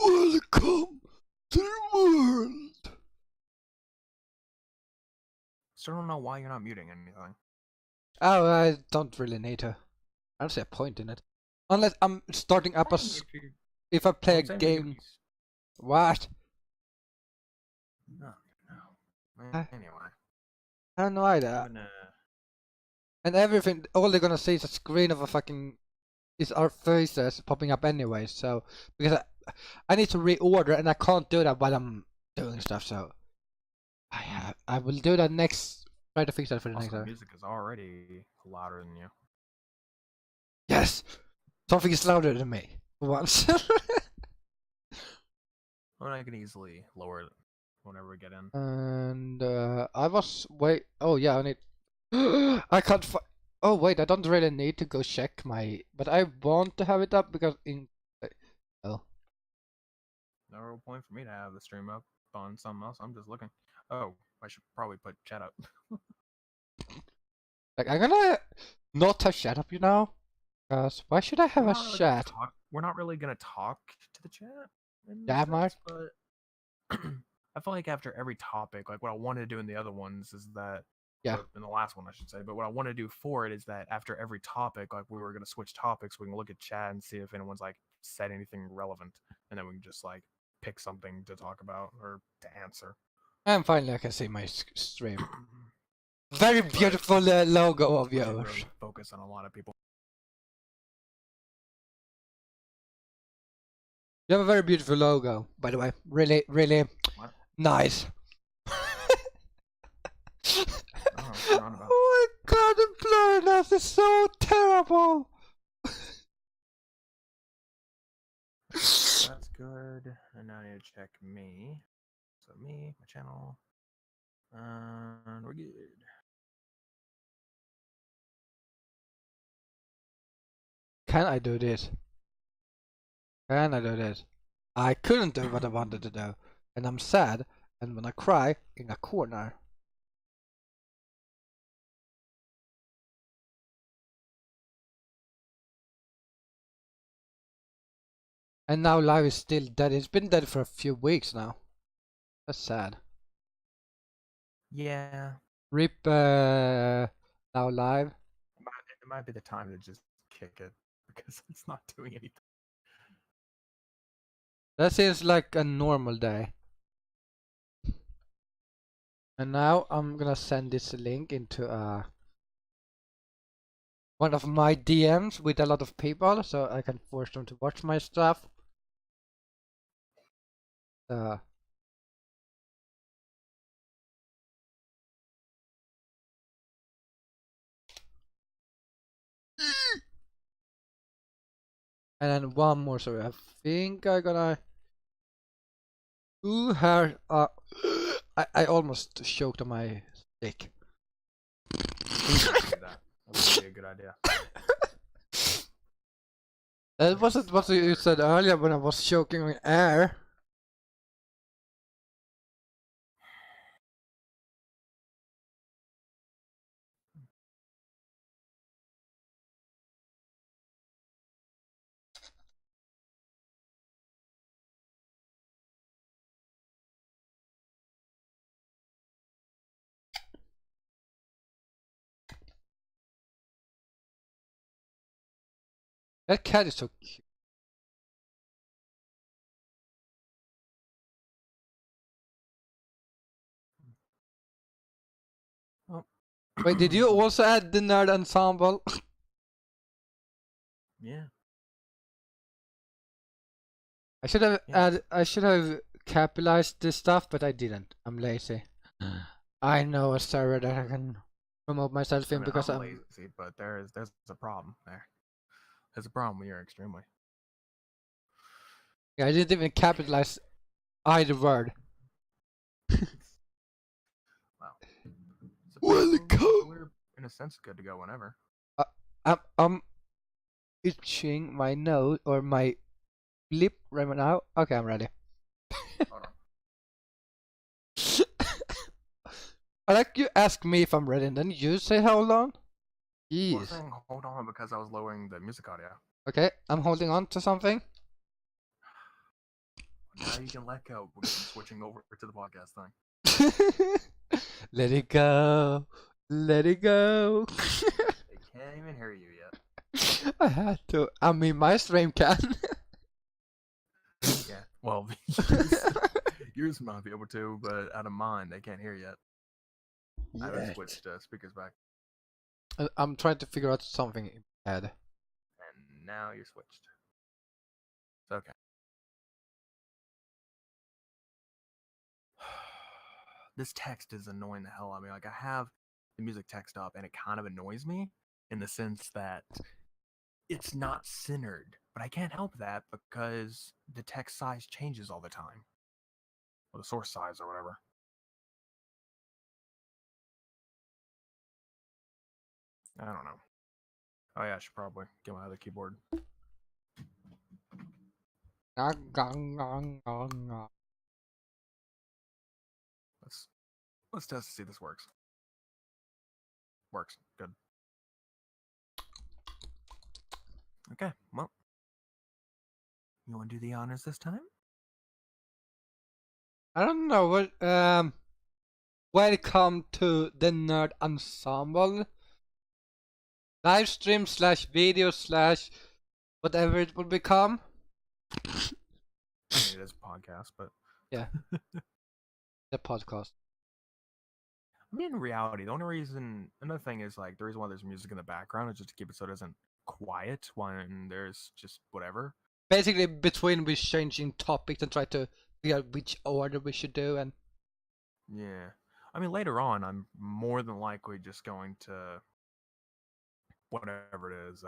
Welcome to the world. Still don't know why you're not muting anything. Oh, I don't really need to. I don't see a point in it. Unless I'm starting up a... If I play a game... What? No. Anyway. I don't know either. And everything, all they're gonna see is a screen of a fucking... Is our faces popping up anyway, so... Because I need to reorder and I can't do that while I'm doing stuff, so... I will do that next... Try to fix that for the next time. Music is already louder than you. Yes! Something is louder than me, for once. Well, I can easily lower it whenever we get in. And I was... Wait, oh yeah, I need... I can't find... Oh wait, I don't really need to go check my... But I want to have it up because in... Oh. No real point for me to have the stream up on something else. I'm just looking. Oh, I should probably put chat up. Like, I'm gonna not have chat up, you know? Because why should I have a chat? We're not really gonna talk to the chat. Yeah, Mark. But I feel like after every topic, like what I wanted to do in the other ones is that... Yeah. In the last one, I should say. But what I want to do for it is that after every topic, like we were going to switch topics, we can look at chat and see if anyone's like said anything relevant. And then we can just like pick something to talk about or to answer. And finally I can see my stream. Very beautiful logo of yours. Really focus on a lot of people. You have a very beautiful logo, by the way. Really, really nice. Oh my god, the blurriness is so terrible! That's good. And now I need to check me. So me, my channel. And we're good. Can I do this? Can I do this? I couldn't do what I wanted to do. And I'm sad, and when I cry in a corner. And now live is still dead. It's been dead for a few weeks now. That's sad. Yeah. RIP now live. It might be the time to just kick it because it's not doing anything. That seems like a normal day. And now I'm gonna send this link into one of my DMs with a lot of people, so I can force them to watch my stuff. And then one more, sorry, I think I'm gonna... Ooh, hair, I almost choked on my stick. That would be a good idea. That wasn't what you said earlier when I was choking on air. That cat is so cute. Oh. Wait, did you also add the nerd ensemble? Yeah. I should have capitalized this stuff, but I didn't. I'm lazy. I know a server that I can promote myself in because I'm lazy, but there's a problem there. There's a problem when you're extremely. Yeah, I didn't even capitalize either word. Wow. Welcome. We're in a sense good to go whenever. I'm itching my nose or my lip right now. Okay, I'm ready. Hold on. I like you ask me if I'm ready and then you say how long? Jeez. I was saying hold on because I was lowering the music audio. Okay, I'm holding on to something. now you can let go because I'm switching over to the podcast thing. Let it go. Let it go. They can't even hear you yet. I had to. I mean, my stream can. Yeah. Well, yours might be able to, but out of mine, they can't hear yet. I haven't switched speakers back. I'm trying to figure out something in my head. And now you're switched. It's okay. This text is annoying the hell out of me. Like, I have the music text up, and it kind of annoys me in the sense that it's not centered. But I can't help that because the text size changes all the time. Or the source size or whatever. I don't know. Oh yeah, I should probably get my other keyboard. Let's test to see if this works. Works. Good. Okay, well. You want to do the honors this time? I don't know what welcome to the Nerd Ensemble. Live stream / video / whatever it will become. I mean, it is a podcast, but yeah. The podcast. I mean, in reality, the only reason, another thing is like the reason why there's music in the background is just to keep it so it isn't quiet when there's just whatever. Basically, between we changing topics and try to figure out which order we should do, and yeah, I mean later on, I'm more than likely just going to whatever it is.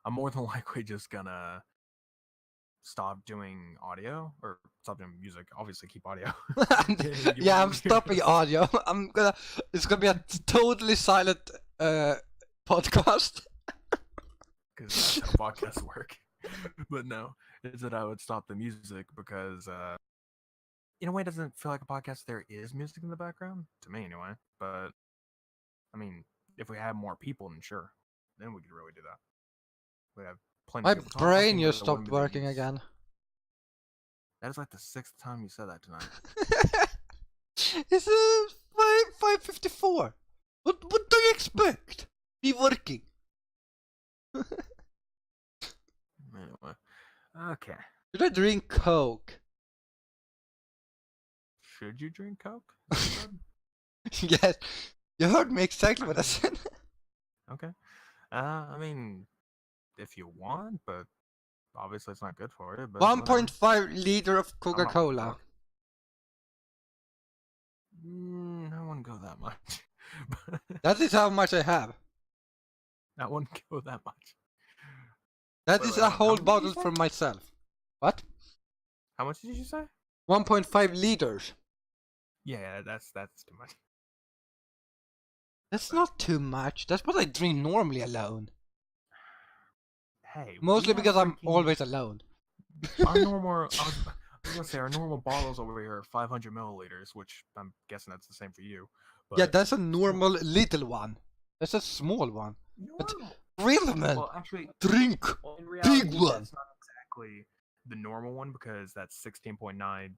I'm more than likely just gonna stop doing audio or stop doing music. Obviously, keep audio. yeah, I'm stopping audio. It's gonna be a totally silent podcast. Because that's how podcasts work. But no, is that I would stop the music because in a way it doesn't feel like a podcast. There is music in the background to me anyway. But I mean, if we had more people, then sure, then we could really do that. We have plenty. My of people brain talking, just stopped working again. That is like the 6th time you said that tonight. It's 5:54. What do you expect? Be working. Anyway, okay. Should I drink Coke? Should you drink Coke? Yes, you heard me exactly what I said. Okay. I mean, if you want, but obviously it's not good for you. 1.5 liter of Coca-Cola. I wouldn't go that much. That is how much I have. I wouldn't go that much. That is a whole bottle for myself. What? How much did you say? 1.5 liters. Yeah, that's too much. That's not too much. That's what I drink normally alone. Hey, mostly because I'm always alone. Our normal, I was gonna say our normal bottles over here are 500 milliliters, which I'm guessing that's the same for you. But yeah, that's a normal little one. That's a small one. But real man, well, actually, drink in reality, big one. That's not exactly the normal one because that's 16.9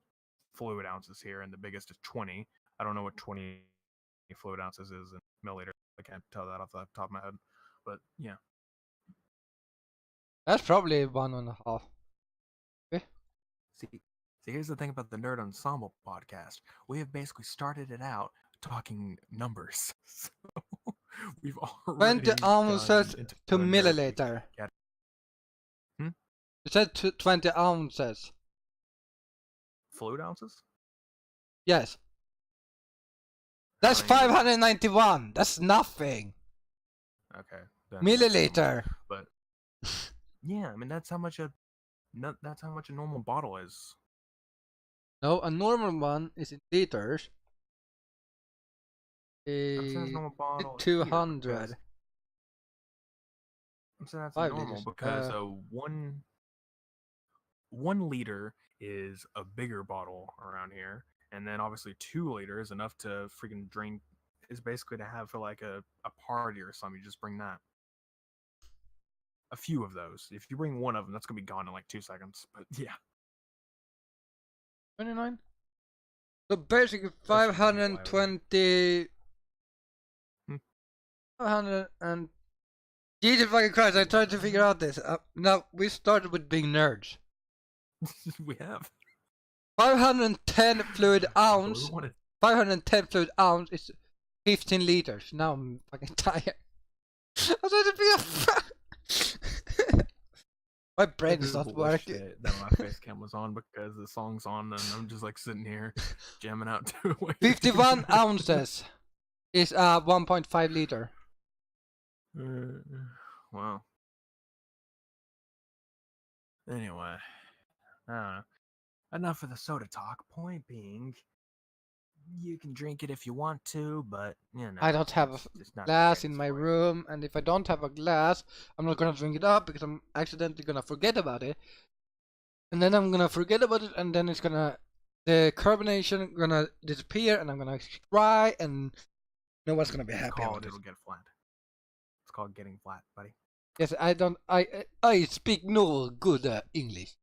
fluid ounces here, and the biggest is 20. I don't know what 20 fluid ounces is in milliliters. I can't tell that off the top of my head, but yeah. That's probably 1.5. Okay. See, here's the thing about the Nerd Ensemble podcast. We have basically started it out talking numbers. So we've already 20 ounces to milliliter. Hmm? You said 20 ounces. Fluid ounces? Yes. That's 591. That's nothing. Okay. Milliliter. But yeah, I mean that's how much a normal bottle is. No, a normal one is in liters. Normal bottle 200. I'm saying that's normal liters. Because one liter is a bigger bottle around here, and then obviously 2 liters enough to freaking drink is basically to have for like a party or something. You just bring that. A few of those. If you bring one of them, that's gonna be gone in like 2 seconds. But yeah. 29? So basically That should be why I was like, 520... 500 and... Jesus fucking Christ, I tried to figure out this. Now, we started with being nerds. we have 510 fluid ounce. we wanted 510 fluid ounce is 15 liters. Now I'm fucking tired. I'm trying to figure out. My brain is not working. That my face cam was on because the song's on and I'm just like sitting here jamming out to it. 51 ounces is 1.5 liter. Wow. Anyway, I don't know. Enough of the soda talk. Point being, you can drink it if you want to, but you know. I don't have a glass in my room, and if I don't have a glass, I'm not gonna drink it up because I'm accidentally gonna forget about it. And then I'm gonna forget about it, and then it's gonna, the carbonation gonna disappear, and I'm gonna cry, and no one's gonna be happy about it. It'll get flat. It's called getting flat, buddy. Yes, I speak no good English.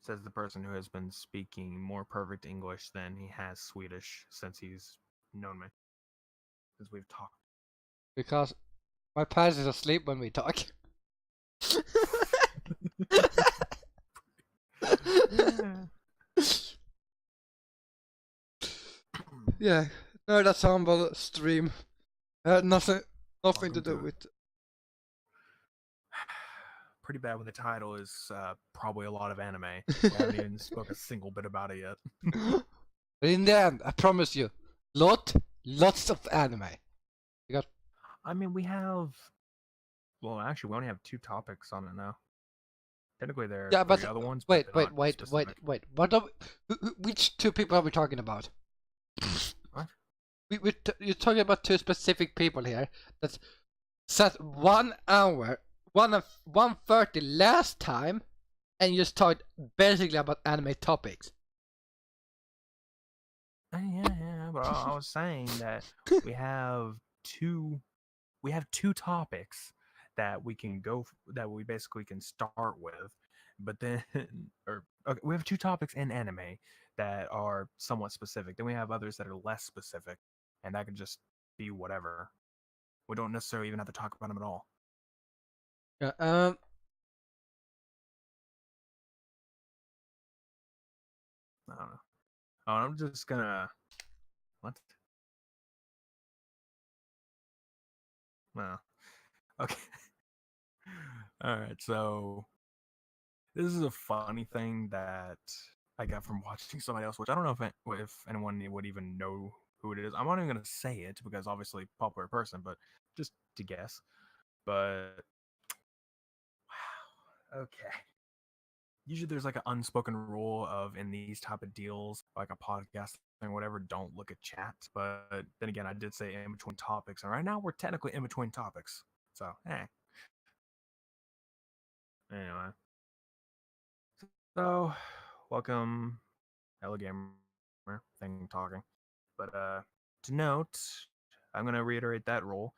Says the person who has been speaking more perfect English than he has Swedish since he's known me. Since we've talked. Because my pals is asleep when we talk. Yeah, no, that's ensemble stream. Nothing to do with. Pretty bad when the title is probably a lot of anime. We haven't even spoke a single bit about it yet. But in the end, I promise you, lots of anime. Because I mean, we have. Well, actually, we only have 2 topics on it now. Technically, there are 3 other ones. Wait. What are which 2 people are we talking about? What? You're talking about 2 specific people here. That's set 1 hour, 1:30 last time, and you just talked basically about anime topics. Yeah, but I was saying that we have 2 topics that we can that we basically can start with, but then okay, we have 2 topics in anime that are somewhat specific. Then we have others that are less specific, and that could just be whatever. We don't necessarily even have to talk about them at all. Yeah. I don't know. Oh, I'm just gonna. What? No. Okay. All right. So this is a funny thing that I got from watching somebody else, which I don't know if anyone would even know who it is. I'm not even gonna say it because obviously popular person, but just to guess. But wow. Okay. Usually there's like an unspoken rule of in these type of deals, like a podcast thing, whatever, don't look at chat. But then again, I did say in between topics, and right now we're technically in between topics. So, anyway. So, welcome, Hello Gamer, thing talking. But to note, I'm gonna reiterate that rule.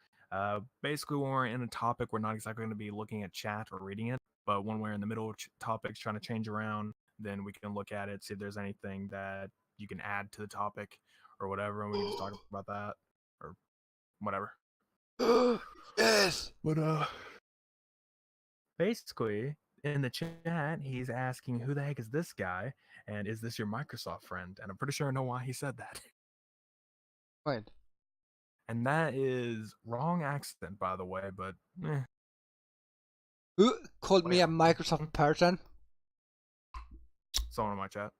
Basically, when we're in a topic, we're not exactly going to be looking at chat or reading it. But when we're in the middle of topics trying to change around, then we can look at it, see if there's anything that you can add to the topic or whatever, and we can just talk about that or whatever. Yes. But basically, in the chat, he's asking, "Who the heck is this guy? And is this your Microsoft friend?" And I'm pretty sure I know why he said that. Wait. And that is wrong accent, by the way, but Who called me a Microsoft person? Someone in my chat.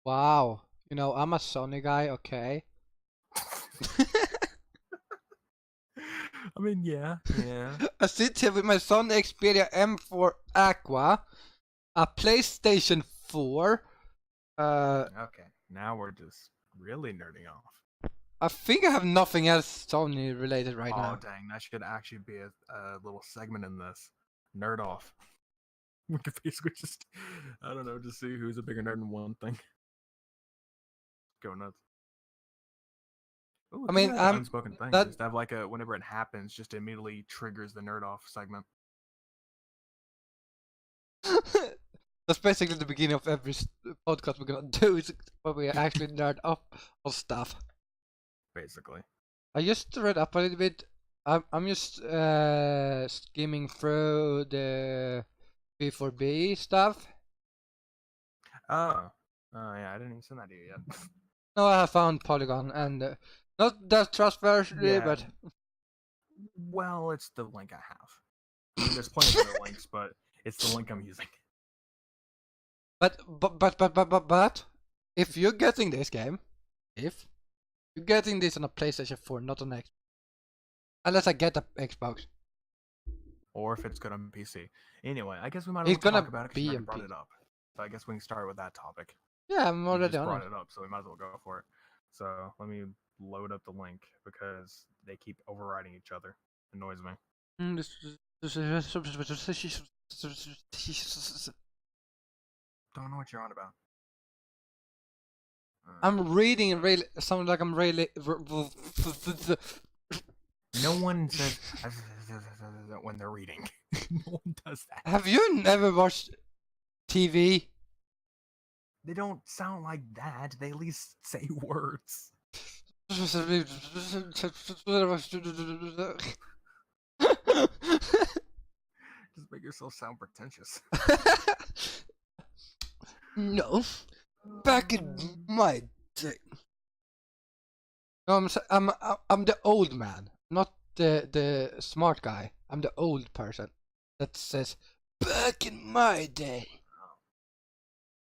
Wow. You know, I'm a Sony guy, okay? I mean, yeah. I sit here with my Sony Xperia M4 Aqua, a PlayStation 4. Okay, now we're just really nerding off. I think I have nothing else Sony related right now. Oh dang, that should actually be a little segment in this. Nerd off. We could basically just, I don't know, just see who's a bigger nerd in one thing. Go nuts. Ooh, I mean, an unspoken thing. that... Just have like a, whenever it happens, just immediately triggers the nerd off segment. That's basically the beginning of every podcast we're gonna do. Is where we actually nerd up on stuff. Basically. I just read up a little bit. I'm just skimming through the B4B stuff. Oh. Oh yeah, I didn't even send that to you yet. No, I have found Polygon and not that trustworthy, Yeah. but Well, it's the link I have. I mean, there's plenty of other links, but it's the link I'm using. but if you're getting this game, if you're getting this on a PlayStation 4, not on Xbox, unless I get a Xbox, Or if it's good on PC. Anyway, I guess we might as it's well gonna talk about it be because you on brought PC. it up. So I guess we can start with that topic. Yeah, I'm You already just on brought it. it up, so we might as well go for it. So let me load up the link because they keep overriding each other. Annoys me. Don't know what you're on about. I'm reading really sounds like I'm really. No one says when they're reading. No one does that. Have you never watched TV? They don't sound like that. They at least say words. Just make yourself sound pretentious. No, back in my day. No, I'm the old man, not the smart guy. I'm the old person that says, back in my day,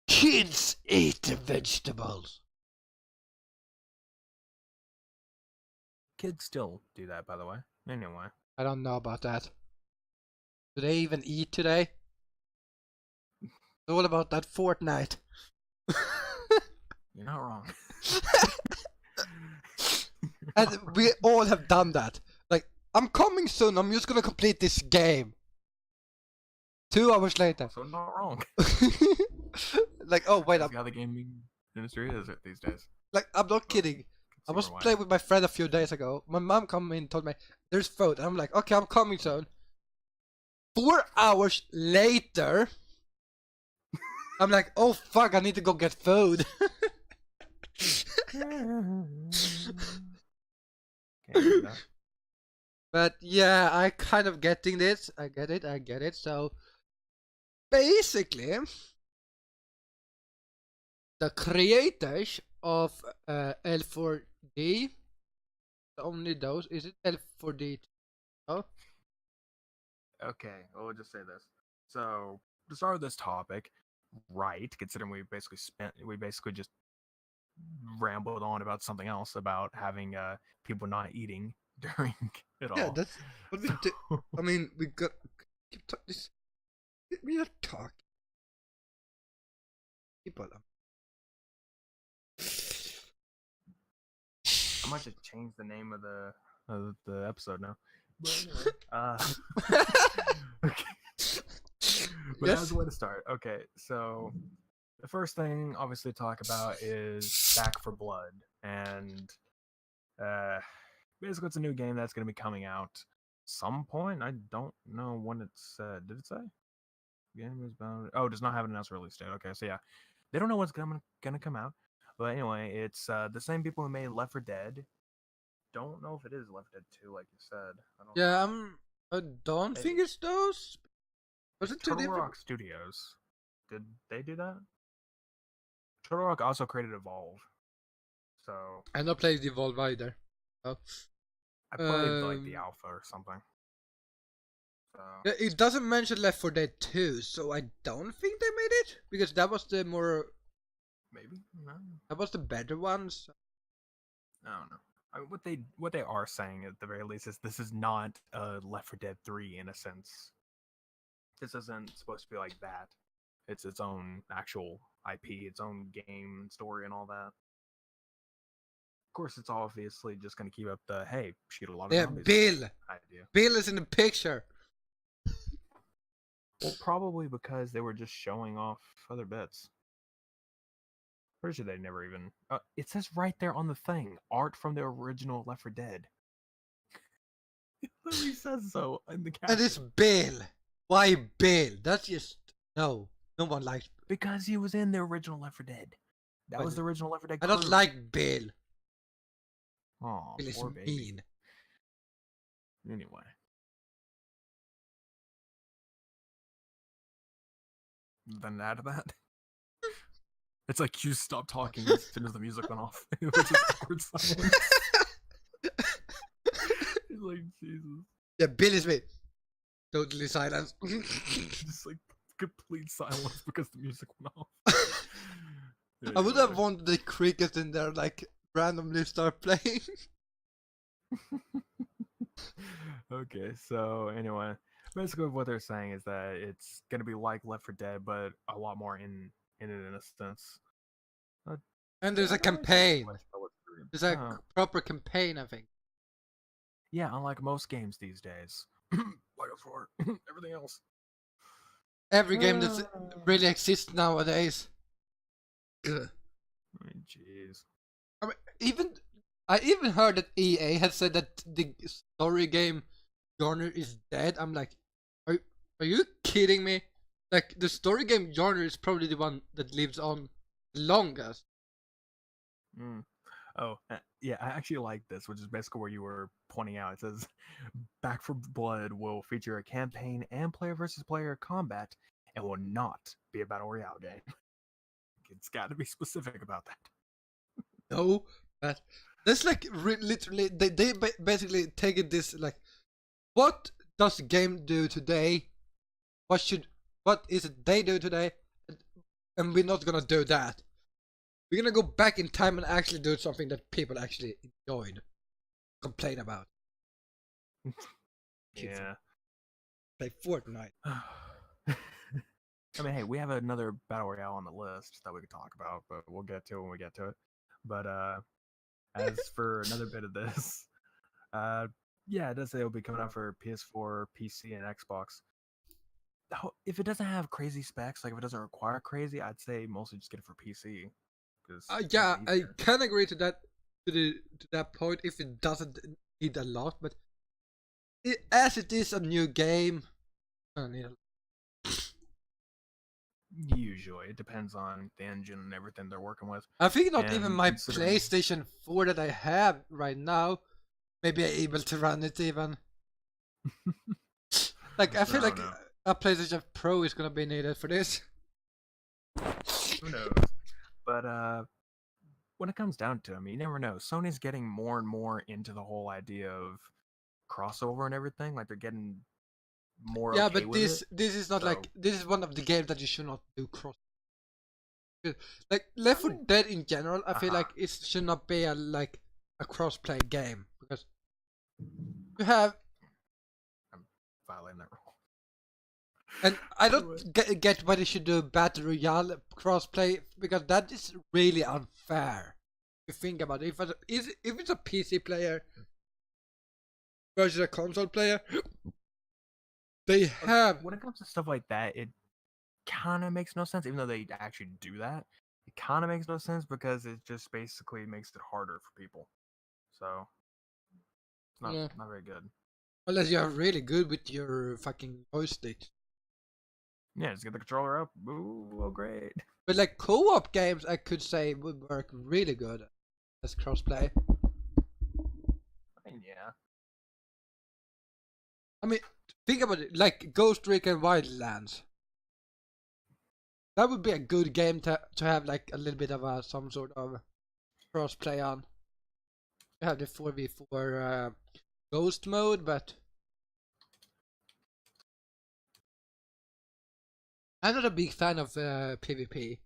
kids ate the vegetables. Kids still do that, by the way. Anyway. I don't know about that. Do they even eat today? It's all about that Fortnite. You're not wrong. And we all have done that. Like, I'm coming soon, I'm just gonna complete this game. 2 hours later. So not wrong. Like, oh wait, That's how the gaming industry is these days. like, I'm not kidding. I was playing with my friend a few days ago. My mom came in and told me, there's food. And I'm like, okay, I'm coming soon. 4 hours later, I'm like, oh fuck, I need to go get food. But yeah, I kind of getting this. I get it. So basically, the creators of L4D, only those, is it L4D? Oh? Okay, well, we'll just say this. So to start with this topic, right? Considering we basically just rambled on about something else about having people not eating during it all. Yeah, that's what we do. I mean, we got keep this. We are talking. People. I might just change the name of the episode now. But anyway, okay. But Yes. that's the way to start. Okay, so the first thing, obviously, to talk about is Back for Blood, and basically, it's a new game that's going to be coming out some point. I don't know when it said. Did it say? Game is bound. Oh, it does not have an announced release date. Okay, so yeah, they don't know what's gonna come out. But anyway, it's the same people who made Left 4 Dead. Don't know if it is Left 4 Dead 2, like you said. Yeah, I don't think it's those. Was it Turtle Rock Studios? Did they do that? Turtle Rock also created Evolve. So I not played Evolve either. Oh. I played like the alpha or something. So It doesn't mention Left 4 Dead 2, so I don't think they made it because that was the more. maybe no. That was the better ones. I don't know. I mean, what they are saying at the very least is this is not Left 4 Dead 3 in a sense. This isn't supposed to be like that. It's its own actual IP, its own game story, and all that. Of course, it's obviously just going to keep up the hey, shoot a lot of zombies Bill. idea. Bill is in the picture. Well, probably because they were just showing off other bits. Pretty sure they never even. It says right there on the thing, art from the original Left 4 Dead. It literally says so in the caption. And it's Bill. Why Bill? That's just no. No one likes. Because he was in the original Left 4 Dead. That But was the original Left 4 Dead. I don't like Bill. Oh, Bill is poor baby. mean. Anyway. Then add to that. It's like you stopped talking as soon as the music went off. It was just awkward silence. It's like, Jesus. Yeah, Bill is mean. Totally silence. Just like complete silence because the music went off. I would have wanted the crickets in there, like, randomly start playing. Okay, so anyway, basically what they're saying is that it's gonna be like Left 4 Dead, but a lot more in a sense. And there's a campaign. There's a proper campaign, I think. Yeah, unlike most games these days. Like for everything else. Every game that really exists nowadays. Ugh. I mean, jeez. I mean, I even heard that EA had said that the story game genre is dead. I'm like, are you kidding me? Like, the story game genre is probably the one that lives on the longest. Oh, yeah, I actually like this, which is basically where you were pointing out. It says, Back 4 Blood will feature a campaign and player versus player combat and will not be a battle royale game. It's got to be specific about that. No, but that's like literally, they basically take it this, like, what does the game do today? What is it they do today? And we're not gonna do that. We're gonna go back in time and actually do something that people actually enjoyed, complain about. Yeah. Play Fortnite. I mean, hey, we have another battle royale on the list that we could talk about, but we'll get to it when we get to it. But as for another bit of this, yeah, it does say it'll be coming out for PS4, PC, and Xbox. If it doesn't have crazy specs, like if it doesn't require crazy, I'd say mostly just get it for PC. Yeah, I can agree to that to that point if it doesn't need a lot, but as it is a new game, I don't need a lot. Usually, it depends on the engine and everything they're working with. I think not even my PlayStation 4 that I have right now, maybe I'm able to run it even. Like, I feel like a PlayStation Pro is gonna be needed for this. Who knows? But when it comes down to it, I mean, you never know. Sony's getting more and more into the whole idea of crossover and everything. Like, they're getting more. Yeah, okay but with this is not like, this is one of the games that you should not do cross. Like Left 4 Dead in general, I feel like it should not be a cross-play game because you have. I'm violating that rule. And I don't get why they should do Battle Royale crossplay, because that is really unfair. If you think about it, if it's a PC player versus a console player, they have. When it comes to stuff like that, it kind of makes no sense, even though they actually do that. It kind of makes no sense because it just basically makes it harder for people. So it's not very good. Unless you're really good with your fucking joystick. Yeah, just get the controller up. Ooh, oh great. But like co-op games, I could say would work really good as crossplay. I mean, yeah. I mean, think about it, like Ghost Recon Wildlands. That would be a good game to have like a little bit of some sort of crossplay on. You have the 4v4 ghost mode, but I'm not a big fan of PvP.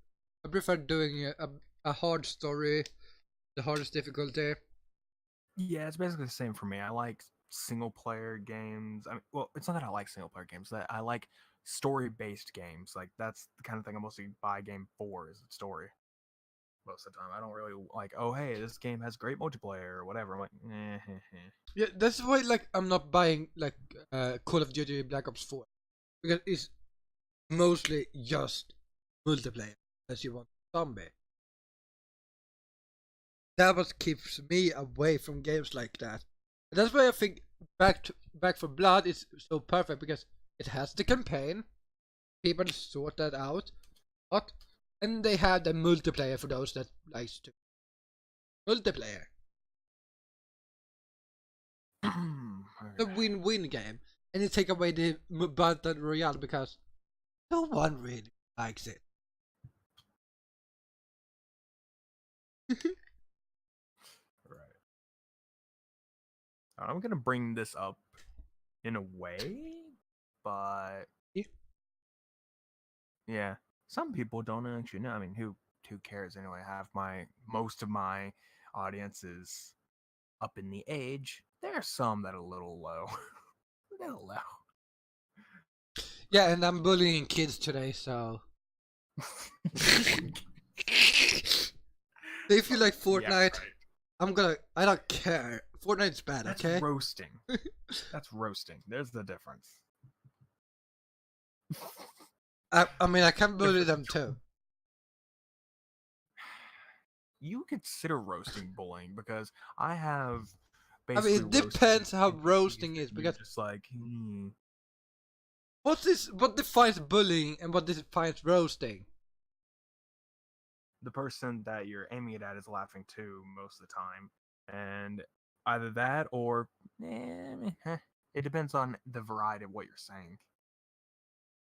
I prefer doing a hard story, the hardest difficulty. Yeah, it's basically the same for me. I like single player games. I mean, well, it's not that I like single player games. That I like story based games. Like that's the kind of thing I mostly buy a game for, is the story. Most of the time, I don't really like, oh hey, this game has great multiplayer or whatever. I'm like, Yeah, that's why like I'm not buying like Call of Duty Black Ops 4, because it's mostly just multiplayer unless you want zombie. That what keeps me away from games like that. And that's why I think Back 4 Blood is so perfect, because it has the campaign. people sort that out. But and they have the multiplayer for those that likes to multiplayer. The win-win game, and you take away the battle royale because no one really likes it. Right. I'm gonna bring this up in a way, but yeah, some people don't actually know. I mean, who cares anyway? Most of my audience is up in the age. There are some that are a little low. A little low. Yeah, and I'm bullying kids today, so. If you like Fortnite, Yeah, right. I don't care. Fortnite's bad, That's okay? roasting. That's roasting. There's the difference. I mean, I can bully them too. You consider roasting bullying because I have. I mean, it depends how roasting is because just like. What defines bullying and what defines roasting? The person that you're aiming it at is laughing too most of the time, and either that or it depends on the variety of what you're saying.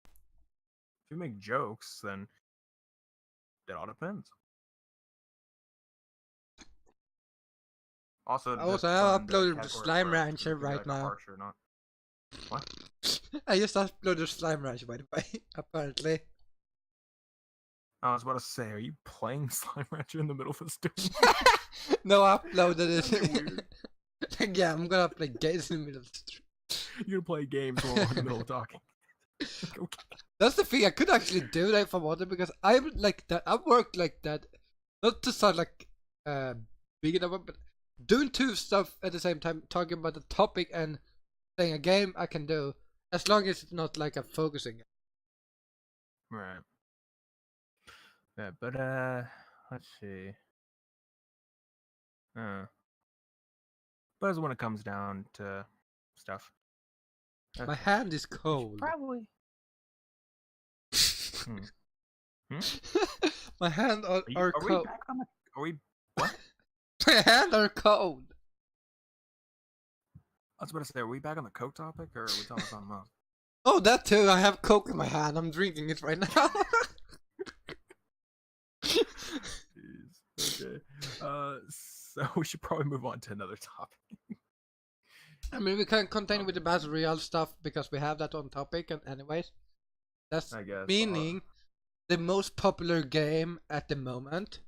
If you make jokes, then it all depends. Also, I uploaded Slime Rancher right now. What? I just uploaded Slime Rancher, by the way. Apparently. I was about to say, are you playing Slime Rancher in the middle of a stream? No, I uploaded it. Yeah, I'm gonna play games in the middle of the stream. You're gonna play games while we're in the middle of talking. Okay. That's the thing. I could actually do that if I wanted because I'm like that. I work like that. Not to sound like big enough, but doing two stuff at the same time, talking about the topic and playing a game, I can do as long as it's not like I'm focusing. Right. Yeah, but let's see. But as when it comes down to stuff, my hand is cold. Probably. My hands are cold. We back on the? Are we? What? My hands are cold. I was about to say, are we back on the Coke topic, or are we talking something else? Oh, that too. I have Coke in my hand. I'm drinking it right now. Jeez. Okay. So we should probably move on to another topic. I mean, we can continue with the Battle Royale stuff because we have that on topic, and anyways, that's meaning the most popular game at the moment.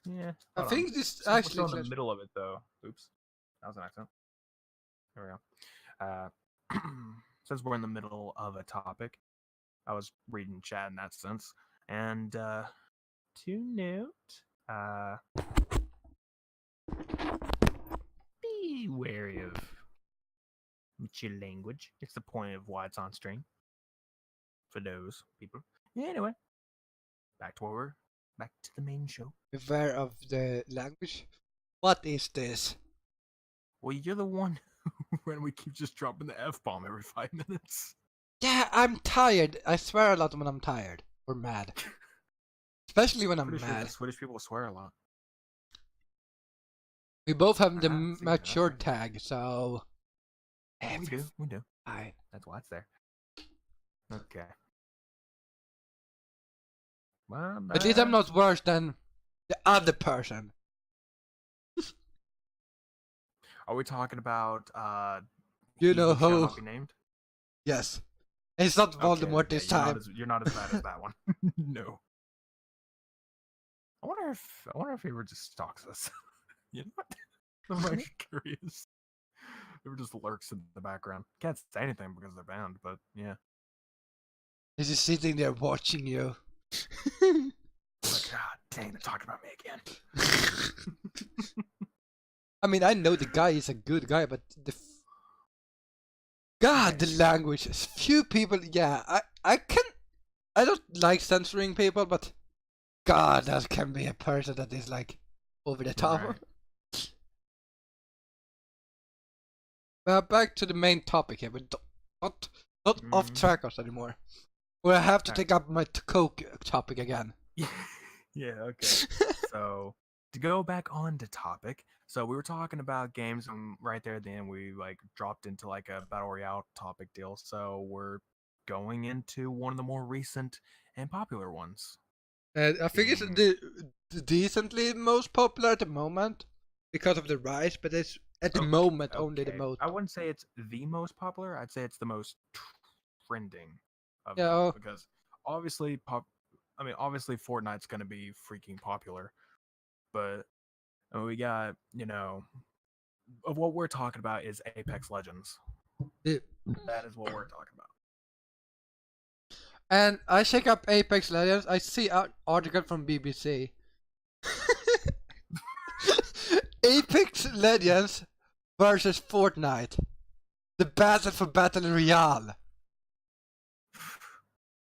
Yeah. I think this actually we're in the middle of it though. Oops, that was an accident. There we go. Since we're in the middle of a topic, I was reading chat in that sense, and to note, be wary of your language. It's the point of why it's on stream for those people. Anyway, back to the main show. Beware of the language. What is this? Well, you're the one when we keep just dropping the F-bomb every 5 minutes. Yeah, I'm tired. I swear a lot when I'm tired or mad. Especially when I'm mad. Sure Swedish people swear a lot. We both have the mature tag, so. Yeah, we do. Alright. That's why it's there. Okay. Well, at least I'm not worse than the other person. Are we talking about you know who? Shall not be named? Yes. It's not Voldemort this time. You're not as bad as that one. No. I wonder if he ever just stalks us. You know what? I'm actually curious. It just lurks in the background. Can't say anything because they're banned, but yeah. He's just sitting there watching you. Like, God dang, they're talking about me again. I mean, I know the guy is a good guy, but the language. Few people, yeah, I don't like censoring people, but God, that can be a person that is like over the top. Right. Back to the main topic here. Not off trackers anymore. Or I have to take up my Coke topic again. Yeah, okay. So, to go back on to topic, so we were talking about games, and right there at the end we like dropped into like a battle royale topic deal. So we're going into one of the more recent and popular ones. I think it's the decently most popular at the moment because of the rise, but it's at the moment only the most. I wouldn't say it's the most popular. I'd say it's the most trending of Yeah. them, because obviously obviously Fortnite's gonna be freaking popular, but we got, of what we're talking about is Apex Legends. That is what we're talking about. And I check up Apex Legends. I see an article from BBC. Apex Legends versus Fortnite. The battle for Battle Royale.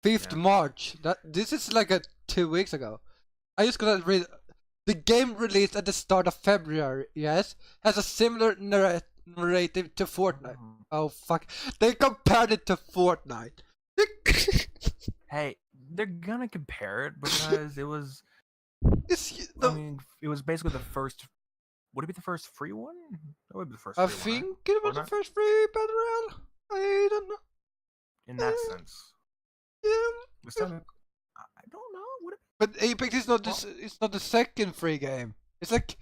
5th March. This is like 2 weeks ago. I just gotta read. The game released at the start of February, yes, has a similar narrative to Fortnite. Oh fuck. They compared it to Fortnite. Hey, they're gonna compare it because it was. It was basically the first. Would it be the first free one? That would be the first. I think it was the first free battle royale. I don't know. In that sense. Yeah. I don't know. Would it? But Apex is not this. It's not the second free game. It's like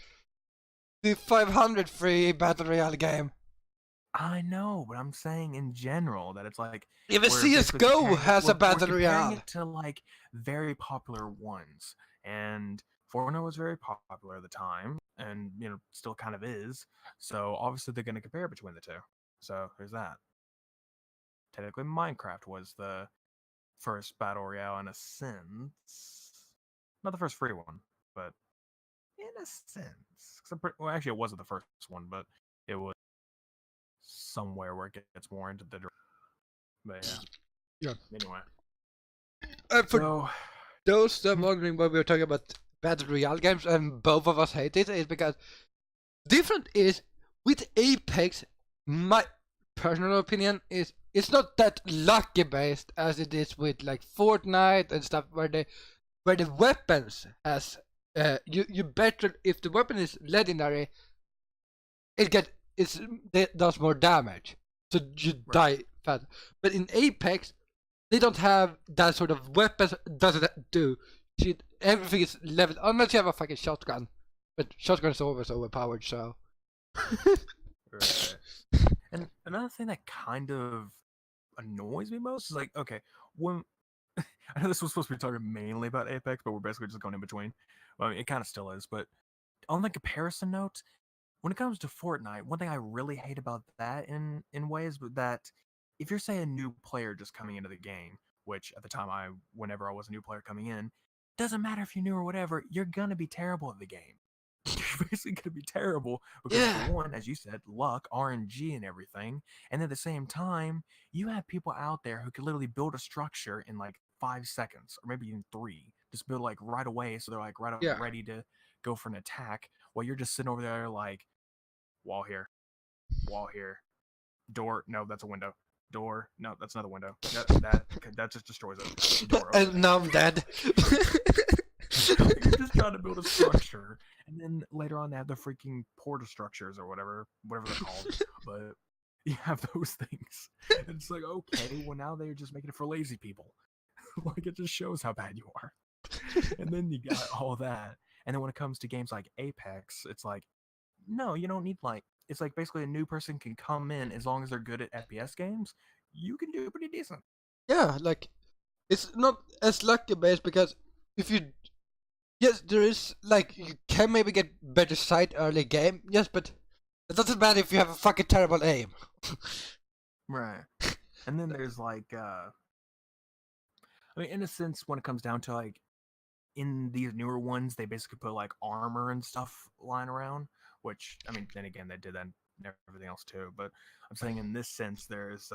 the 500 free battle royale game. I know, but I'm saying in general that it's like even CS:GO has a battle royale. It to like very popular ones, and Fortnite was very popular at the time, and still kind of is. So obviously they're going to compare between the two. So there's that. Technically, Minecraft was the first battle royale in a sense, not the first free one, but in a sense. Well, actually, it wasn't the first one, but it was somewhere where it gets more into the. But yeah. Anyway. For those that are wondering why we were talking about battle royale games and both of us hate it, is because different is with Apex. My personal opinion is it's not that lucky based as it is with like Fortnite and stuff where the weapons has you better if the weapon is legendary, it does more damage, so you die fast. But in Apex, they don't have that sort of weapons. Doesn't do shit. Everything is leveled unless you have a fucking shotgun. But shotgun is always overpowered, so. Right. And another thing that kind of annoys me most is like, okay, when I know this was supposed to be talking mainly about Apex, but we're basically just going in between. Well, it kind of still is, but on the comparison note, when it comes to Fortnite, one thing I really hate about that in ways, but that if you're, say, a new player just coming into the game, which at the time whenever I was a new player coming in, doesn't matter if you're new or whatever, you're gonna be terrible at the game. You're basically going to be terrible because, for one, as you said, luck, RNG, and everything. And at the same time, you have people out there who can literally build a structure in like 5 seconds or maybe even 3. Just build like right away, so they're like ready to go for an attack, while you're just sitting over there like, wall here, door, no, that's a window. Door, no, that's another window. That just destroys it. Door, and now I'm dead. You're just trying to build a structure, and then later on they have the freaking portal structures or whatever they're called. But you have those things, and it's like, okay, well now they're just making it for lazy people. Like, it just shows how bad you are. And then you got all that, and then when it comes to games like Apex, it's like, no, you don't need like. It's like basically a new person can come in as long as they're good at FPS games. You can do pretty decent. Yeah, like it's not as lucky based because if you. Yes, there is, like, you can maybe get better sight early game, yes, but it doesn't matter if you have a fucking terrible aim. Right. And then there's, like, I mean, in a sense, when it comes down to, like, in these newer ones, they basically put, like, armor and stuff lying around, which, I mean, then again, they did that and everything else, too, but I'm saying in this sense, there's,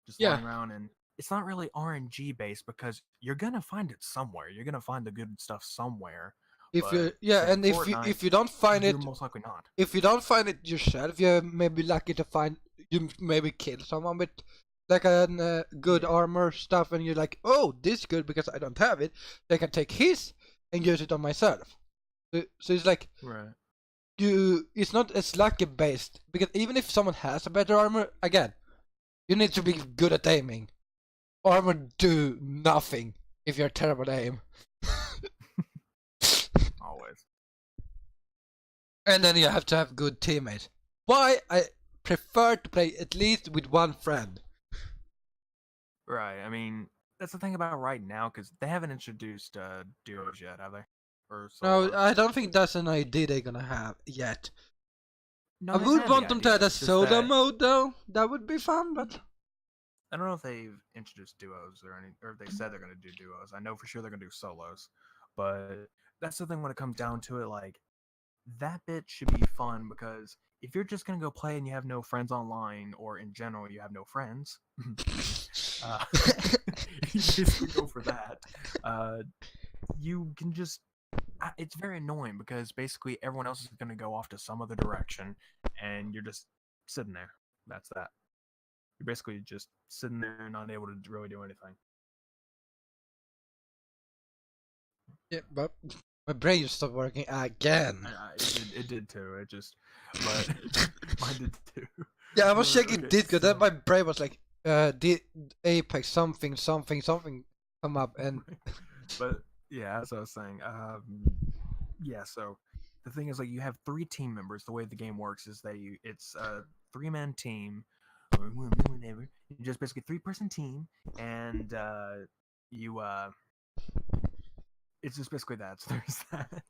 just lying around, and it's not really RNG based because you're gonna find it somewhere. You're gonna find the good stuff somewhere. If you and if you don't find it, most likely not. If you don't find it yourself, you're maybe lucky to find you maybe kill someone with like a good Yeah. armor stuff, and you're like, oh, this is good because I don't have it. They can take his and use it on myself. So it's like Right. it's not as lucky based, because even if someone has a better armor, again, you need to be good at aiming. Armor do nothing if you're terrible at aim. Always. And then you have to have good teammates. Why I prefer to play at least with one friend. Right. I mean, that's the thing about right now, because they haven't introduced duos yet, have they? Or No, solos? I don't think that's an idea they're gonna have yet. No, I they've would had the want them to idea. add a It's just solo that mode though. That would be fun, but I don't know if they've introduced duos or if they said they're gonna do duos. I know for sure they're gonna do solos, but that's the thing when it comes down to it. Like that bit should be fun because if you're just gonna go play and you have no friends online, or in general you have no friends, uh, you just go for that. You can just. It's very annoying because basically everyone else is gonna go off to some other direction, and you're just sitting there. That's that. You're basically just sitting there, not able to really do anything. yeah, but my brain just stopped working again. It did too. It just, but mine did too. Yeah, I was But, checking okay, Discord, so, then my brain was like, did Apex something come up, and but yeah, as I was saying, yeah. So the thing is, like, you have 3 team members. The way the game works is that it's a 3-man team, or whatever. You're just basically 3-person team, and you it's just basically that. So there's that.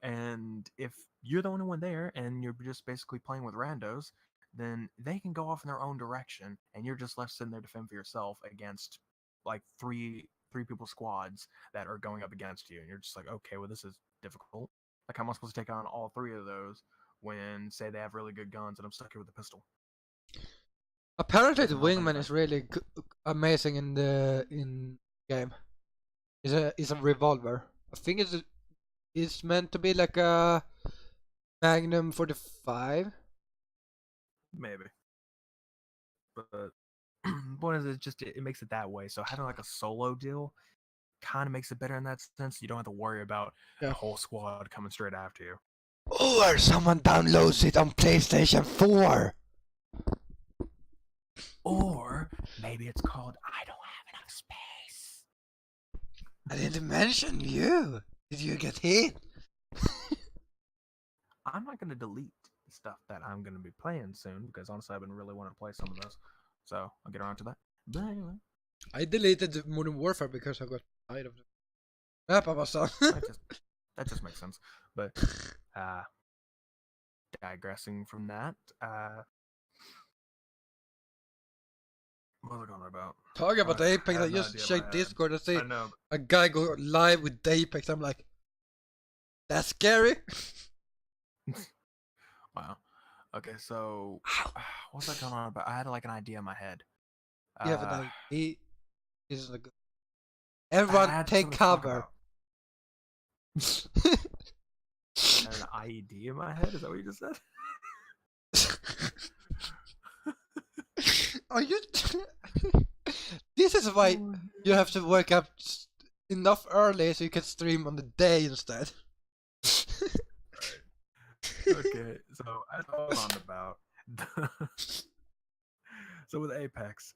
And if you're the only one there and you're just basically playing with randos, then they can go off in their own direction, and you're just left sitting there to fend for yourself against like three people squads that are going up against you, and you're just like, okay, well, this is difficult. Like, how am I supposed to take on all 3 of those when, say, they have really good guns and I'm stuck here with a pistol? apparently That's the another thing wingman about is it. really amazing in the game. It's a revolver. I think it's meant to be like a Magnum 45. Maybe, but point is, it makes it that way. So having like a solo deal kind of makes it better in that sense. You don't have to worry about a Yeah. whole squad coming straight after you. Or someone downloads it on PlayStation 4. Or maybe it's called I don't have enough space. I didn't mention you. Did you get hit? I'm not going to delete the stuff that I'm going to be playing soon because honestly, I've been really wanting to play some of those. So I'll get around to that. But anyway, I deleted Modern Warfare because I got tired of the map I was on. that just makes sense. But uh, digressing from that, what was I going about? Talking about Apex, I I have no just idea in my checked head. Discord and see I know. a guy go live with Apex. I'm like, that's scary. Wow. Okay, so what was I going on about? I had like an idea in my head. You have an Uh, idea. He isn't a good. I Everyone had take something to talk cover. about. I had an IED in my head. Is that what you just said? Are you? This is why you have to wake up enough early so you can stream on the day instead. Okay, so I thought on about. So with Apex,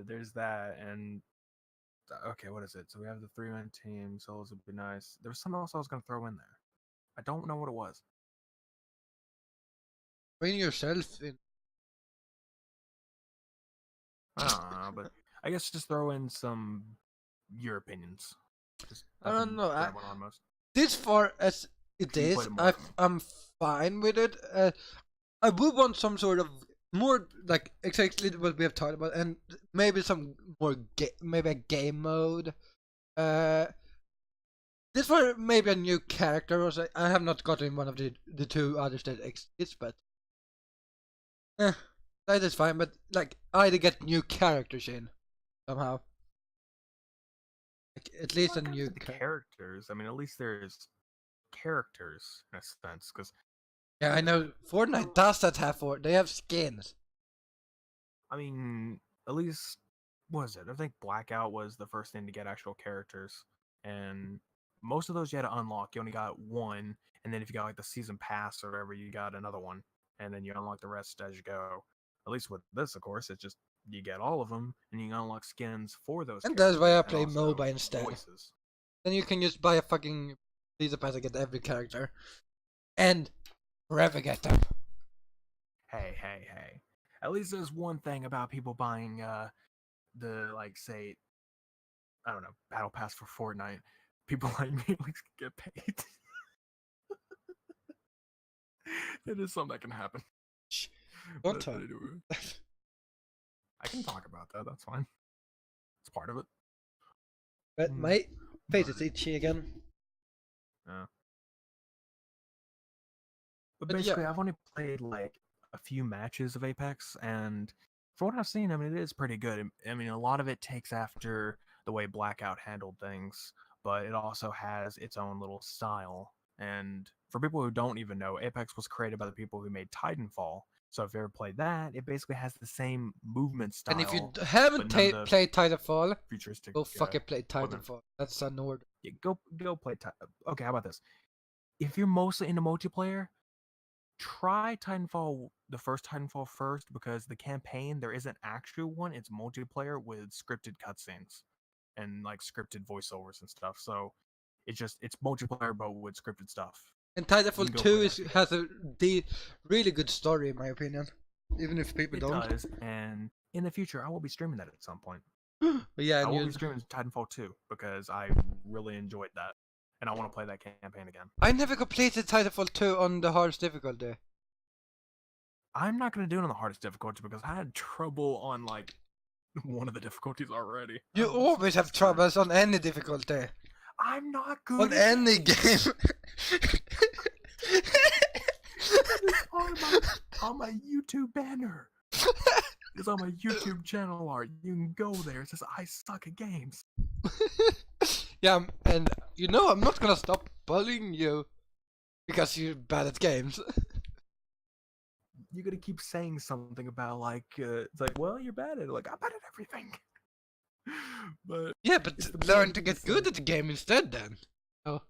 there's that, and okay, what is it? So we have the 3-man team. Solos would be nice. There was something else I was gonna throw in there. I don't know what it was. Bring yourself in. I don't know, but I guess just throw in some your opinions. Just I don't nothing know. that went on most. This far as it You is, played it more than me. I'm fine with it. I would want some sort of more like exactly what we have talked about, and maybe some more maybe a game mode. Uh, this for maybe a new character. Or so. I have not gotten one of the 2 others that exist, but that is fine. But like either get new characters in somehow. Like, at least a When it comes new to the characters, I mean, at least there's characters in a sense, because Yeah, I know. Fortnite does that have for. They have skins. I mean, at least, what was it? I think Blackout was the first thing to get actual characters, and most of those you had to unlock. You only got one, and then if you got like the season pass or whatever, you got another one, and then you unlock the rest as you go. At least with this, of course, it's just you get all of them, and you can unlock skins for those. And that's why I and play also MOBA instead. Voices. Then you can just buy a fucking season pass and get every character, and forever get them. Hey. At least there's one thing about people buying the, like, say, I don't know, Battle Pass for Fortnite. People like me at least get paid. It is something that can happen. Shh, don't talk. I can talk about that. That's fine. It's part of it. But my face is itchy again. Yeah. But basically, yeah. I've only played like a few matches of Apex, and from what I've seen, I mean, it is pretty good. I mean, a lot of it takes after the way Blackout handled things, but it also has its own little style. And for people who don't even know, Apex was created by the people who made Titanfall. So if you ever played that, it basically has the same movement style. And if you haven't played Titanfall, futuristic, go fucking play Titanfall. That's an order. Yeah, go play Titanfall. Okay, how about this? If you're mostly into multiplayer, try Titanfall, the first Titanfall first, because the campaign, there isn't actual one. It's multiplayer with scripted cutscenes and like scripted voiceovers and stuff. So it's multiplayer but with scripted stuff. And Titanfall 2 has a really good story, in my opinion. Even if people don't. It does, and in the future, I will be streaming that at some point. But yeah, I will be streaming Titanfall 2 because I really enjoyed that, and I want to play that campaign again. I never completed Titanfall 2 on the hardest difficulty. I'm not going to do it on the hardest difficulty because I had trouble on like one of the difficulties already. You always have troubles on any difficulty. I'm not good on any game. It's on my YouTube banner. It's on my YouTube channel art. You can go there. It says I suck at games. Yeah, and you know I'm not gonna stop bullying you because you're bad at games. You're gonna keep saying something about like it's like, well, you're bad at it. Like, I'm bad at everything. But yeah, but learn to get good at the game instead then. Oh.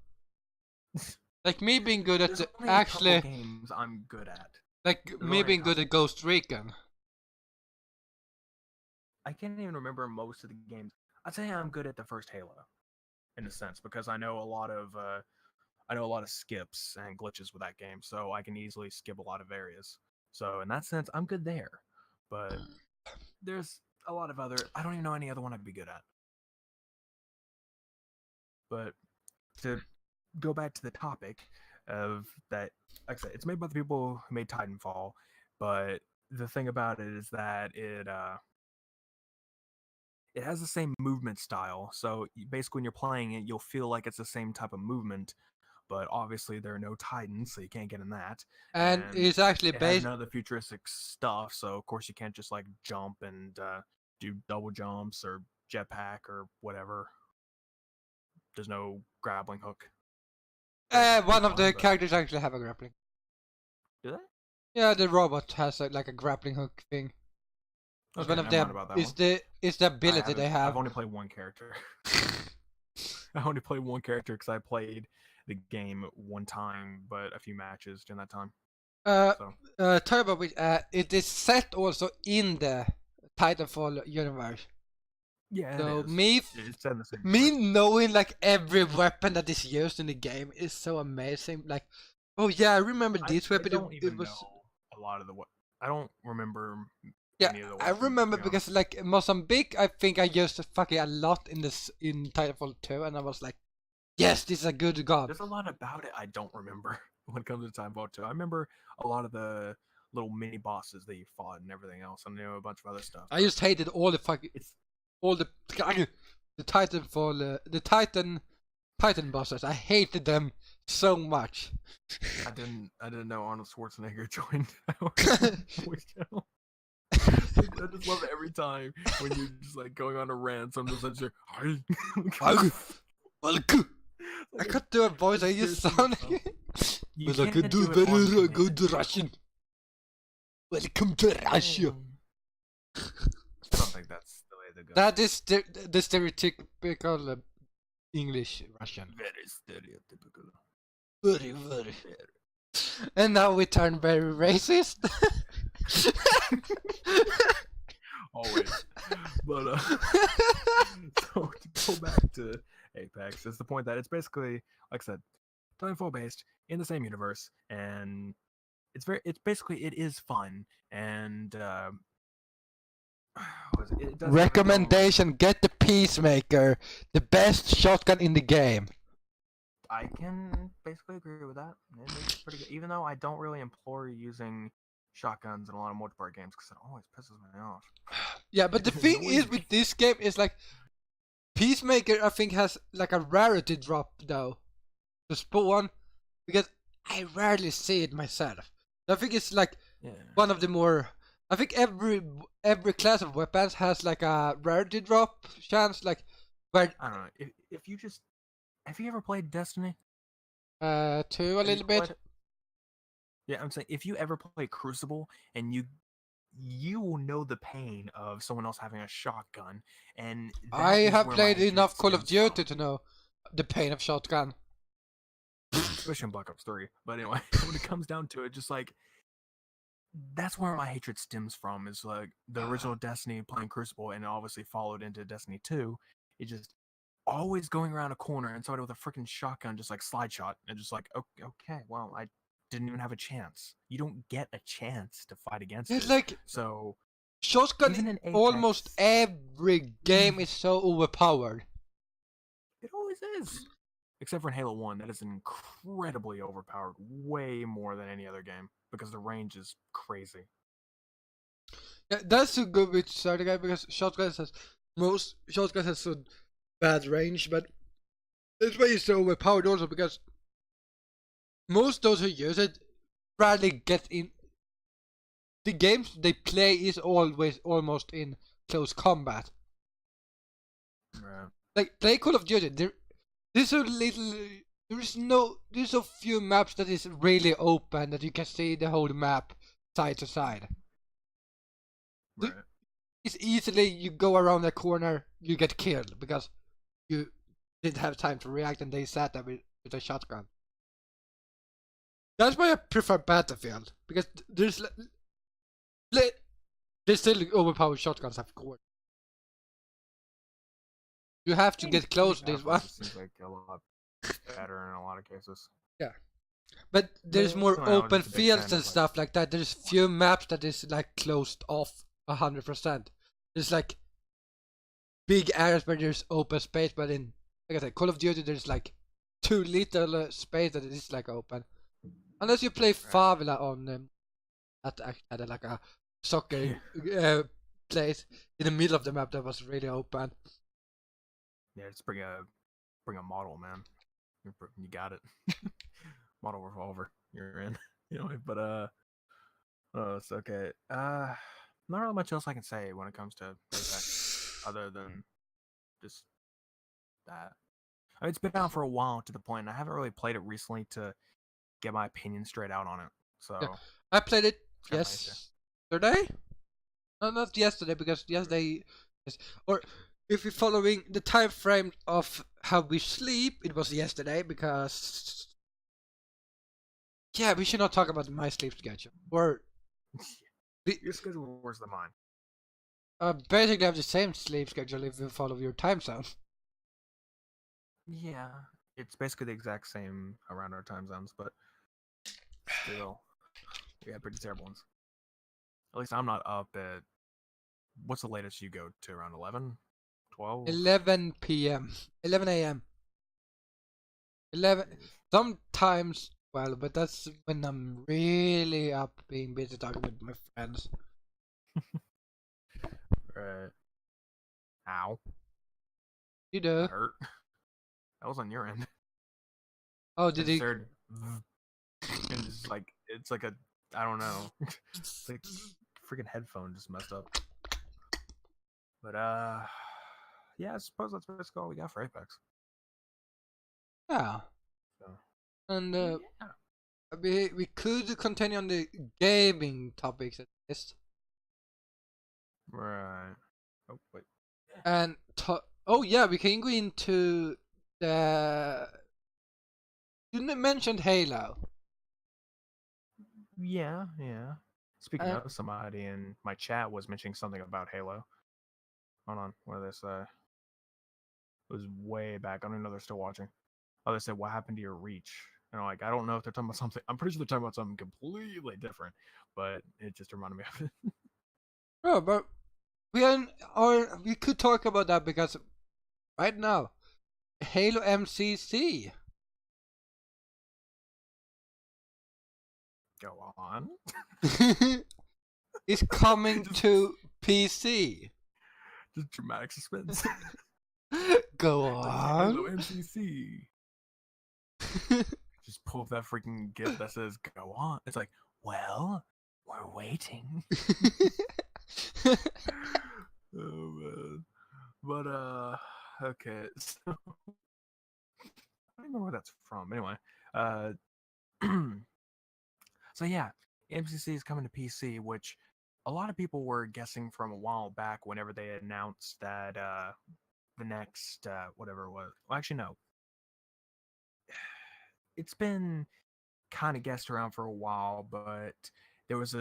Like me being good at actually games I'm good at. Like me being good at Ghost Recon. I can't even remember most of the games. I'd say I'm good at the first Halo, in a sense, because I know a lot of skips and glitches with that game, so I can easily skip a lot of areas. So in that sense, I'm good there. But there's a lot of other. I don't even know any other one I'd be good at. But to go back to the topic of that, like I said, it's made by the people who made Titanfall, but the thing about it is that it has the same movement style. So basically when you're playing it, you'll feel like it's the same type of movement, but obviously there are no Titans, so you can't get in that. And it's actually based none of the futuristic stuff, so of course you can't just like jump and do double jumps or jetpack or whatever. There's no grappling hook. One of the characters actually have a grappling. Do they? Yeah, the robot has like a grappling hook thing. Okay, one of them is the ability they have. I've only played one character. I only played one character because I played the game one time, but a few matches during that time. Turbo, it is set also in the Titanfall universe. Yeah. So it's me knowing like every weapon that is used in the game is so amazing. Like, oh yeah, I remember this weapon. I don't even know a lot of the I don't remember. Yeah, I remember because like Mozambique, I think I used fucking a lot in Titanfall 2, and I was like, yes, this is a good gun. There's a lot about it I don't remember when it comes to Titanfall 2. I remember a lot of the little mini bosses that you fought and everything else. I knew a bunch of other stuff. I just hated all the fucking the Titanfall the Titan bosses. I hated them so much. I didn't know Arnold Schwarzenegger joined our voice channel. I just love it every time when you're just like going on a rant. I'm just like, I could do a voice. I just sound like but I could do very good Russian. Welcome to Russia. don't think that's the way to go. That is the stereotypical English Russian. Very stereotypical. Very, very. And now we turn very racist. Always. But so to go back to Apex, it's the point that it's basically, like I said, Titanfall based in the same universe, and it's basically it is fun, and it does Recommendation: get the Peacemaker, the best shotgun in the game. I can basically agree with that. It's pretty good, even though I don't really implore using shotguns in a lot of multiplayer games because it always pisses me off. Yeah, but the thing is with this game is like Peacemaker, I think, has like a rarity drop though to spawn, because I rarely see it myself. I think it's like one of the more. I think every class of weapons has like a rarity drop chance, like where I don't know. If you just have you ever played Destiny? A little bit. Yeah, I'm saying if you ever play Crucible and you will know the pain of someone else having a shotgun, and I have played enough Call of Duty to know the pain of shotgun. Especially in Black Ops 3. But anyway, when it comes down to it, just like that's where my hatred stems from. Is like the original Destiny playing Crucible, and it obviously followed into Destiny 2. It just always going around a corner and somebody with a freaking shotgun just like slide shot and just like okay, well, I didn't even have a chance. You don't get a chance to fight against it. Like so shotgun in Apex, almost every game is so overpowered. It always is. Except for in Halo 1, that is incredibly overpowered, way more than any other game, because the range is crazy. Yeah, that's a good with starting guy, because shotguns has so bad range, but that's why it's so overpowered also, because most those who use it rarely get in. The games they play is always almost in close combat. Right. Like play Call of Duty, there's so few maps that is really open that you can see the whole map side to side. Right. It's easily you go around the corner, you get killed because you didn't have time to react and they sat there with a shotgun. That's why I prefer Battlefield, because there's still overpowered shotguns, of course. You have to get close to this one. Seems like a lot better in a lot of cases. Yeah, but there's more open fields and stuff like that. There's few maps that is like closed off 100%. There's like big areas where there's open space, but in, like I said, Call of Duty there's like too little space that it is like open. Unless you play Favela on at like a soccer place in the middle of the map that was really open. Yeah, just bring a model, man. You got it. Model revolver, you're in. Anyway, but it's okay. Not really much else I can say when it comes to Apex, other than just that. I mean, it's been out for a while to the point. I haven't really played it recently to get my opinion straight out on it. So yeah. I played it yesterday. No, not yesterday, because yesterday, or if you're following the time frame of how we sleep, it was yesterday, because yeah, we should not talk about my sleep schedule. Or your schedule is worse than mine. Basically, I have the same sleep schedule if you follow your time zone. Yeah, it's basically the exact same around our time zones, but still, we have pretty terrible ones. At least I'm not up at. What's the latest you go to? Around 11? 12? 11 p.m. 11 a.m. 11. Sometimes 12, but that's when I'm really up being busy talking with my friends. Right. Ow. You do. That hurt. That was on your end. Oh, did he? It's like a, I don't know. It's like freaking headphone just messed up. But yeah, I suppose that's basically all we got for Apex. Yeah. So. And yeah. we could continue on the gaming topics at least. Right. Oh wait. And oh yeah, we can go into the. You mentioned Halo. Yeah, yeah. Speaking Uh, of, somebody in my chat was mentioning something about Halo. Hold on, what did they say? It was way back. I don't even know they're still watching. Oh, they said, "What happened to your reach?" And I'm like, I don't know if they're talking about something. I'm pretty sure they're talking about something completely different, but it just reminded me of it. oh, but we could talk about that because right now, Halo MCC Go on. is coming just, to PC. just dramatic suspense. Go Like on. Halo MCC. Just pull up that freaking GIF that says "Go on." It's like, well, we're waiting. Oh man. But okay. So I don't remember where that's from. Anyway, uh, so yeah, MCC is coming to PC, which a lot of people were guessing from a while back whenever they announced that the next whatever it was. Well, actually, no, it's been kind of guessed around for a while, but there was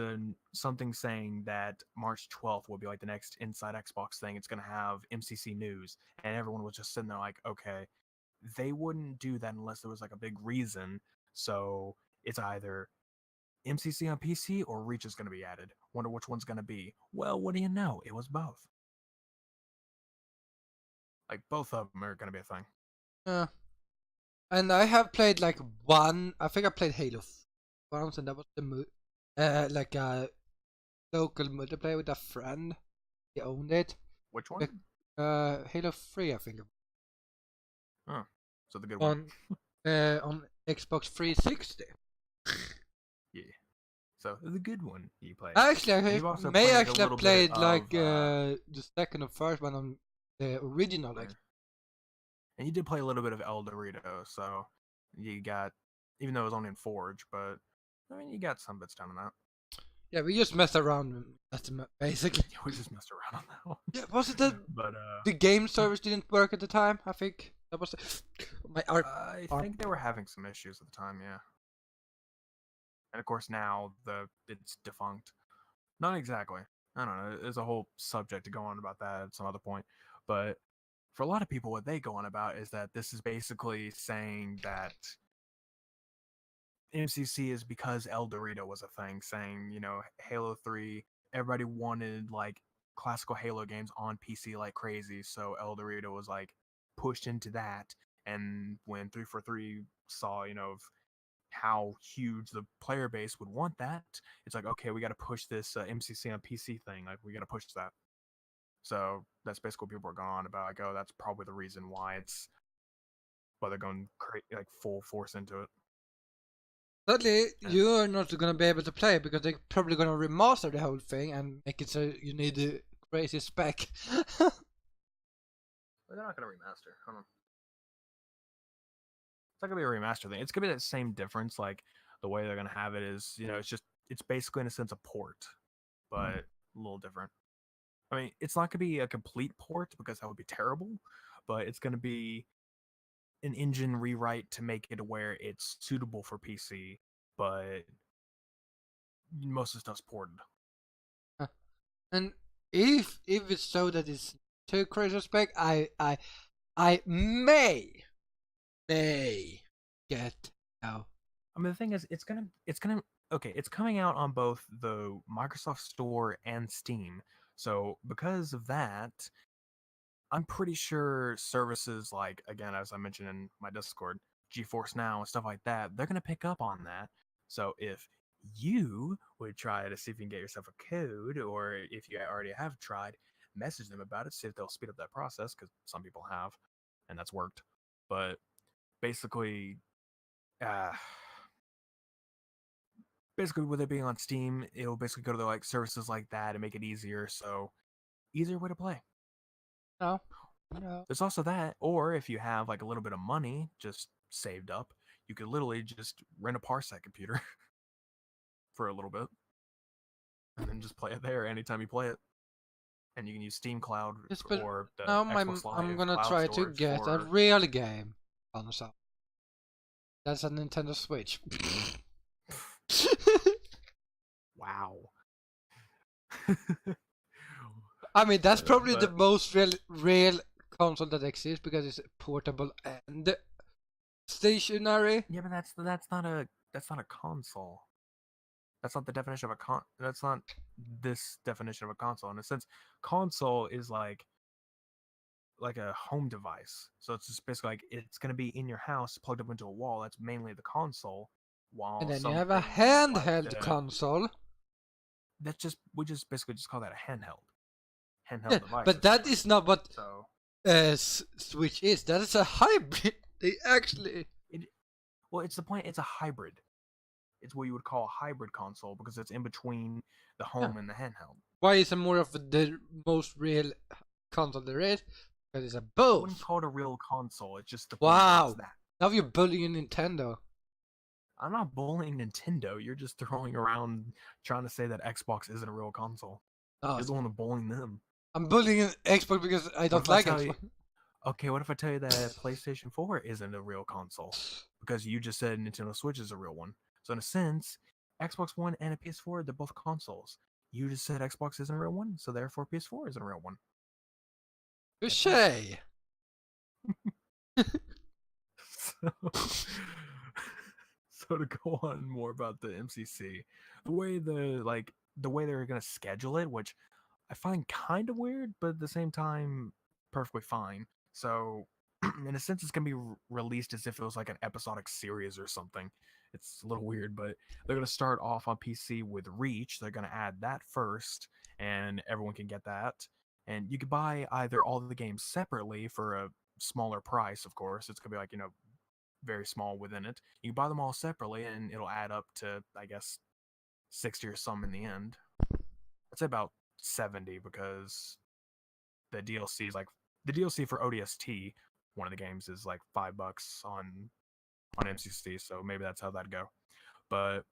something saying that March 12th will be like the next Inside Xbox thing. It's going to have MCC news, and everyone was just sitting there like, okay, they wouldn't do that unless there was like a big reason. So it's either MCC on PC or Reach is going to be added. Wonder which one's going to be. Well, what do you know? It was both. Like both of them are going to be a thing. Yeah. And I have played like one. I think I played Halo once, and that was like a local multiplayer with a friend. He owned it. Which one? Halo 3, I think. Oh, so the good one. On Xbox 360. Yeah. So the good one you played. Actually, And I you've also may played a actually have little bit played of like the second or first one on the original. Like, and you did play a little bit of El Dorito, so you got, even though it was only in Forge, but I mean, you got some bits down on that. yeah, we just messed around. That's basically. We just messed around on that one. Yeah, was it that But the game service didn't work at the time? I think that was my art. I think they were having some issues at the time, yeah. And of course now it's defunct. Not exactly. I don't know. There's a whole subject to go on about that at some other point. But for a lot of people, what they go on about is that this is basically saying that MCC is because El Dorito was a thing, saying, Halo 3, everybody wanted like classical Halo games on PC like crazy, so El Dorito was like pushed into that. And when 343 saw, how huge the player base would want that, it's like, okay, we got to push this MCC on PC thing. Like, we got to push that. So that's basically what people are going on about. Like, oh, that's probably the reason why they're going like full force into it. Sadly, Yeah. you're not gonna be able to play because they're probably gonna remaster the whole thing and make it so you need the crazy spec. But they're not going to remaster. Hold on. It's not going to be a remaster thing. It's going to be that same difference. Like, the way they're going to have it is, it's basically in a sense a port, but a little different. I mean, it's not going to be a complete port because that would be terrible, but it's going to be an engine rewrite to make it where it's suitable for PC, but most of the stuff's ported. And if it's so that it's too crazy spec, I may get no. I mean, the thing is, it's coming out on both the Microsoft Store and Steam. So because of that, I'm pretty sure services like, again, as I mentioned in my Discord, GeForce Now and stuff like that, they're gonna pick up on that. So if you would try to see if you can get yourself a code, or if you already have tried, message them about it, see if they'll speed up that process, because some people have, and that's worked. But basically, uh, with it being on Steam, it'll basically go to the like services like that and make it easier. So easier way to play. No. No. There's also that, or if you have like a little bit of money just saved up, you could literally just rent a Parsec computer for a little bit, and then just play it there anytime you play it. and you can use Steam Cloud Yes, but or the now Xbox I'm Live gonna cloud try to storage get a for. real game console. That's a Nintendo Switch. Wow. I mean, that's probably the But most real console that exists because it's portable and stationary. yeah, but that's not a console. That's not the definition of a That's not this definition of a console. In a sense, console is like a home device. So it's just basically like it's gonna be in your house, plugged up into a wall. That's mainly the console. And While then you have a something like handheld console. that's just we just basically just call that a Yeah, handheld device but that essentially. is not what So Switch is. That is a hybrid. They actually. it well, it's the point. It's a hybrid. It's what you would call a hybrid console because it's in between the Yeah. home and the handheld. Why is it more of the most real console there is? Because it's a I wouldn't both. call it a real console. It's just the point Wow. it's that. Now you're bullying Nintendo. I'm not bullying Nintendo. You're just throwing around trying to say that Xbox isn't a real console. Oh, You're the one bullying them. I'm bullying Xbox because I What don't if I like tell Xbox. you? Okay, what if I tell you that PlayStation 4 isn't a real console? Because you just said Nintendo Switch is a real one. So in a sense, Xbox One and a PS4, they're both consoles. You just said Xbox isn't a real one, so therefore PS4 isn't a real one. Touché. So, so to go on more about the MCC, the way they're gonna schedule it, which I find kind of weird, but at the same time perfectly fine. So in a sense, it's gonna be released as if it was like an episodic series or something. It's a little weird, but they're gonna start off on PC with Reach. They're gonna add that first, and everyone can get that. And you could buy either all the games separately for a smaller price, of course. It's gonna be like very small within it. You can buy them all separately, and it'll add up to I guess 60 or some in the end. I'd say about 70 because the DLC for ODST. One of the games is like $5 on MCC, so maybe that's how that'd go. But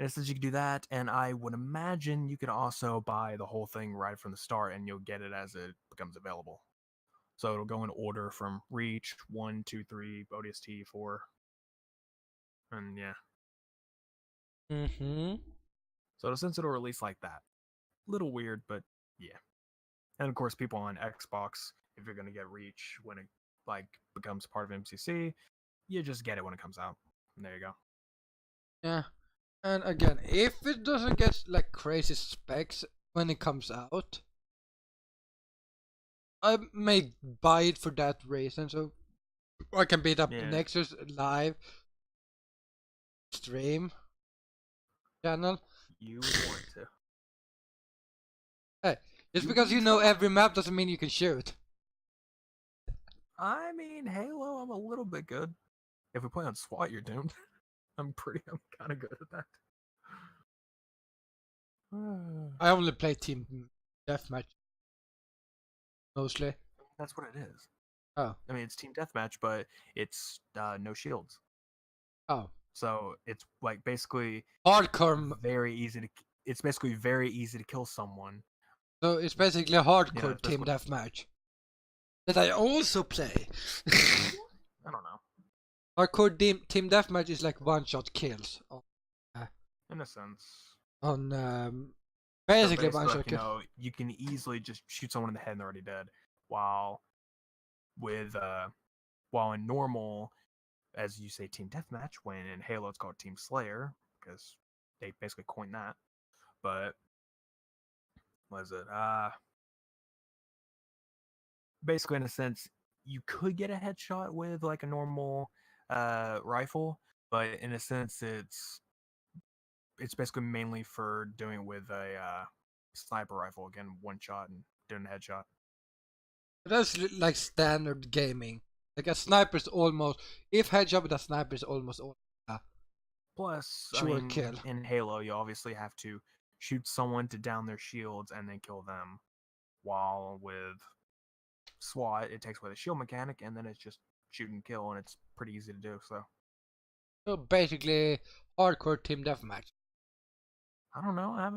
in essence, you could do that, and I would imagine you could also buy the whole thing right from the start, and you'll get it as it becomes available. So it'll go in order from Reach 1, 2, 3, ODST 4, and yeah. Mm-hmm. So in a sense, it'll release like that. Little weird, but yeah. And of course, people on Xbox, if you're gonna get Reach when it like becomes part of MCC, you just get it when it comes out. And there you go. Yeah. And again, if it doesn't get like crazy specs when it comes out, I may buy it for that reason. So I can beat up the Yeah. Nexus live stream channel. You would want to. Hey, just You because can you know try. every map doesn't mean you can shoot. I mean, Halo, I'm a little bit good. If we play on SWAT, you're doomed. I'm kind of good at that. I only play team deathmatch mostly. That's what it is. Oh. I mean, it's team deathmatch, but it's no shields. Oh. So it's like basically Hardcore. very easy to. It's basically very easy to kill someone. So it's basically a hardcore it's team basically- deathmatch that I also play. I don't know. Hardcore team deathmatch is like one-shot kills In a sense. on So basically basically, one-shot like, kills. you can easily just shoot someone in the head and they're already dead. While in normal, as you say, team deathmatch, when in Halo it's called Team Slayer because they basically coined that. But what is it? Basically, in a sense, you could get a headshot with like a normal rifle, but in a sense, it's basically mainly for doing it with a sniper rifle. Again, one shot and doing a headshot. That's like standard gaming. Like a sniper's almost, if headshot with a sniper is almost all. Plus, Sure, I mean, kill. in Halo, you obviously have to shoot someone to down their shields and then kill them. While with SWAT, it takes away the shield mechanic, and then it's just shoot and kill, and it's pretty easy to do. So basically, hardcore team deathmatch. I don't know. I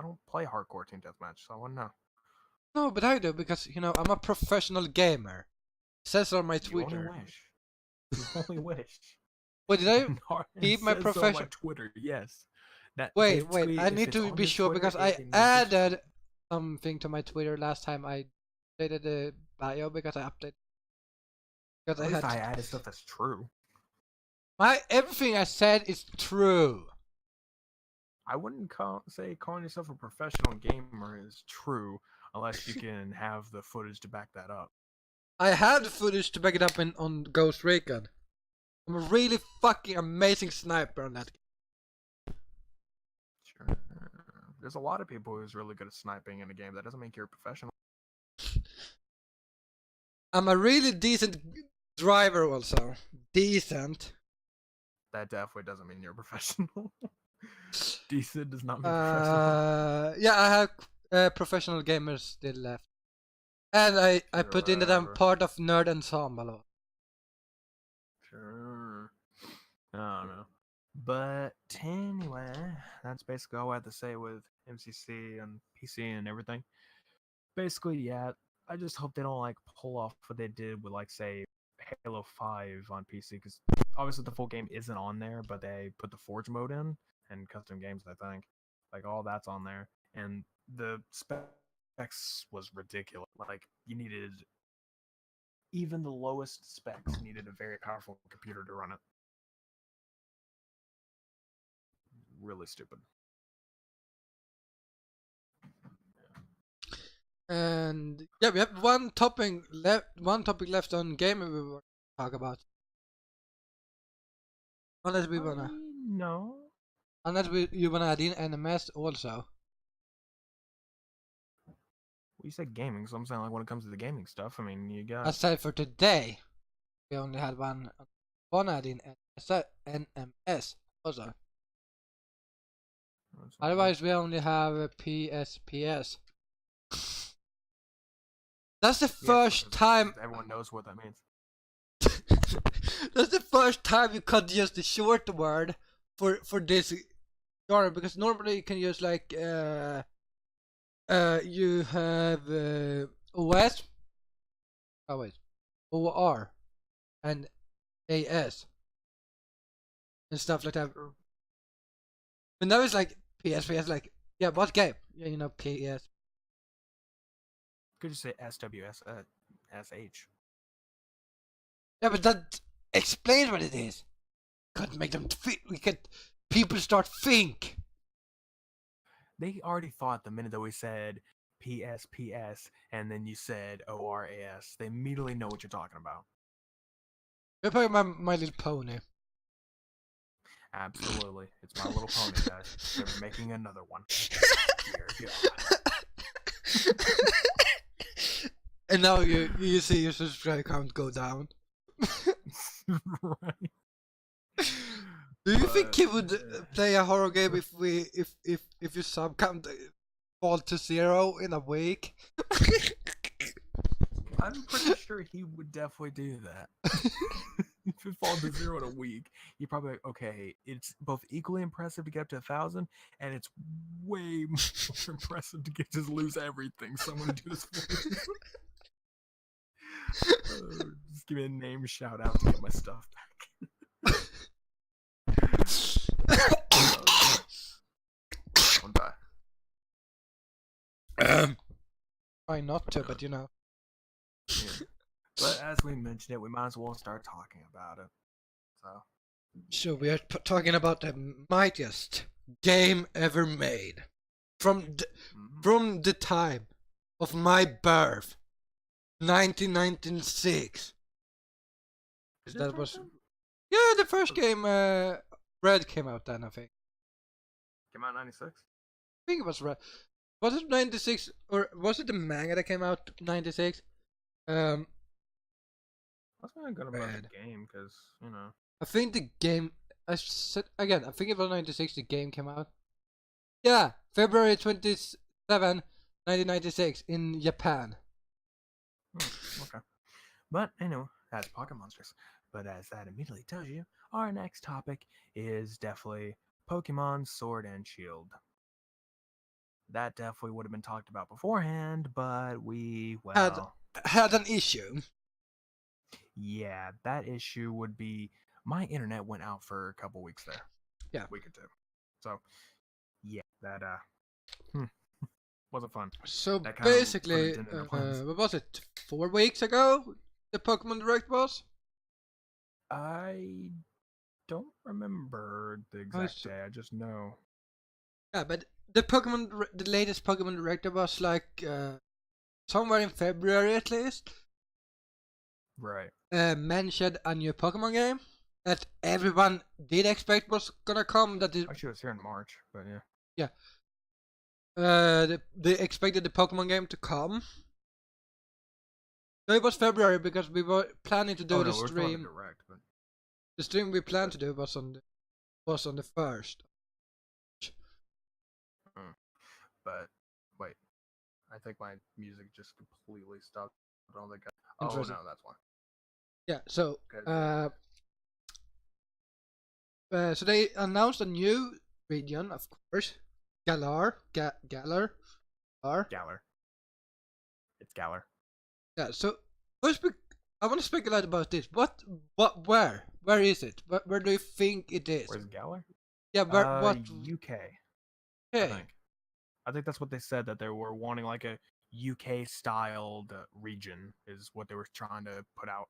don't play hardcore team deathmatch, so I wouldn't know. No, but I do because I'm a professional gamer. It says on my You only Twitter. wish. You only wish. Wait, did I It keep my says so on my profession? Twitter. Yes. That Wait. basically, I if need it's to on be your sure Twitter, because I it means it's true. added something to my Twitter last time I updated the bio because I updated because At I least had I added stuff that's true. everything I said is true. I wouldn't say calling yourself a professional gamer is true unless you can have the footage to back that up. I have the footage to back it up on Ghost Recon. I'm a really fucking amazing sniper on that. Sure. There's a lot of people who's really good at sniping in a game. That doesn't make you a professional. I'm a really decent driver also. Decent. That definitely doesn't mean you're a professional. Decent does not mean professional. Yeah, I have professional gamers still left. And I put in that I'm Sure. part of Nerd Ensemble. Sure. I don't know. But anyway, that's basically all I have to say with MCC and PC and everything. Basically, yeah, I just hope they don't like pull off what they did with like say Halo 5 on PC because obviously the full game isn't on there, but they put the Forge mode in and custom games. I think like all that's on there, and the specs was ridiculous. Like you needed even the lowest specs needed a very powerful computer to run it. Really stupid. And yeah, we have one topic left. One topic left on gaming we want to talk about. Unless we wanna, No. you wanna add in NMS also. Well, you said gaming, so I'm saying like when it comes to the gaming stuff, I mean you I got said for today we only had one add in NMS also. Otherwise we only have a PSPS. That's the first time. Everyone knows what that means. That's the first time you could use the short word for this genre because normally you can use like you have OS, oh wait, OR and AS and stuff like that. But now it's like PSPS, like yeah, what game? Yeah, PS. Could just say SWS SH. Yeah, but that explains what it is. Could make them we could people start think. They already thought the minute that we said PSPS and then you said ORAS, they immediately know what you're talking about. We're talking about My Little Pony. Absolutely. It's My Little Pony, guys. They're making another one. Dear God. And now you see your subscriber count go down. Right. Do you think he would play a horror game if your sub count fall to 0 in a week? I'm pretty sure he would definitely do that. If it falls to 0 in a week, you're probably like, okay, it's both equally impressive to get up to 1,000, and it's way more impressive to just lose everything. So I'm gonna do this for you. Just give me a name shout out to get my stuff back. Don't die. Try not to, but Yeah. But as we mentioned it, we might as well start talking about it. So we are talking about the mightiest game ever made. From the time of my birth, 1996. That was the first game. Red came out then, I think. Came out in 96? I think it was Red. Was it 96 or was it the manga that came out 96? That's not good about the game because I think the game. I said again. I think it was 96. The game came out. Yeah, February 27, 1996 in Japan. Okay. But anyway, that's Pocket Monsters. But as that immediately tells you, our next topic is definitely Pokemon Sword and Shield. that definitely would have been talked about beforehand, but we, had well, an issue. yeah, that issue would be my internet went out for a couple weeks there. Yeah. Week or two. So, yeah, that wasn't fun. So That kind of put a basically, dent in the plans. what was it? 4 weeks ago, the Pokemon Direct was. I don't remember the exact day. I just know. Yeah, but the latest Pokemon Direct was like somewhere in February at least. Right. Mentioned a new Pokemon game that everyone did expect was gonna come. That is, Actually, it was here in March, but yeah. yeah. They expected the Pokemon game to come. No, it was February because we were planning to do the stream. Direct, but... The stream we planned to do was on the 1st. But wait, I think my music just completely stopped. I don't think. Oh no, that's why. Yeah. So so they announced a new region, of course, Galar. It's Galar. Yeah. So first, I want to speculate about this. Where is it? Where do you think it is? Where's Galar? Yeah. Where? What? UK. Okay. I think that's what they said, that they were wanting like a UK styled region is what they were trying to put out,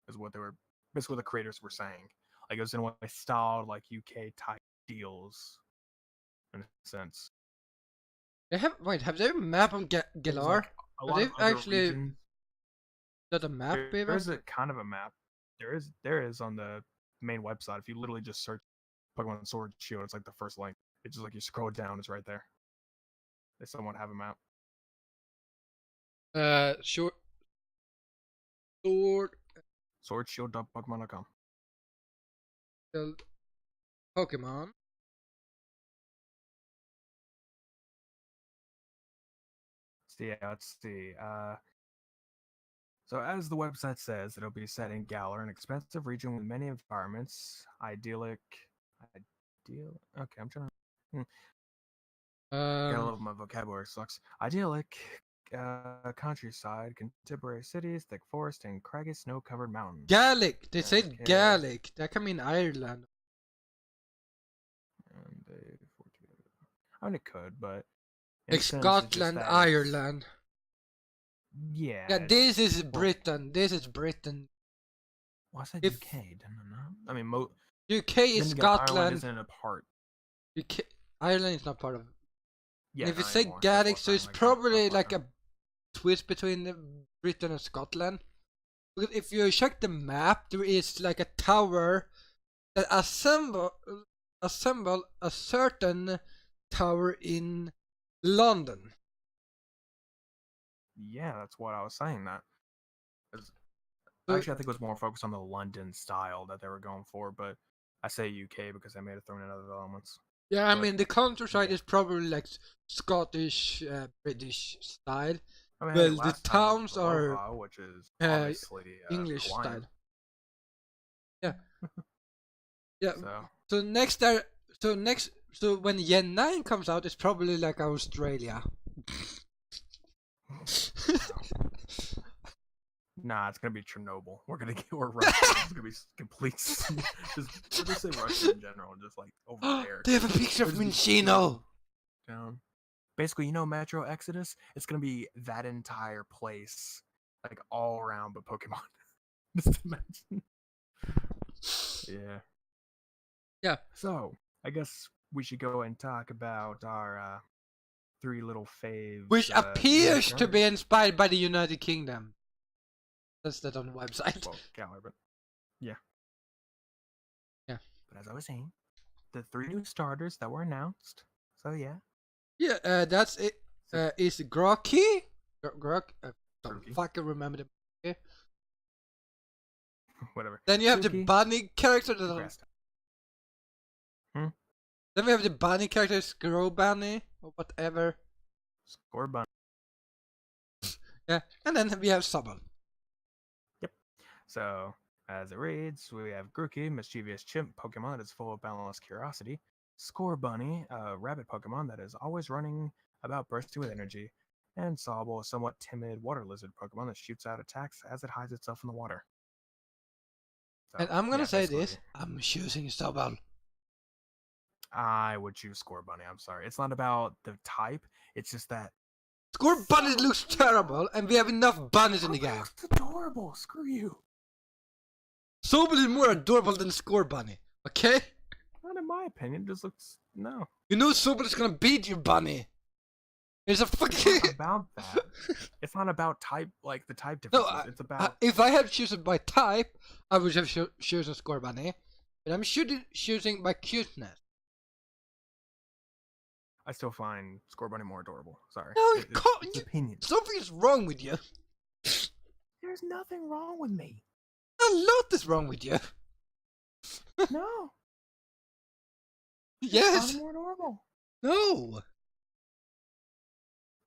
is what they were basically what the creators were saying. Like it was in a way styled like UK type deals in a sense. Have they a map on Galar? Like have they actually got a map? There's a kind of a map. There is on the main website. If you literally just search Pokemon Sword Shield, it's like the first link. It's just like you scroll down, it's right there. They somewhat have a map. Short Sword Shield.pokemon.com. Pokemon. So yeah, let's see. So as the website says, it'll be set in Galar, an expensive region with many environments. Idyllic. Okay, I'm trying to. Gotta love my vocabulary sucks. Idyllic countryside, contemporary cities, thick forest, and craggy snow-covered mountains. Gaelic. They said Gaelic. That can mean Ireland. And I mean, it could, but like Scotland, Ireland. Yeah. Yeah, this is Britain. This is Britain. Well, I said UK. I mean, UK is Scotland. Ireland isn't a part. Ireland is not part of it. Yeah. And if you say Gaelic, so it's probably like a twist between Britain and Scotland. Because if you check the map, there is like a tower that assemble a certain tower in London. Yeah, that's what I was saying. Actually, I think it was more focused on the London style that they were going for, but I say UK because they may have thrown in other elements. Yeah, I mean the countryside is probably like Scottish, British style. I mean, well, the towns are which is obviously English Hawaiian. style. Yeah. Yeah. So when Gen 9 comes out, it's probably like Australia. Nah, it's gonna be Chernobyl. We're Russia. It's gonna be complete. just say Russia in general, just like over there. They have a picture of Minchino. Down. Basically, Metro Exodus. It's gonna be that entire place, like all around, but Pokemon. Just imagine. Yeah. Yeah. So I guess we should go and talk about our 3 little faves, which appears to be inspired by the United Kingdom. That's that on the website. Well, Galar, but yeah. Yeah. But as I was saying, the 3 new starters that were announced. So yeah. Yeah, that's it. Is Grocky? Don't fucking remember the name. Whatever. Then you have the bunny character. Then we have the bunny character, Scrow Bunny or whatever. Score Bunny. Yeah, and then we have Sobble. Yep. So, as it reads, we have Grookey, mischievous chimp Pokemon that is full of boundless curiosity. Score Bunny, a rabbit Pokemon that is always running about bursting with energy, and Sobble, a somewhat timid water lizard Pokemon that shoots out attacks as it hides itself in the water. So, And I'm gonna yeah, say basically, this: I'm choosing Sobble. I would choose Scorbunny. I'm sorry. It's not about the type. It's just that Scorbunny looks terrible, and we have enough bunnies in the game. looks adorable. Screw you. Sobble is more adorable than Scorbunny. Okay? Not in my opinion. It just looks no. You know Sobble is gonna beat you, Bunny. It's a It's fucking. not about that. It's not about type, like the type No, differences. It's about if I had chosen by type, I would have chosen Scorbunny. But I'm choosing by cuteness. I still find Scorbunny more adorable. Sorry. No, It's opinion. something is wrong with you. There's nothing wrong with me. A lot is wrong with you. No. Yes. I'm more adorable. No.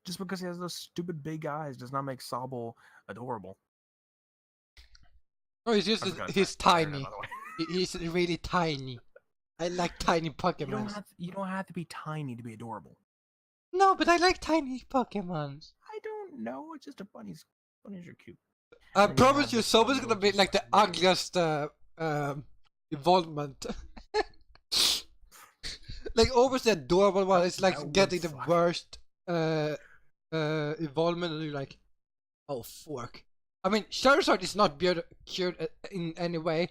Just because he has those stupid big eyes does not make Sobble adorable. Oh, he's just he's tiny. By the way. He's really tiny. I like tiny Pokemon. You don't have to be tiny to be adorable. No, but I like tiny Pokemons. I don't know. It's just bunnies are cute. I And promise you, this Sobble is one, gonna be which is like the really- ugliest involvement. Like always the adorable one. It's like That would getting the suck. worst involvement, and you're like, oh fork. I mean, Charizard is not cute in any way,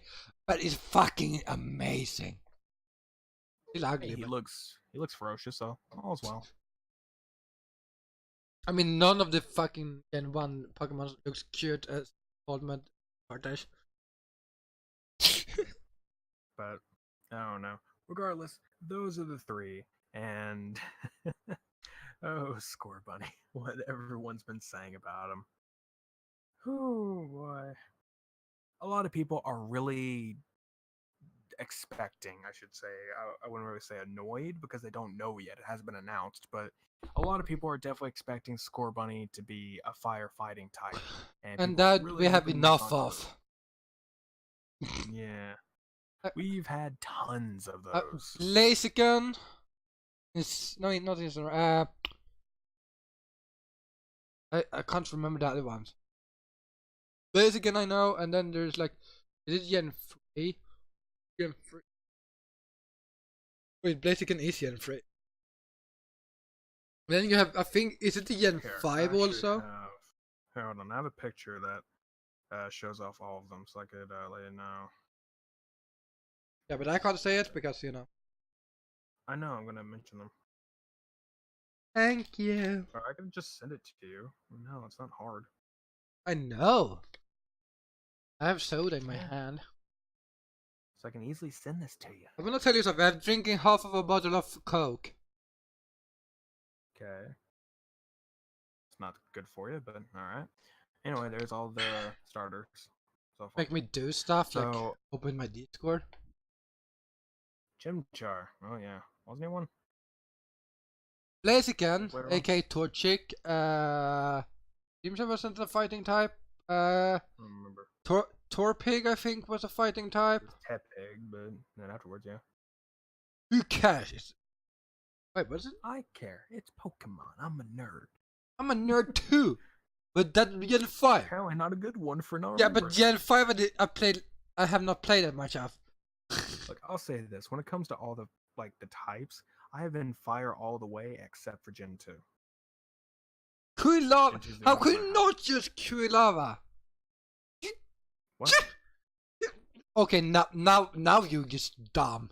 but it's fucking amazing. Still ugly. Hey, he but- looks ferocious, so all's well. I mean, none of the fucking Gen 1 Pokemon looks cute as involvement artists. But I don't know. Regardless, those are the three, and oh, Scorbunny, what everyone's been saying about him. Oh boy, a lot of people are really expecting. I should say, I wouldn't really say annoyed because they don't know yet. It hasn't been announced, but a lot of people are definitely expecting Scorbunny to be a firefighting type, And people that really we have hoping enough on of. Yeah. Uh, We've had tons of those. Blaziken is no, not this one. I can't remember the other ones. Blaziken I know, and then there's like, is it Gen 3? Gen 3. Wait, Blaziken is Gen 3. Then you have, I think, is it the Gen Here, 5 I also? should have- hold on, I have a picture that shows off all of them, so I could let you know. Yeah, but I can't say it because, you know. I know I'm gonna mention them. Thank you. Or I can just send it to you. No, it's not hard. I know. I have soda in my Yeah. hand. So I can easily send this to you. I'm gonna tell you something. I'm drinking half of a bottle of Coke. Okay. It's not good for you, but alright. Anyway, there's all the starters. So far. Make me do stuff like So, open my Discord. Chimchar. Oh yeah. Wasn't he one? Blaziken, Where- aka Torchic. Jimson wasn't a fighting type. I don't remember. Torpig, I think, was a fighting type. It was Tepig, but then afterwards, yeah. Who cares? Wait, what is it? I care. It's Pokemon. I'm a nerd. I'm a nerd too. But that Gen 5. Apparently not a good one for not Yeah, but remembering. Gen 5 I have not played that much of. Look, I'll say this: when it comes to all the types, I have been fire all the way except for Gen 2. Kuilava. Which is the How one could I you have. not just Kuilava? What? Okay, now you just dumb.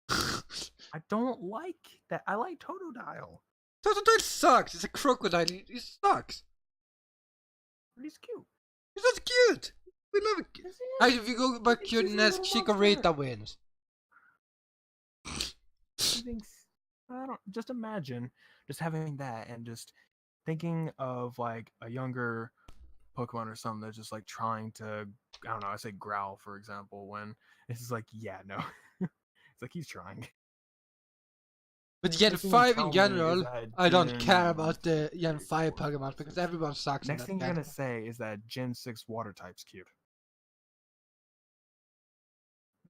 I don't like that. I like Totodile. Totodile sucks. It's a crocodile. It sucks. But he's cute. It's not cute. We love it. Yes, Hey, he is. if you go by It's just a cuteness, little Chikorita monster. wins. He thinks, I don't. Just imagine just having that and just thinking of like a younger Pokemon or something that's just like trying to, I don't know, I say growl for example, when it's just like, yeah, no. It's like he's trying. But Gen Next thing you 5 tell in me general, is that I don't Gen care about the Gen 3, 5 4, Pokemon 5, because 6. everyone sucks Next in thing that you're game. gonna say is that Gen 6 water type's cute.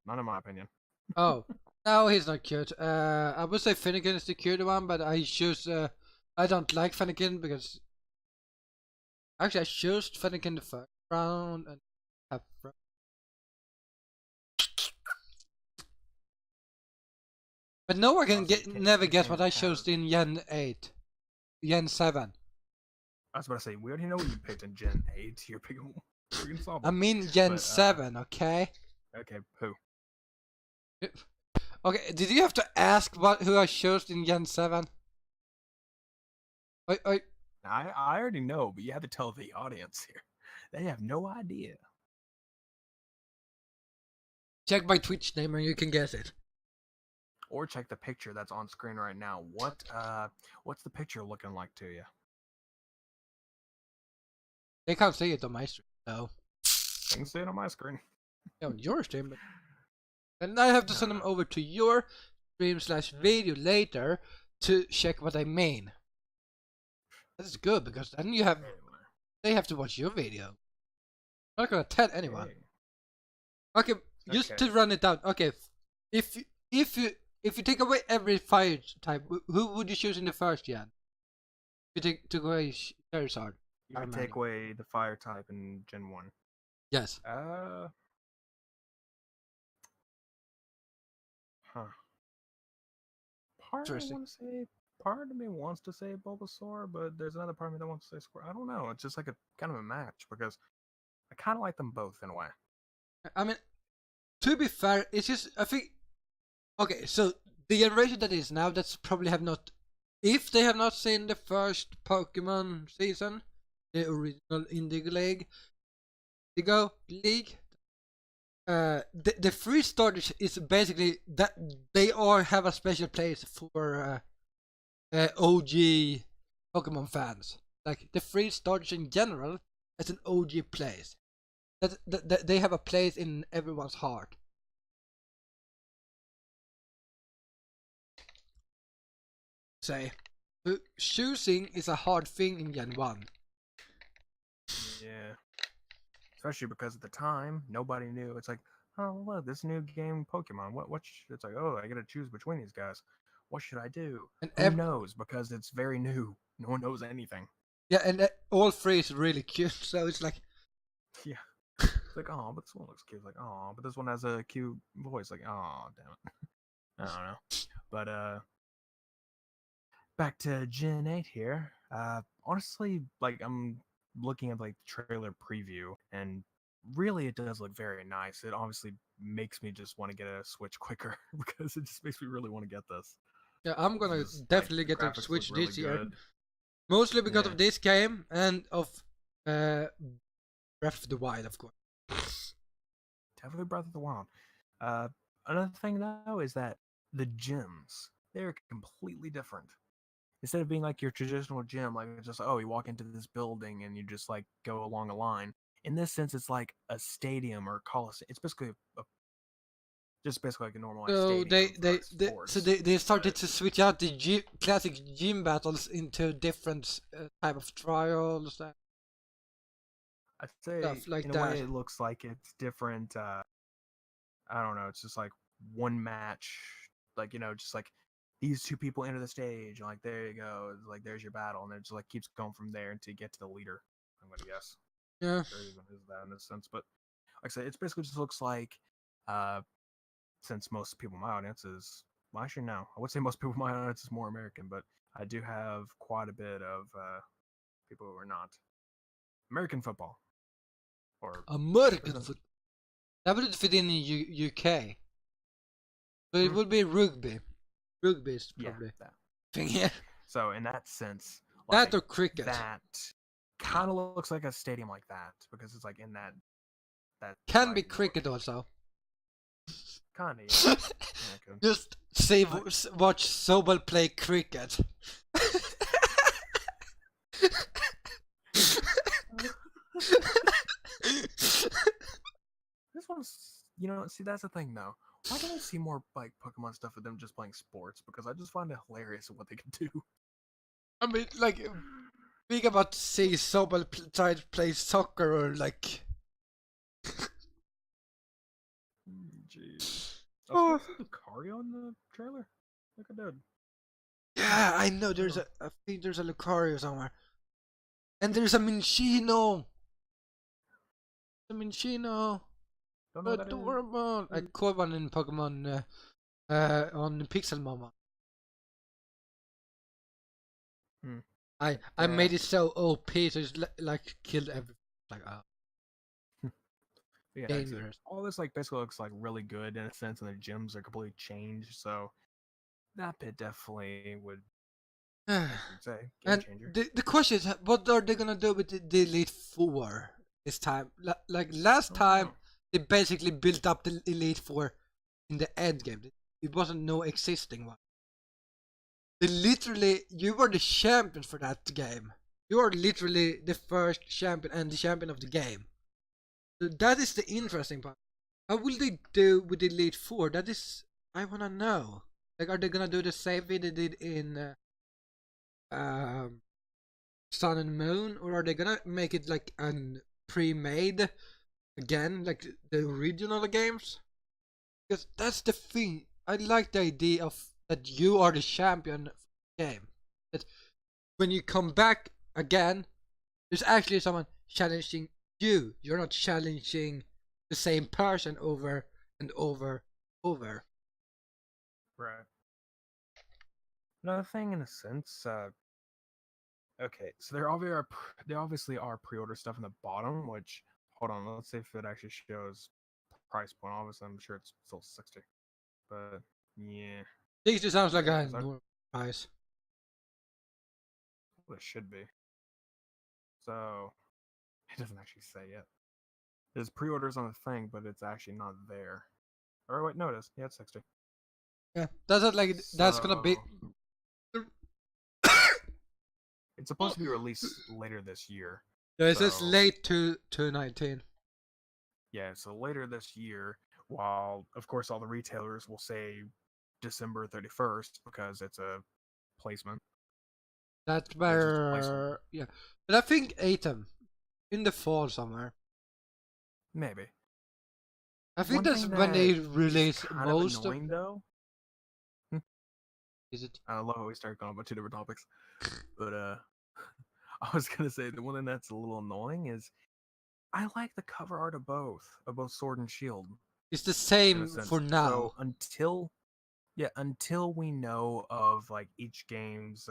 Not in my opinion. Oh, no, he's not cute. I would say Finnegan is the cute one, but I choose I don't like Fennekin because actually I chose Fennekin the first round and have but no one can never guess what I chose in Gen 8, Gen 7. I was about to say, we already know what you picked in Gen 8. You're picking ensemble. I mean Gen 7, okay? Okay, who? Okay, did you have to ask who I chose in Gen 7? I already know, but you have to tell the audience here. They have no idea. Check my Twitch name and you can guess it. Or check the picture that's on screen right now. What's the picture looking like to you? They can't see it on my stream, so. I can see it on my screen. Yeah, on your stream, but then I have to send them over to your stream/video later to check what I mean. That's good because then they have to watch your video. I'm not gonna tell anyone. Okay, just to run it down. Okay, if you take away every fire type, who would you choose in the first gen? If you took away Charizard. You would take away the fire type in Gen 1. Yes. Part of me wants to say Bulbasaur, but there's another part of me that wants to say Squirtle. I don't know. It's just like a kind of a match because I kind of like them both in a way. I mean, to be fair, it's just I think. Okay, so the generation that is now, that's probably have not, if they have not seen the first Pokemon season, the original Indigo League, the free starters is basically that they all have a special place for OG Pokemon fans. Like the free starters in general, as an OG place. That they have a place in everyone's heart. Say, choosing is a hard thing in Gen 1. Yeah. Especially because at the time, nobody knew. It's like, oh, look, this new game Pokemon. It's like, oh, I gotta choose between these guys. What should I do? And who knows? Because it's very new. No one knows anything. Yeah, and all three is really cute, so it's like... Yeah. It's like, oh, but this one looks cute. Like, oh, but this one has a cute voice. Like, oh, damn it. I don't know. But, back to Gen 8 here. Honestly, like, I'm looking at, like, the trailer preview, and really it does look very nice. It obviously makes me just want to get a Switch quicker, because it just makes me really want to get this. Yeah, I'm gonna definitely get a Switch this year. Mostly because of this game, and of Breath of the Wild, of course. Definitely Breath of the Wild. Another thing, though, is that the gyms, they're completely different. Instead of being like your traditional gym, like just, oh, you walk into this building and you just like go along a line. In this sense, it's like a stadium or coliseum. It's basically just basically like a normal stadium. So they started to switch out the classic gym battles into different type of trials. I'd say like in a way it looks like it's different. I don't know. It's just like one match, like, you know, just like these two people enter the stage, and like there you go, it's like there's your battle, and it just like keeps going from there until you get to the leader. I'm gonna guess. Yeah. There even is that in a sense, but like I said, it's basically just looks like, since most people in my audience is, well, actually no, I would say most people in my audience is more American, but I do have quite a bit of people who are not American football. Or American football. That would fit in the UK. So it would be rugby. Rugby is probably. Yeah. So in that sense, like, that or cricket. That kind of looks like a stadium like that, because it's like in that can be cricket also. Kind of. Yeah. Just watch Sobel play cricket. This one's, you know, see, that's the thing though. Why don't I see more like Pokemon stuff with them just playing sports? Because I just find it hilarious at what they can do. I mean, like, being about to see Sobel try to play soccer or like. Jeez. Oh, did I see Lucario in the trailer? Like I did. Yeah, I know. There's I think there's a Lucario somewhere, and there's a Minchino. The Minchino. Don't know what that is. Adorable. I caught one in Pokemon on Pixel Mama. I Yeah. made it so OP, so it's like killed everything. Like Yeah, dangerous. all this like basically looks like really good in a sense, and the gyms are completely changed. So that bit definitely would say game And changer. the question is, what are they gonna do with the Elite Four this time? Like last time, they basically built up the Elite Four in the end game. It wasn't no existing one. They literally, you were the champion for that game. You are literally the first champion and the champion of the game. So that is the interesting part. How will they do with the Elite Four? That is, I wanna know. Like, are they gonna do the same thing they did in Sun and Moon, or are they gonna make it like an pre-made again, like the original games? Because that's the thing. I like the idea of that you are the champion of the game. That when you come back again, there's actually someone challenging you. You're not challenging the same person over and over. Right. Another thing, in a sense, okay, so there obviously are pre-order stuff in the bottom. Which, hold on, let's see if it actually shows price point. Obviously, I'm sure it's still 60, but yeah, This just sounds like yeah, a normal price. well, it should be. So it doesn't actually say yet. There's pre-orders on the thing, but it's actually not there. Or wait, no, it is. Yeah, it's 60. Yeah, that's not like that's gonna be. It's supposed to be released later this year. Yeah, it says so- late to 19. Yeah, so later this year, while of course all the retailers will say December 31st because it's a placement. That's just a where, placeholder. yeah. But I think Atom in the fall somewhere. Maybe. I think One that's thing when they that release kind most of annoying, though. Is it? I love how we start going about two different topics, but I was gonna say the one thing that's a little annoying is I like the cover art of both Sword and Shield. It's the In a same sense. for now. So until we know of like each game's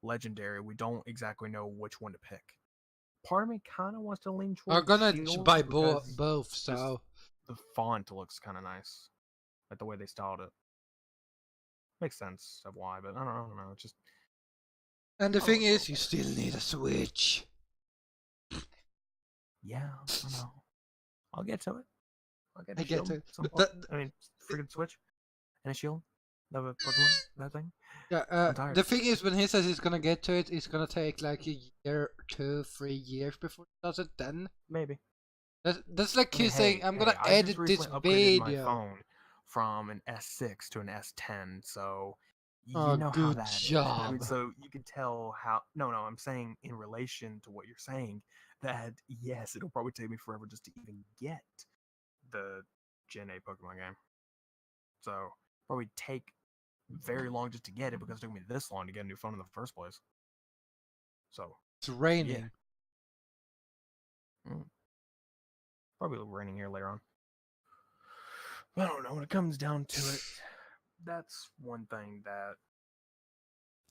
legendary, we don't exactly know which one to pick. Part of me kind of wants to lean We're towards gonna Shield buy because both, so the font looks kind of nice, like the way they styled it. Makes sense of why, but I don't know. It's just and the I thing don't know, is, you still need a Switch. yeah, I know. I'll get to it. I'll get I a get Shield it. at some But point. I mean, freaking Switch and a Shield of a Pokemon, that thing. Yeah, I'm tired. the thing is, when he says he's gonna get to it, it's gonna take like a year, 2, 3 years before he does it. Then Maybe. that's like I mean, he's saying, "I'm gonna I edit just this recently upgraded my video." phone from an S6 to an S10, so you Oh, know how good that is. I mean, job. so you can tell how. No, I'm saying in relation to what you're saying that yes, it'll probably take me forever just to even get the Gen 8 Pokemon game. So probably take very long just to get it because it took me this long to get a new phone in the first place. So It's raining. probably raining here later on. I don't know. When it comes down to it, that's one thing that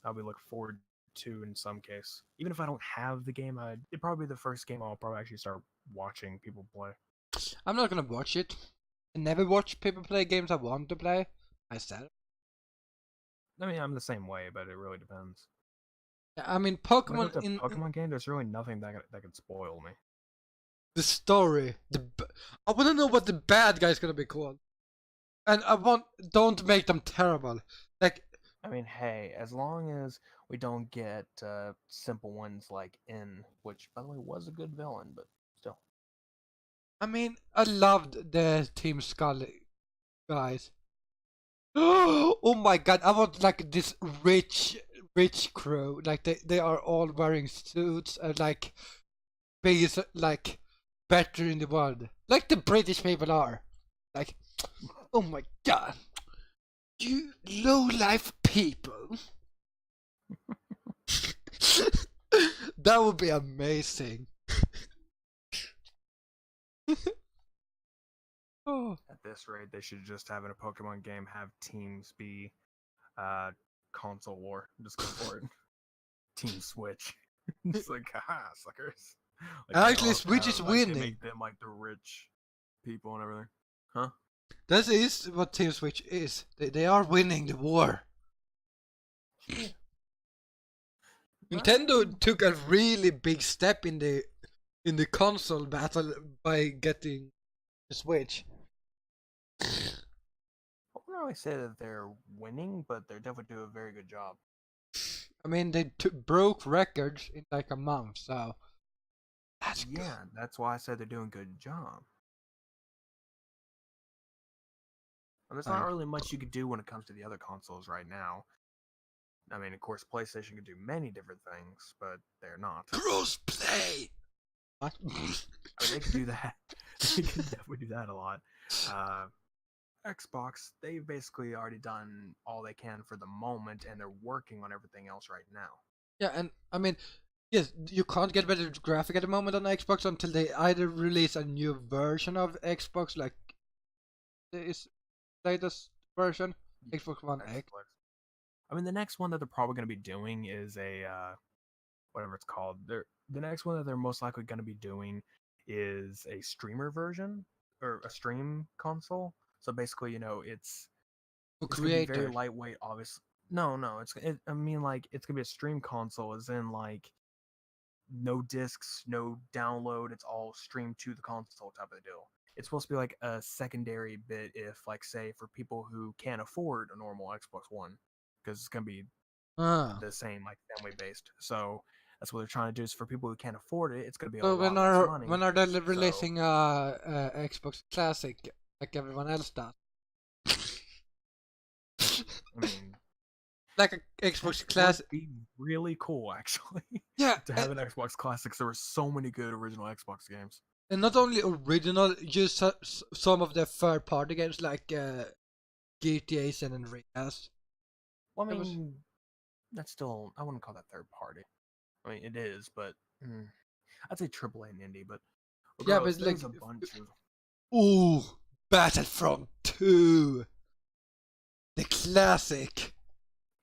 I'll be looking forward to in some case. Even if I don't have the game, it'd probably be the first game I'll probably actually start watching people play. I'm not gonna watch it. I never watch people play games I want to play myself. I mean, I'm the same way, but it really depends. I mean, When it Pokemon comes to in Pokemon game, there's really nothing that could spoil me. the story. I want to know what the bad guy's gonna be called, and don't make them terrible. Like, I mean, hey, as long as we don't get simple ones like N, which by the way was a good villain, but still. I mean, I loved the Team Skull guys. Oh my god, I want like this rich crew. Like they are all wearing suits and like biggest like better in the world. Like the British people are. Like, oh my god. You low life people. That would be amazing. Oh. At this rate, they should just have in a Pokemon game have teams be console war. Just go for it. Team Switch. It's like, haha, suckers. Like Actually, Switch is like they winning. make them like the rich people and everything. Huh? That is what Team Switch is. They are winning the war. Nintendo took a really big step in the console battle by getting the Switch. I wouldn't really say that they're winning, but they're definitely doing a very good job. I mean, they broke records in like a month, so that's good. Yeah, that's why I said they're doing a good job. And there's not really much you could do when it comes to the other consoles right now. I mean, of course, PlayStation can do many different things, but they're not. Crossplay. What? I mean, they can do that. They can definitely do that a lot. Xbox, they've basically already done all they can for the moment, and they're working on everything else right now. Yeah, and I mean, yes, you can't get better graphic at the moment on Xbox until they either release a new version of Xbox, like this latest version, Xbox One X. I mean, the next one that they're probably going to be doing is a whatever it's called. The next one that they're most likely going to be doing is a streamer version or a stream console. So basically, you know, it's going to be very lightweight. Obviously, no, I mean, like it's going to be a stream console, as in like no discs, no download. It's all streamed to the console type of deal. It's supposed to be like a secondary bit if, like, say, for people who can't afford a normal Xbox One, because it's gonna be the same, like family based. So that's what they're trying to do. Is for people who can't afford it, it's gonna be a lot less money. When are they releasing Xbox Classic like everyone else does? I mean, like a Xbox Classic would be really cool, actually. Yeah, to have an Xbox Classic. There were so many good original Xbox games. And not only original, just some of the third-party games like GTA San Andreas. Well, I mean, that's still, I wouldn't call that third party. I mean, it is, but I'd say AAA and indie. But yeah, but there's like a bunch of. Ooh, Battlefront 2, the classic.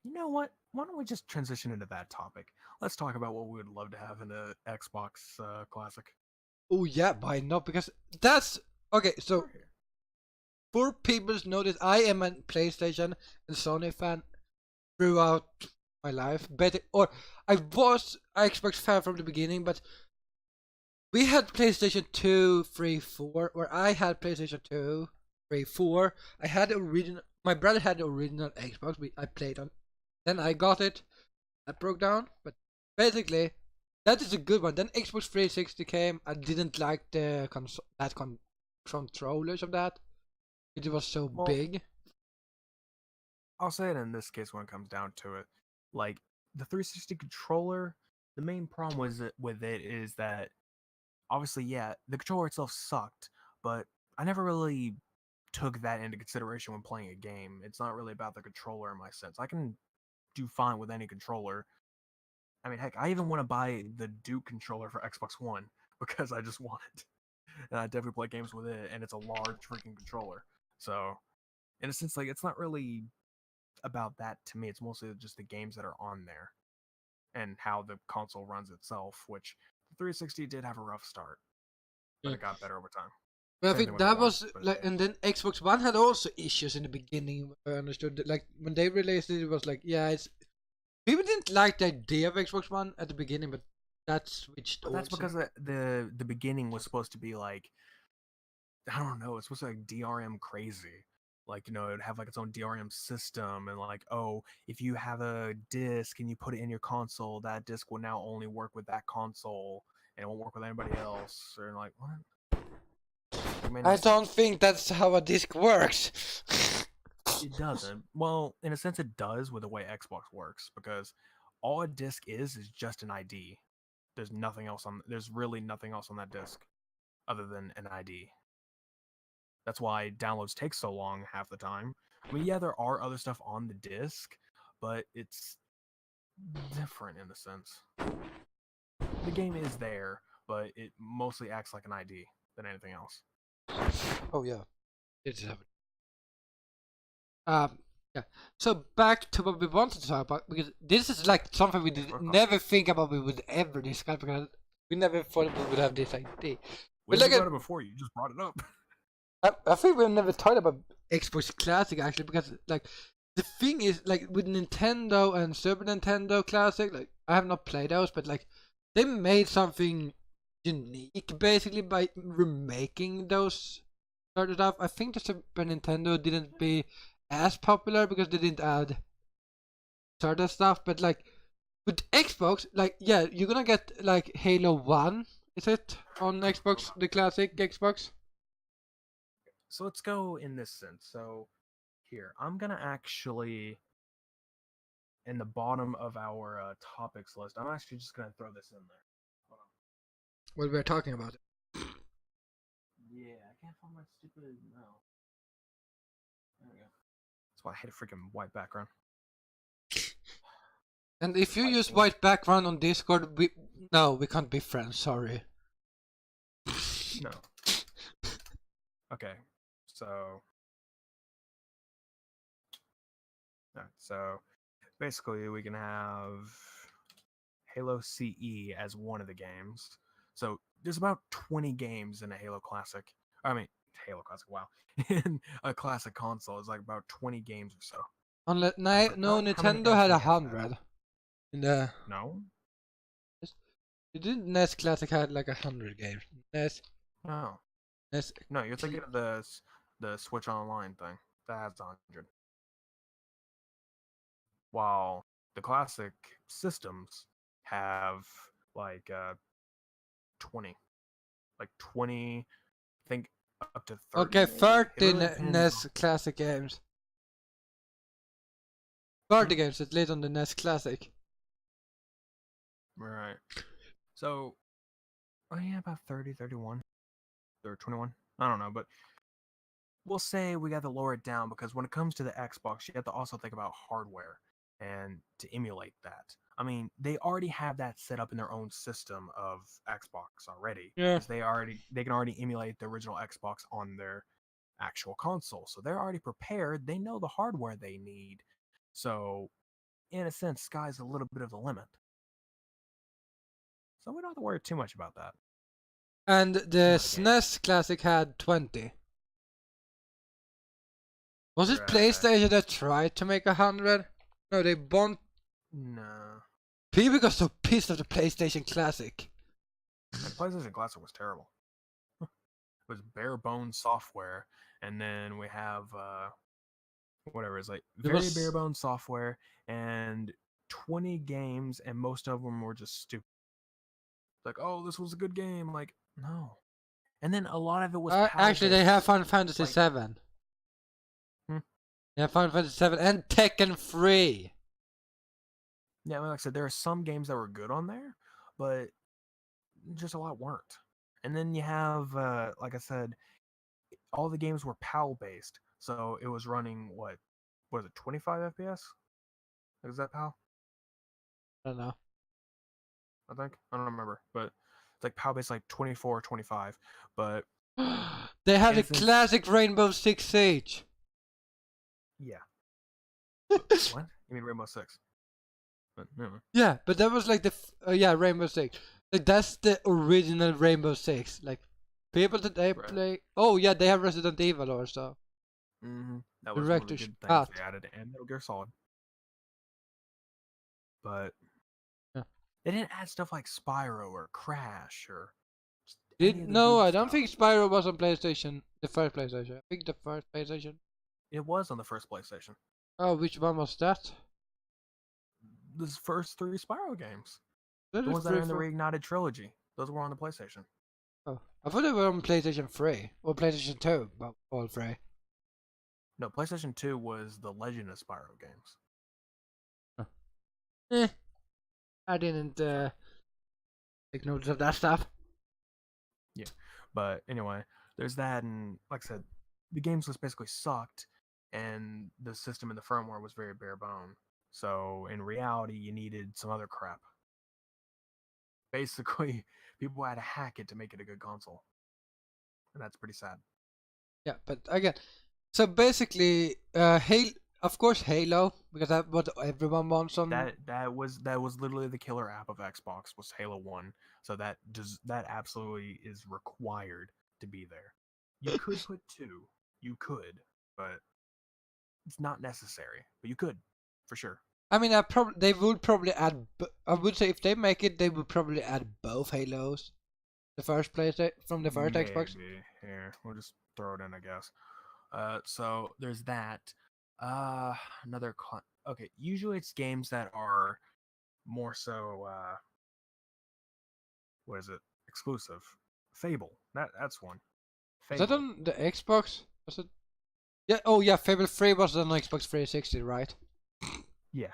You know what? Why don't we just transition into that topic? Let's talk about what we would love to have in the Xbox Classic. Oh yeah, why not? Because that's okay. So for people's notice, I am a PlayStation and Sony fan throughout my life. Or I was an Xbox fan from the beginning, but we had PlayStation 2, 3, 4, or I had PlayStation 2, 3, 4. I had the original. My brother had the original Xbox. I played on. Then I got it. That broke down, but basically. That is a good one. Then Xbox 360 came. I didn't like the controllers of that. It was so big. I'll say it in this case when it comes down to it. Like, the 360 controller, the main problem with it is that, obviously, yeah, the controller itself sucked, but I never really took that into consideration when playing a game. It's not really about the controller in my sense. I can do fine with any controller. I mean, heck, I even want to buy the Duke controller for Xbox One because I just want it. And I definitely play games with it, and it's a large freaking controller. So, in a sense, like, it's not really about that to me. It's mostly just the games that are on there and how the console runs itself, which the 360 did have a rough start, but it got better over time. But I think that was like, and then Xbox One had also issues in the beginning. I understood that, like when they released it, it was like, yeah, it's people didn't like the idea of Xbox One at the beginning, but that switched. But that's because the beginning was supposed to be like, I don't know, it's supposed to be like DRM crazy. Like, you know, it'd have like its own DRM system, and like, oh, if you have a disc and you put it in your console, that disc will now only work with that console and it won't work with anybody else. Or like, what? I don't think that's how a disc works. It doesn't. Well, in a sense, it does with the way Xbox works, because all a disc is just an ID. There's nothing else on. There's really nothing else on that disc other than an ID. That's why downloads take so long half the time. I mean, yeah, there are other stuff on the disc, but it's different in a sense. The game is there, but it mostly acts like an ID than anything else. Oh yeah, it's happening. Yeah. So back to what we wanted to talk about, because this is like something we did never think about we would ever discuss, because we never thought we would have this idea. We talked about it before. You just brought it up. I think we've never talked about Xbox Classic actually, because like the thing is, like with Nintendo and Super Nintendo Classic, like I have not played those, but like they made something unique basically by remaking those sort of stuff. I think the Super Nintendo didn't be as popular because they didn't add sort of stuff, but like with Xbox, like yeah, you're gonna get like Halo 1, is it on Xbox, the classic Xbox? So let's go in this sense. So here, I'm gonna actually, in the bottom of our topics list, I'm actually just gonna throw this in there. Hold on. What we're talking about. Yeah, I can't find my stupid no. There we go. That's why I hate a freaking white background. And if you use white background on Discord, we can't be friends. Sorry. No. Okay, so basically we can have Halo CE as one of the games. So there's about 20 games in a Halo Classic. I mean, Halo Classic, wow. In a classic console, it's like about 20 games or so. Unless no, Nintendo had 100. In the no, it didn't NES Classic had like 100 games. NES. no, NES. no. You're thinking of the Switch Online thing that has 100. While the classic systems have like 20, like 20. I think up to 30. Okay, 30 really NES Classic games. 30 games at least on the NES Classic. Right. So, oh yeah, about 30, 31, or 21. I don't know, but we'll say we got to lower it down because when it comes to the Xbox, you have to also think about hardware and to emulate that. I mean, they already have that set up in their own system of Xbox already. Yeah. Because they can already emulate the original Xbox on their actual console. So they're already prepared. They know the hardware they need. So, in a sense, sky's a little bit of the limit. So we don't have to worry too much about that. And the SNES Classic had 20. Was it PlayStation that tried to make 100? No, they bought. No. People got so pissed at the PlayStation Classic. The PlayStation Classic was terrible. It was bare bones software, and then we have whatever, it's like very bare bones software and 20 games, and most of them were just stupid. Like, oh, this was a good game. Like, no. And then a lot of it was actually, they have Final Fantasy like, 7. Yeah, Final Fantasy 7 and Tekken 3. Yeah, like I said, there are some games that were good on there, but just a lot weren't. And then you have, like I said, all the games were PAL based, so it was running what was it, 25 FPS? Is that PAL? I don't know. I think I don't remember, but it's like PAL based, like 24, 25. But they had a classic Rainbow Six Siege. Yeah. What? You mean Rainbow Six? But, yeah, but that was like the Rainbow Six. Like that's the original Rainbow Six. Like people today play. Oh yeah, they have Resident Evil also. That was one of the good things they added, and Metal Gear Solid. But they didn't add stuff like Spyro or Crash or. No, I don't think Spyro was on PlayStation. The first PlayStation. I think the first PlayStation. It was on the first PlayStation. Oh, which one was that? The first 3 Spyro games. The ones that are in the Reignited trilogy. Those were on the PlayStation. Oh, I thought they were on PlayStation 3 or PlayStation 2, but all 3. No, PlayStation 2 was the Legend of Spyro games. I didn't take notice of that stuff. Yeah, but anyway, there's that, and like I said, the games just basically sucked, and the system and the firmware was very bare bone. So in reality, you needed some other crap. Basically, people had to hack it to make it a good console, and that's pretty sad. Yeah, but again, so basically, Halo, of course, Halo, because that's what everyone wants on. That was literally the killer app of Xbox was Halo 1. So that absolutely is required to be there. You could put 2, you could, but it's not necessary. But you could, for sure. I mean, they would probably add. I would say if they make it, they would probably add both Halos. The first place from the first Xbox. Maybe. Here, we'll just throw it in, I guess. So there's that. Another okay. Usually it's games that are more so. What is it? Exclusive. Fable. That's one. Was Fable. that on the Xbox? Was it? Yeah. Oh yeah, Fable 3 was on Xbox 360, right? Yeah.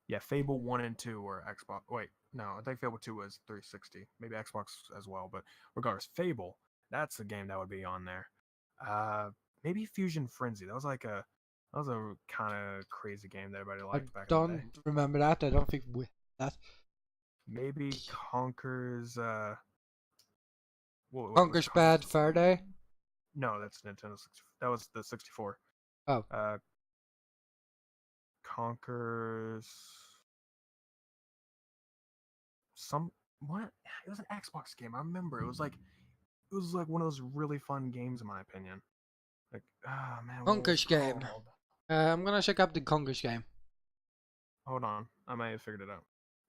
Yeah, Fable 1 and 2 were Xbox. Wait, no, I think Fable 2 was 360. Maybe Xbox as well, but regardless, Fable, that's the game that would be on there. Maybe Fusion Frenzy. That was a kind of crazy game that everybody I liked back in the day. don't remember that. I don't think we that. Maybe Conker's Conker's Bad Fur Day. No, that's Nintendo 60. That was the 64. Oh. Conker's what? It was an Xbox game. I remember. It was like one of those really fun games in my opinion. Like, man, Conker's game. I'm gonna check up the Conker's game. Hold on, I may have figured it out.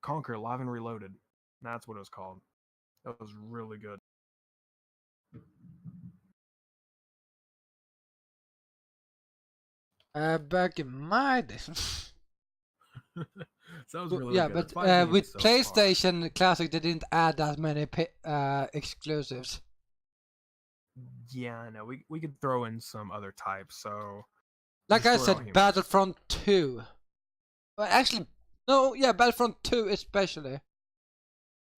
Conker Live and Reloaded. That's what it was called. That was really good. Back in my days. Sounds really yeah, good. but with PlayStation Classic, they didn't add that many exclusives. Yeah, I know. We could throw in some other types. So, like I said, Battlefront 2. Well, actually, no, yeah, Battlefront 2 especially.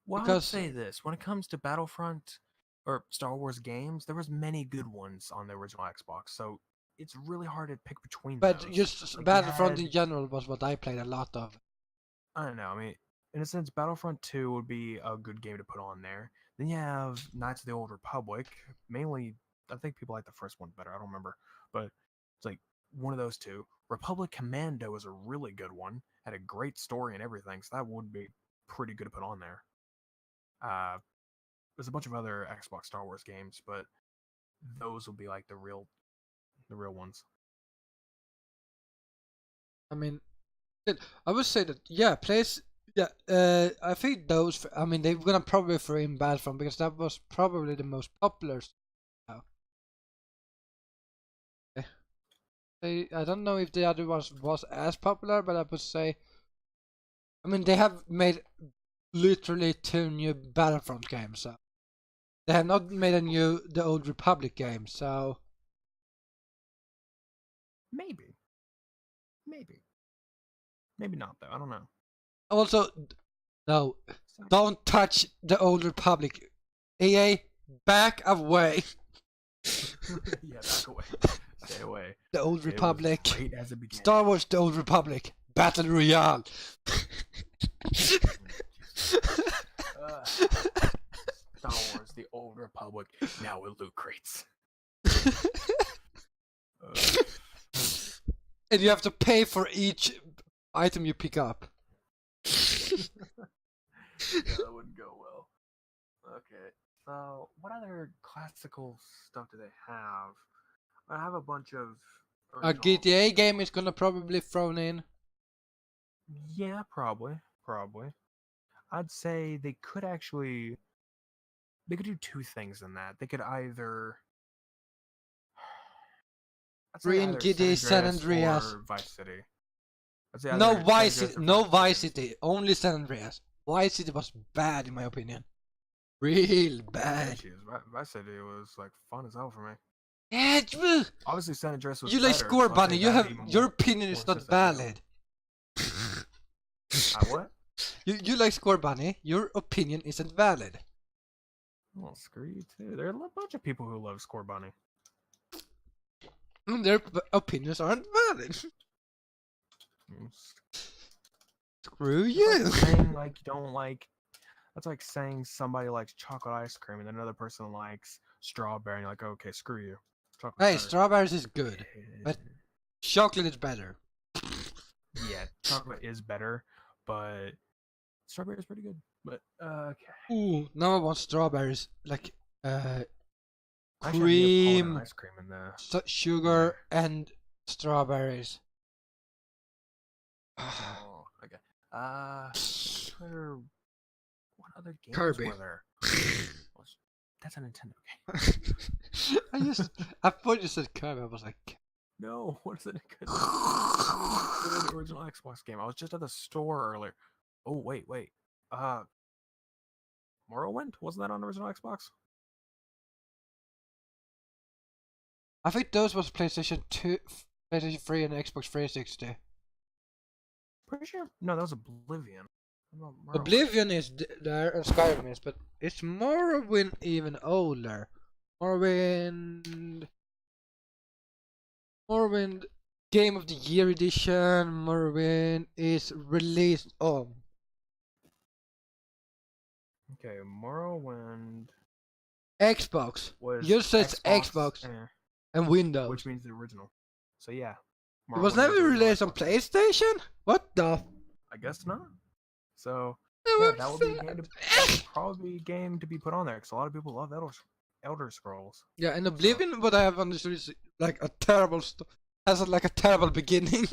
Well, I would say this: when it comes to Battlefront or Star Wars games, there was many good ones on the original Xbox. So it's really hard to pick between. But those. just like Battlefront in general was what I played a lot of. I don't know. I mean, in a sense, Battlefront 2 would be a good game to put on there. Then you have Knights of the Old Republic. Mainly, I think people like the first one better. I don't remember, but it's like one of those two. Republic Commando is a really good one. Had a great story and everything, so that would be pretty good to put on there. There's a bunch of other Xbox Star Wars games, but those will be like the real ones. I mean, I would say that I think those. I mean, they're gonna probably throw in Battlefront because that was probably the most popular. I don't know if the other was as popular, but I would say. I mean, they have made literally 2 new Battlefront games, so they have not made the Old Republic game, so maybe not though. I don't know. Also, no, don't touch the Old Republic. EA, back away. Yeah, back away. Stay away. The Old Republic. Great as it began. Star Wars: The Old Republic. Battle Royale. Star Wars: The Old Republic. Now with loot crates. And you have to pay for each item you pick up. Yeah, that wouldn't go well. Okay, so what other classical stuff do they have? I have a bunch of. A GTA game is gonna probably thrown in. Yeah, probably. I'd say they could do 2 things in that. They could either Bring GTA San Andreas or Vice City. No Vice City, no Vice City, only San Andreas. Vice City was bad in my opinion. Real bad. Vice City was like fun as hell for me. Yeah, obviously San Andreas was you like Score Bunny. Your opinion is not valid. What? You like Score Bunny. Your opinion isn't valid. Well, screw you too. There are a bunch of people who love Score Bunny. Their opinions aren't valid. Screw It's you. like saying like you don't like. That's like saying somebody likes chocolate ice cream and then another person likes strawberry. And you're like, okay, screw you. Chocolate's Hey, better. strawberries is good, but chocolate is better. Yeah, chocolate is better, but strawberry is pretty good. But okay. Ooh, now I want strawberries. Like, I actually have Neapolitan cream, ice cream in the sugar, and strawberries. Oh, okay. What other games Kirby. were there? That's a Nintendo game. I thought you said Kirby. I was like, No, what is it? The original Xbox game. I was just at the store earlier. Oh wait. Morrowind, wasn't that on the original Xbox? I think those was PlayStation 2, PlayStation 3, and Xbox 360. Pretty sure. No, that was Oblivion. Oblivion is there and Skyrim is, but it's Morrowind even older. Morrowind Game of the Year edition. Morrowind is released on. Okay, Morrowind Xbox. was Yours says Xbox and Windows. which means the original. So yeah, It was Morrowind never the original released on Xbox. PlayStation? What the? I guess not. So yeah, that would be a game probably a game to be put on there because a lot of people love Elder Scrolls. Yeah, and Oblivion, what I have understood is like a terrible has like a terrible beginning.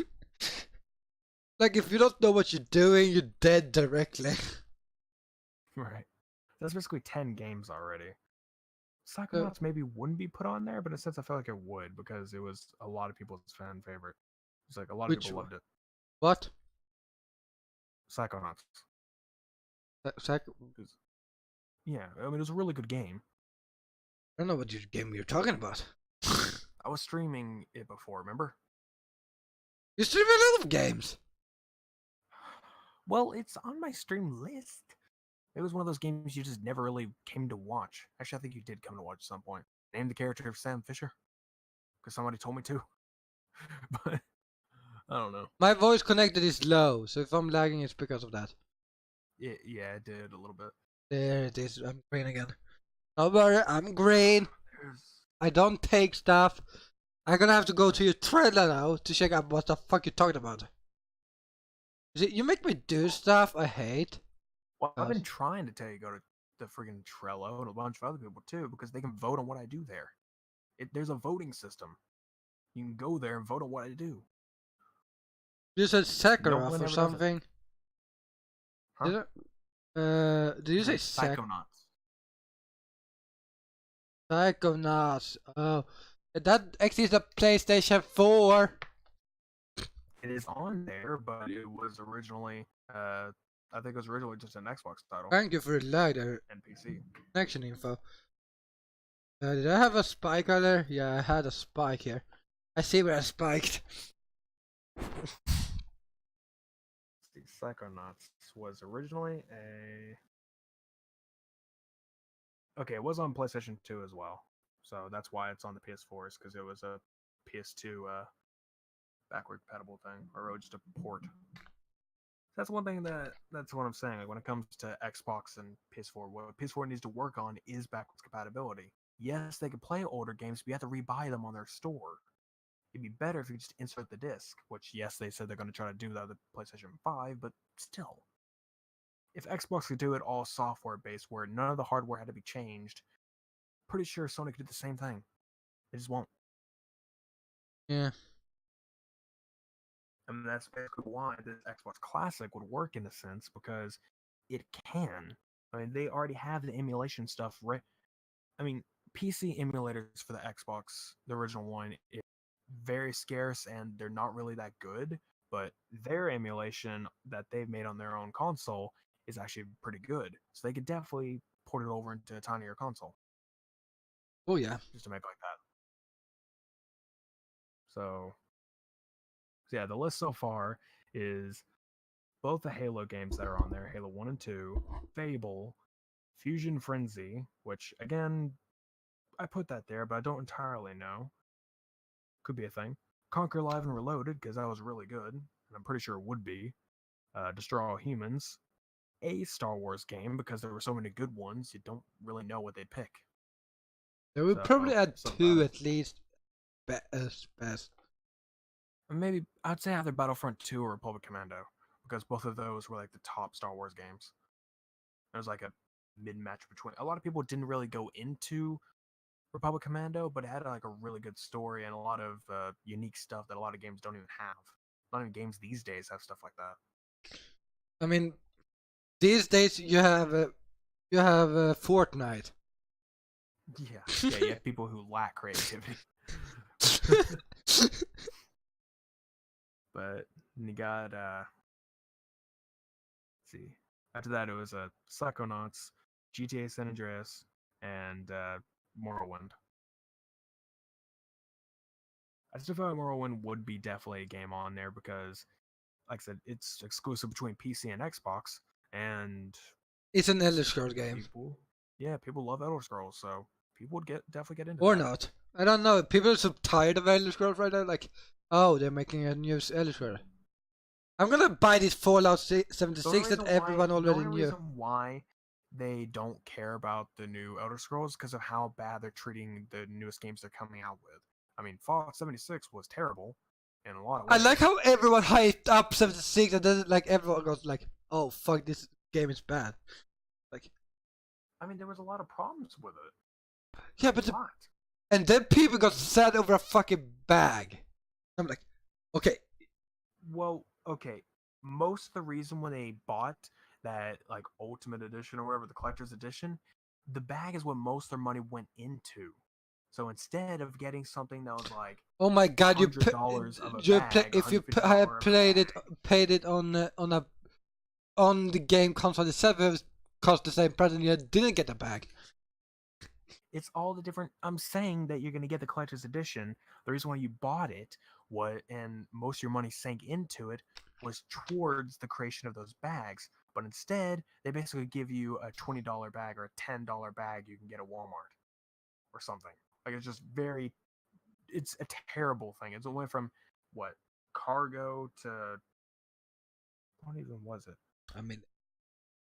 Like if you don't know what you're doing, you're dead directly. Right. That's basically 10 games already. Psychonauts maybe wouldn't be put on there, but in a sense I felt like it would because it was a lot of people's fan favorite. It's like a lot of people loved it. What? Psychonauts. Yeah, I mean it was a really good game. I don't know what game you're talking about. I was streaming it before, remember? You stream a lot of games. Well, it's on my stream list. It was one of those games you just never really came to watch. Actually, I think you did come to watch at some point. Name the character of Sam Fisher, because somebody told me to. But I don't know. My voice connected is low, so if I'm lagging, it's because of that. Yeah, it did a little bit. There it is. I'm green again. Don't worry, I'm green. I don't take stuff. I'm gonna have to go to your trailer now to check out what the fuck you're talking about. You make me do stuff I hate. Well, I've been trying to tell you to go to the friggin' Trello and a bunch of other people too, because they can vote on what I do there. There's a voting system. You can go there and vote on what I do. You said Sakharov or something. Huh? Did you say Psychonauts? Psychonauts. Oh, that exists on PlayStation 4. It is on there, but it was originally, I think it was originally just an Xbox title. Thank you for the lag there. And PC. Connection info. Did I have a spike there? Yeah, I had a spike here. I see where I spiked. Psychonauts was originally a... Okay, it was on PlayStation 2 as well. So that's why it's on the PS4s, because it was a PS2 backward compatible thing, or just a port. That's one thing that's what I'm saying. Like when it comes to Xbox and PS4, what PS4 needs to work on is backwards compatibility. Yes, they can play older games, but you have to rebuy them on their store. It'd be better if you just insert the disc, which yes, they said they're going to try to do that with the PlayStation 5, but still. If Xbox could do it all software based, where none of the hardware had to be changed, pretty sure Sony could do the same thing. They just won't. Yeah. And that's basically why this Xbox Classic would work in a sense, because it can. I mean, they already have the emulation stuff right. I mean, PC emulators for the Xbox, the original one, is very scarce and they're not really that good, but their emulation that they've made on their own console is actually pretty good. So they could definitely port it over into a tinier console. Oh yeah. Just to make like that. So yeah, the list so far is both the Halo games that are on there, Halo 1 and 2, Fable, Fusion Frenzy, which again, I put that there, but I don't entirely know. Could be a thing. Conquer Live and Reloaded, because that was really good, and I'm pretty sure it would be. Destroy All Humans, a Star Wars game, because there were so many good ones, you don't really know what they'd pick. They would probably add so 2 at least. Best. Maybe I'd say either Battlefront 2 or Republic Commando, because both of those were like the top Star Wars games. It was like a mid-match between. A lot of people didn't really go into Republic Commando, but it had like a really good story and a lot of unique stuff that a lot of games don't even have. Not even games these days have stuff like that. I mean, these days you have Fortnite. Yeah, you have people who lack creativity. But you got let's see. After that, it was Psychonauts, GTA San Andreas, and Morrowind. I still feel like Morrowind would be definitely a game on there because, like I said, it's exclusive between PC and Xbox, and it's an Elder Scrolls game. People love Elder Scrolls, so people would definitely get into or that. not. I don't know. People are so tired of Elder Scrolls right now. Like, oh, they're making a new Elder Scrolls. I'm gonna buy this Fallout 76 that everyone already knew. The only reason why they don't care about the new Elder Scrolls because of how bad they're treating the newest games they're coming out with. I mean, Fallout 76 was terrible in a lot of ways. I like how everyone hyped up 76 and then like everyone goes like, oh fuck, this game is bad. Like, I mean, there was a lot of problems with it. Yeah, but and then people got sad over a fucking bag. I'm like, okay. Well, okay. Most of the reason when they bought that like Ultimate Edition or whatever, the Collector's Edition, the bag is what most of their money went into. So instead of getting something that was like, oh my god, if you had paid it on the game console itself, it cost the same price, and you didn't get the bag. It's all the different. I'm saying that you're going to get the collector's edition. The reason why you bought it, and most of your money sank into it, was towards the creation of those bags. But instead, they basically give you a $20 bag or a $10 bag you can get at Walmart or something. Like, it's just it's a terrible thing. It's went from cargo to what even was it? I mean,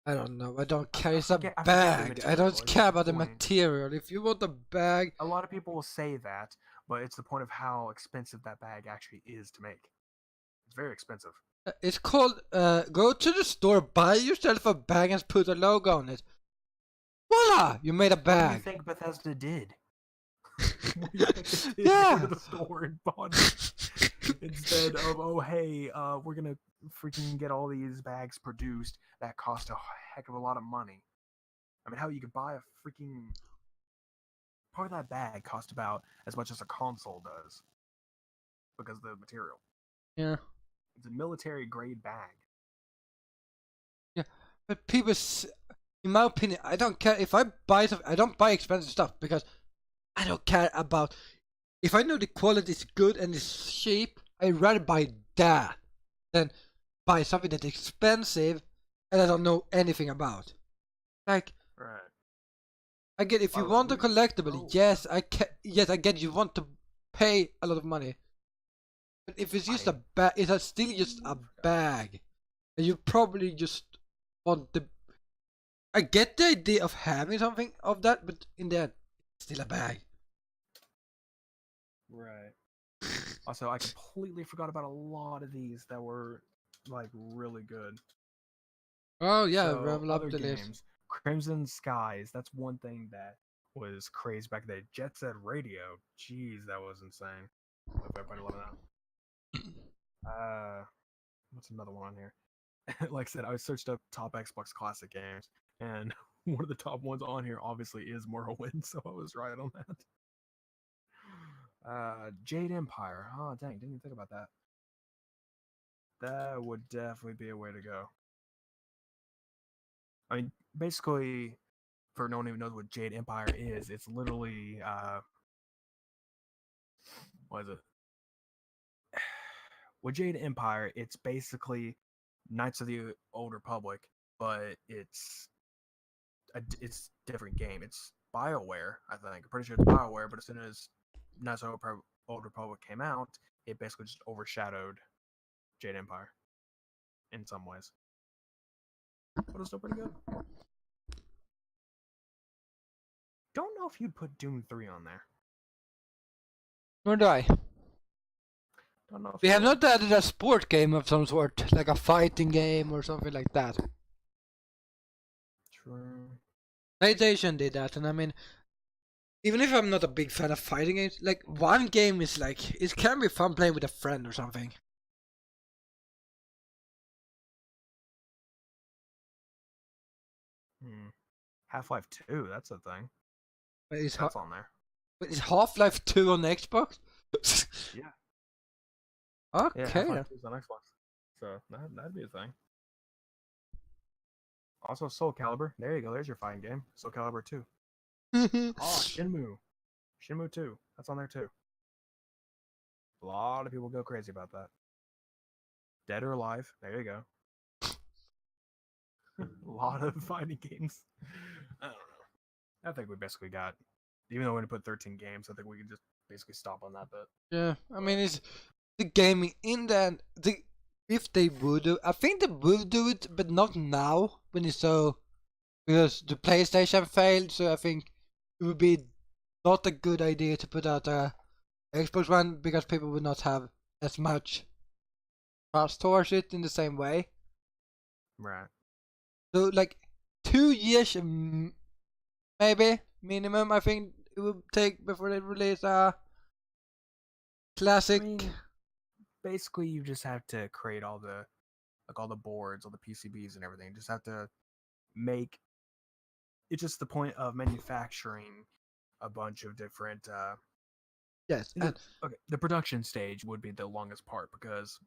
I don't know. I don't care. It's a bag. I don't care about the material. If you want the bag, a lot of people will say that, but it's the point of how expensive that bag actually is to make. It's very expensive. It's called go to the store, buy yourself a bag, and put a logo on it. Voila! You made a bag. What do you think Bethesda did? Yeah. Go to the store and bought it instead of we're gonna freaking get all these bags produced that cost a heck of a lot of money. I mean, how you could buy a freaking part of that bag cost about as much as a console does because of the material. Yeah. It's a military grade bag. Yeah, but people, in my opinion, I don't care if I buy something. I don't buy expensive stuff because I don't care about. If I know the quality is good and it's cheap, I'd rather buy that than buy something that's expensive and I don't know anything about. Like, right. I get if you want a collectible, yes, I get you want to pay a lot of money. But if it's just a bag, it's still just a bag, and you probably just want the. I get the idea of having something of that, but in the end, it's still a bag. Right. Also, I completely forgot about a lot of these that were like really good. Oh yeah, level up the list. Crimson Skies. That's one thing that was crazy back then. Jet Set Radio. Jeez, that was insane. If everybody loved that. What's another one on here? Like I said, I searched up top Xbox classic games, and one of the top ones on here obviously is Morrowind, so I was right on that. Jade Empire. Oh dang, didn't even think about that. That would definitely be a way to go. I mean, basically, for no one even knows what Jade Empire is, it's literally what is it? With Jade Empire, it's basically Knights of the Old Republic, but it's a different game. It's BioWare, I think. I'm pretty sure it's BioWare, but as soon as Knights of the Old Republic came out, it basically just overshadowed Jade Empire. in some ways. But it's still pretty good. Don't know if you'd put Doom 3 on there. Nor do I. Don't know if We you have would. not added a sport game of some sort, like a fighting game or something like that. True. PlayStation did that, and I mean, even if I'm not a big fan of fighting games, like one game is like it can be fun playing with a friend or something. Half-Life 2, that's a thing. But is That's on there. Half-Life 2 on Xbox? Yeah. Okay. Yeah, Half-Life 2 is on Xbox. So that'd be a thing. Also, Soul Calibur. There you go. There's your fighting game. Soul Calibur 2. Oh, Shenmue. Shenmue 2. That's on there too. A lot of people go crazy about that. Dead or Alive. There you go. A lot of fighting games. I don't know. I think we basically got, even though we only put 13 games, I think we can just basically stop on that bit. Yeah, I mean, it's the gaming in the if they would do, I think they will do it, but not now when it's so, because the PlayStation failed. So I think it would be not a good idea to put out a Xbox One because people would not have as much trust towards it in the same way. Right. So like 2 years maybe minimum, I think it would take before they release a classic. I mean, basically, you just have to create all the boards, all the PCBs and everything. You just have to make. It's just the point of manufacturing a bunch of different. Yes, and Okay, the production stage would be the longest part because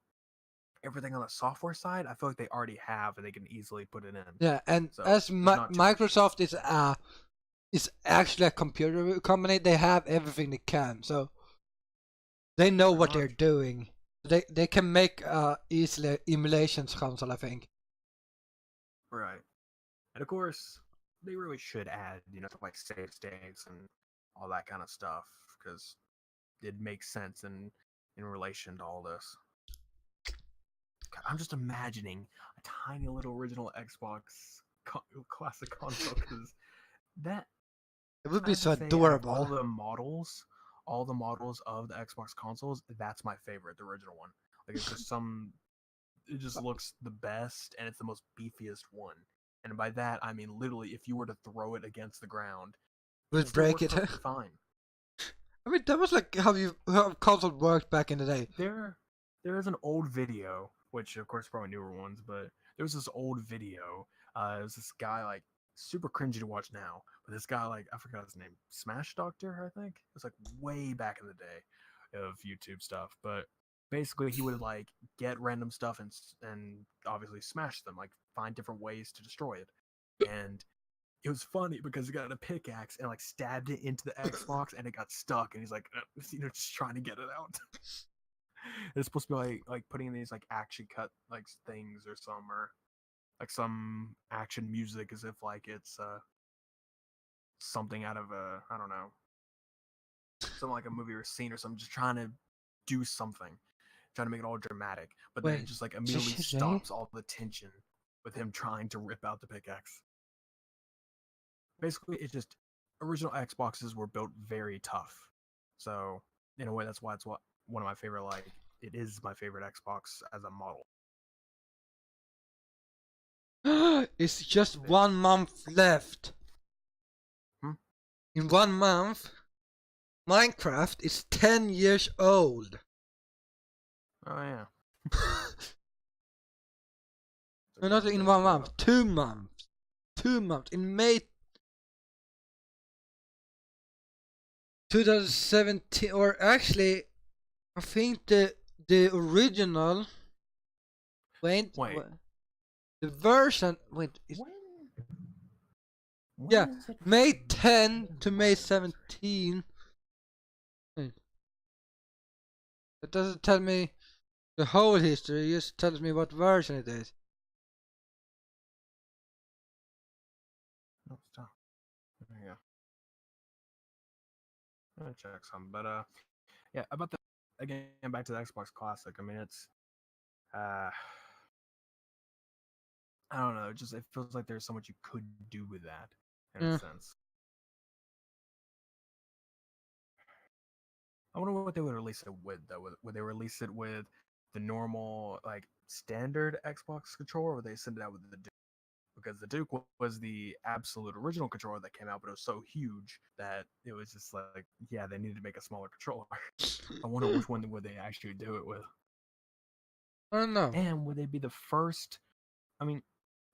everything on the software side, I feel like they already have and they can easily put it in. yeah, and So as there's not too much. Microsoft is actually a computer company, they have everything they can, so they know Pretty what much. they're doing. They can make easily emulations console, I think. Right. And of course, they really should add, like save states and all that kind of stuff because it makes sense in relation to all this. God, I'm just imagining a tiny little original Xbox classic console because that It would I be have to so say, out of adorable. all the models of the Xbox consoles, that's my favorite, the original one. Like it's just it just looks the best and it's the most beefiest one. And by that I mean literally, if you were to throw it against the ground, it would Would still break work it. perfectly fine. I mean, that was like how console worked back in the day. There is an old video, which of course probably newer ones, but there was this old video. It was this guy like super cringy to watch now, but this guy like I forgot his name, Smash Doctor, I think. It was like way back in the day of YouTube stuff, but basically he would like get random stuff and obviously smash them, like find different ways to destroy it. And it was funny because he got a pickaxe and like stabbed it into the Xbox and it got stuck and he's like just trying to get it out. It's supposed to be like putting in these like action cut like things or like some action music as if like it's something out of a, I don't know, something like a movie or scene or something, just trying to do something, trying to make it all dramatic, but then it Wait, just like immediately did she say? stops all the tension with him trying to rip out the pickaxe. Basically, it's just original Xboxes were built very tough, so in a way that's why it's one of my favorite, like it is my favorite Xbox as a model. It's just 1 month left. Hmm? In 1 month, Minecraft is 10 years old. Oh yeah. No, not in 1 month. 2 months. 2 months. In May 2017, or actually, I think the original. Wait. The version. Wait. Yeah, May 10 to May 17. Wait. It doesn't tell me the whole history. It just tells me what version it is. Oh, stop. There you go. I'm gonna check some, but yeah, about the again back to the Xbox Classic. I mean, it's uh I don't know. It feels like there's so much you could do with that in a Mm. sense. I wonder what they would release it with though. Would they release it with the normal like standard Xbox controller, or would they send it out with the Duke? Because the Duke was the absolute original controller that came out, but it was so huge that it was just like, yeah, they needed to make a smaller controller. I wonder which one would they actually do it with. I don't know. And would they be the first? I mean,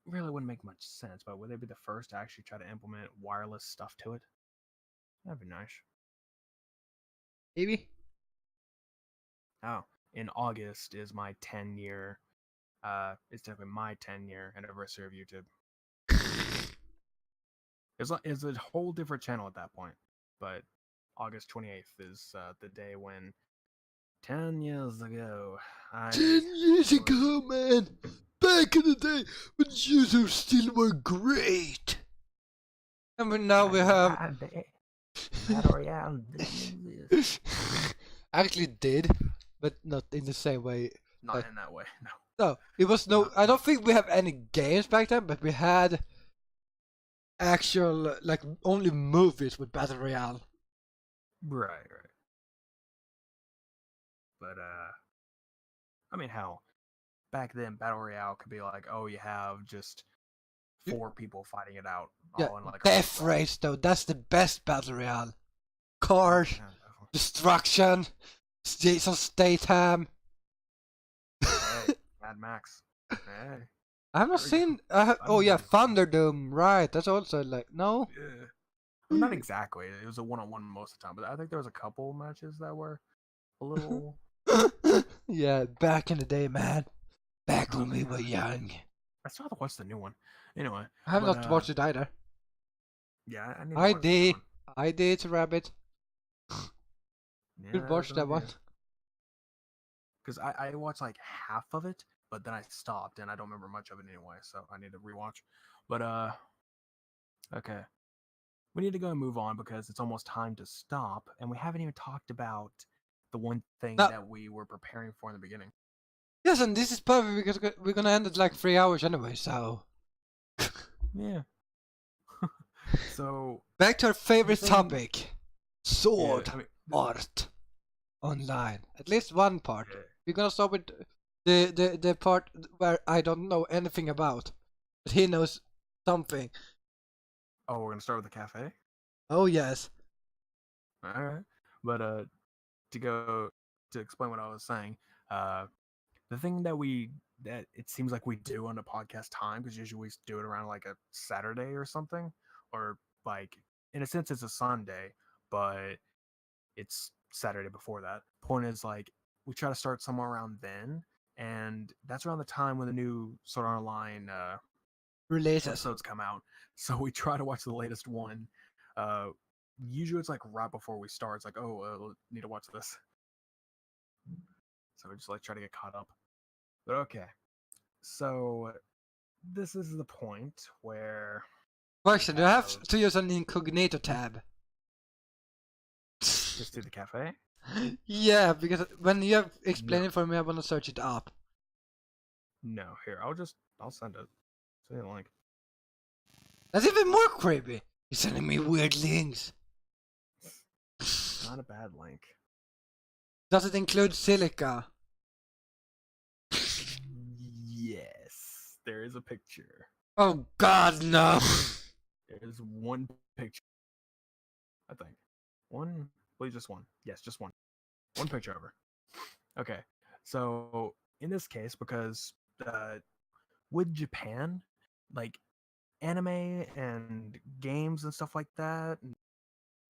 really wouldn't make much sense, but would they be the first to actually try to implement wireless stuff to it? That'd be nice. Maybe. Oh, in August is my 10-year. It's definitely my 10-year anniversary of YouTube. It's a whole different channel at that point, but August 28th is the day when 10 years ago 10 years ago, man. Back in the day when YouTube still were great. And now we have. Actually did, but not in the same way. Not in that way, no. No, it was no. I don't think we have any games back then, but we had actual like only movies with battle royale. Right. But I mean, hell, back then battle royale could be like, oh, you have just 4 people fighting it out, Yeah, all in like Death Race though. That's the best battle royale. Cars, destruction, Jason Statham. Hey, Mad Max. Hey. I have not seen. Oh yeah, Thunderdome. Right, that's also like no. Yeah. Well, not exactly. It was a one-on-one most of the time, but I think there was a couple matches that were a little. Yeah, back in the day, man. Back when we were young. I still have to watch the new one. Anyway, I have not watched it either. Yeah, I need to watch this one. I did, Rabbit. Yeah, Should watch that one. Because I watched like half of it, but then I stopped and I don't remember much of it anyway, so I need to rewatch. But okay. We need to go and move on because it's almost time to stop, and we haven't even talked about the one thing that we were preparing for in the beginning. Yes, and this is perfect because we're gonna end it like 3 hours anyway, so. Yeah. So back to our favorite topic: sword art online. At least one part. Yeah. We're gonna start with the part where I don't know anything about, but he knows something. Oh, we're gonna start with the cafe. Oh yes. All right, but to explain what I was saying, the thing that it seems like we do on the podcast time, because usually we do it around like a Saturday or something, or like in a sense it's a Sunday, but it's Saturday before that. Point is, like, we try to start somewhere around then, and that's around the time when the new Sword Art Online episodes come out. So we try to watch the latest one. Usually it's like right before we start. It's like, oh, need to watch this. So we just like try to get caught up. But okay, so this is the point where. Question: you have to use an incognito tab. Just do the cafe? Yeah, because when you have explained it for me, I want to search it up. No, here, I'll send it. Send the link. That's even more creepy. You're sending me weird links. Not a bad link. Does it include silica? Yes, there is a picture. Oh God, no! There's one picture. I think. One? Please, just one. Yes, just one. One picture over. Okay, so in this case, because with Japan, like anime and games and stuff like that, and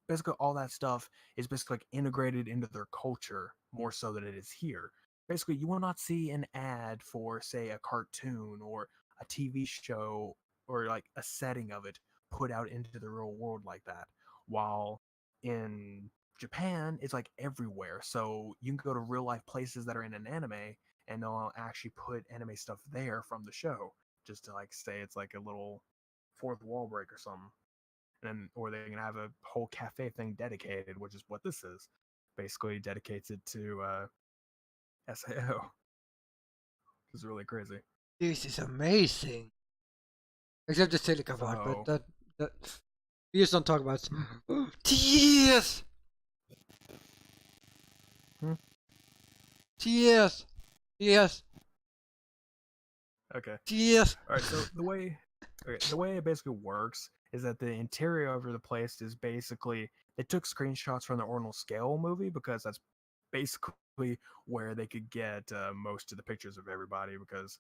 basically all that stuff is basically like integrated into their culture more so than it is here. Basically, you will not see an ad for, say, a cartoon or a TV show or like a setting of it put out into the real world like that. While in Japan, it's like everywhere. So you can go to real life places that are in an anime and they'll actually put anime stuff there from the show just to like say it's like a little fourth wall break or something. And then, or they can have a whole cafe thing dedicated, which is what this is. Basically dedicates it to SAO. It's really crazy. This is amazing. Except the silica part, So, but that we just don't talk about. TS. Hmm? TS. TS. okay. TS. All right. So the way it basically works is that the interior of the place is basically they took screenshots from the Ordinal Scale movie because that's basically where they could get most of the pictures of everybody because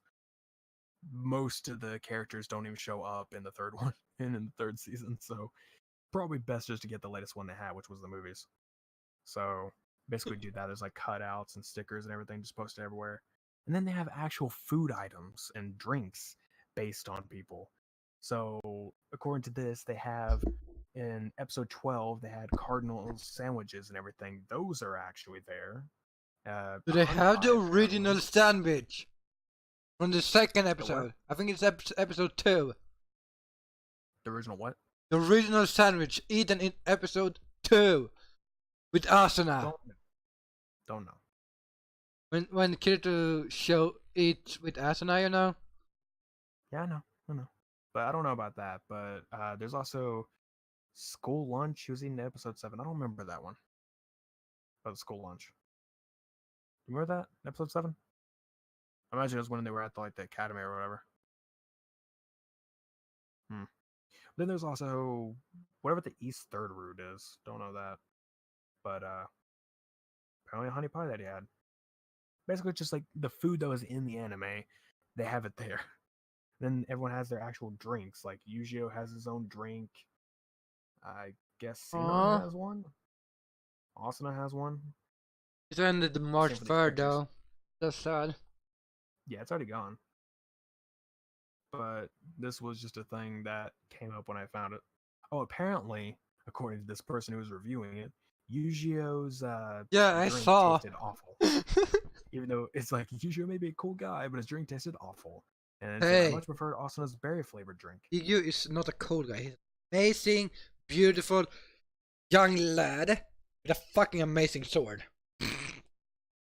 most of the characters don't even show up in the third one and in the third season. So probably best just to get the latest one they had, which was the movies. So basically do that. There's like cutouts and stickers and everything just posted everywhere. And then they have actual food items and drinks based on people. So according to this, they have in episode 12, they had cardinal sandwiches and everything. Those are actually there. Do A they honey have pie the apparently. original sandwich from the second The what? episode? I think it's episode 2. The original what? The original sandwich eaten in episode 2 with Asuna. Don't know. When Kirito show eats with Asuna, you know. Yeah, I know. But I don't know about that. But there's also school lunch. He was eating episode 7. I don't remember that one. About the school lunch. You remember that episode 7? I imagine it was when they were at the academy or whatever. Then there's also whatever the East Third route is. Don't know that, but apparently a honey pie that he had. Basically, it's just like the food that was in the anime. They have it there. Then everyone has their actual drinks. Like Yujiro has his own drink. I guess Sinon Aww. has one. Asuna has one. It ended the March Same for the 3rd characters. though. That's sad. Yeah, it's already gone. But this was just a thing that came up when I found it. Oh, apparently, according to this person who was reviewing it, Yujio's Yeah, I drink saw. tasted awful. Even though it's like Yujiro may be a cool guy, but his drink tasted awful. And it said, I Hey, much preferred Asuna's berry flavored drink. Yu is not a cold guy. He's an amazing, beautiful, young lad with a fucking amazing sword.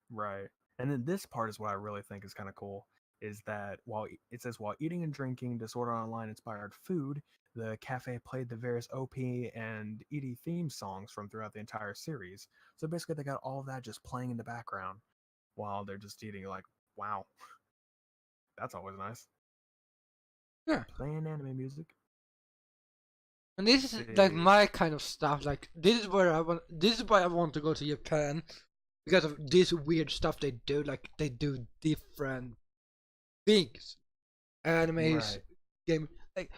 Right. And then this part is what I really think is kind of cool is that while it says while eating and drinking Disorder Online inspired food, the cafe played the various OP and ED theme songs from throughout the entire series. So basically they got all of that just playing in the background while they're just eating. Like, wow. That's always nice. Yeah. Playing anime music. And this is like my kind of stuff. Like this is where I want. This is why I want to go to Japan because of this weird stuff they do. Like they do different things, animes, Right. game. Like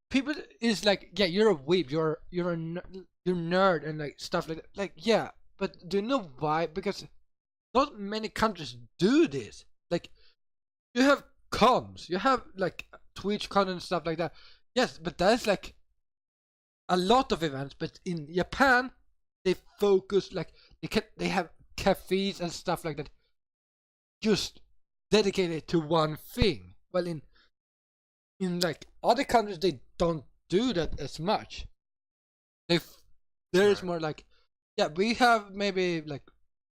people is like, yeah, you're a weeb. You're you're nerd and like stuff like that. Like yeah, but do you know why? Because not many countries do this. Like you have cons. You have like Twitch con and stuff like that. Yes, but that's like a lot of events, but in Japan they focus like they have cafes and stuff like that just dedicated to one thing. Well, in like other countries they don't do that as much. They there is Right. more like yeah we have maybe like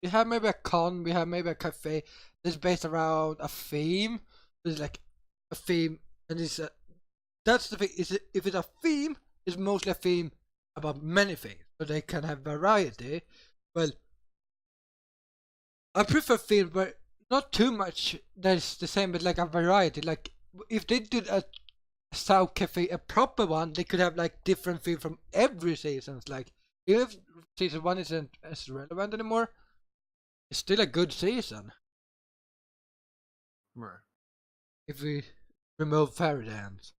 we have maybe a con, we have maybe a cafe that's based around a theme. There's like a theme, and it's that's the thing. Is it if it's a theme? It's mostly a theme about many things, so they can have variety. Well, I prefer theme, but not too much. That's the same, but like a variety. Like if they did a South Cafe, a proper one, they could have like different theme from every season. Like if season 1 isn't as relevant anymore, it's still a good season. Right. If we remove fairy dance.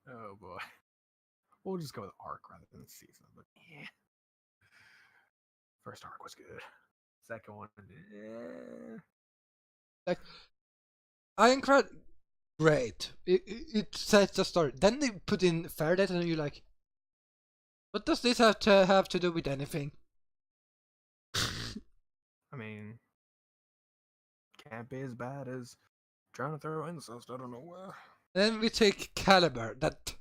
Oh boy. We'll just go with arc rather than season. But yeah. First arc was good. Second one, Like Ironclad, great. It sets the story. Then they put in fairy dance, and you're like, what does this have to do with anything? I mean, can't be as bad as trying to throw incest out of nowhere. Then we take Caliber. That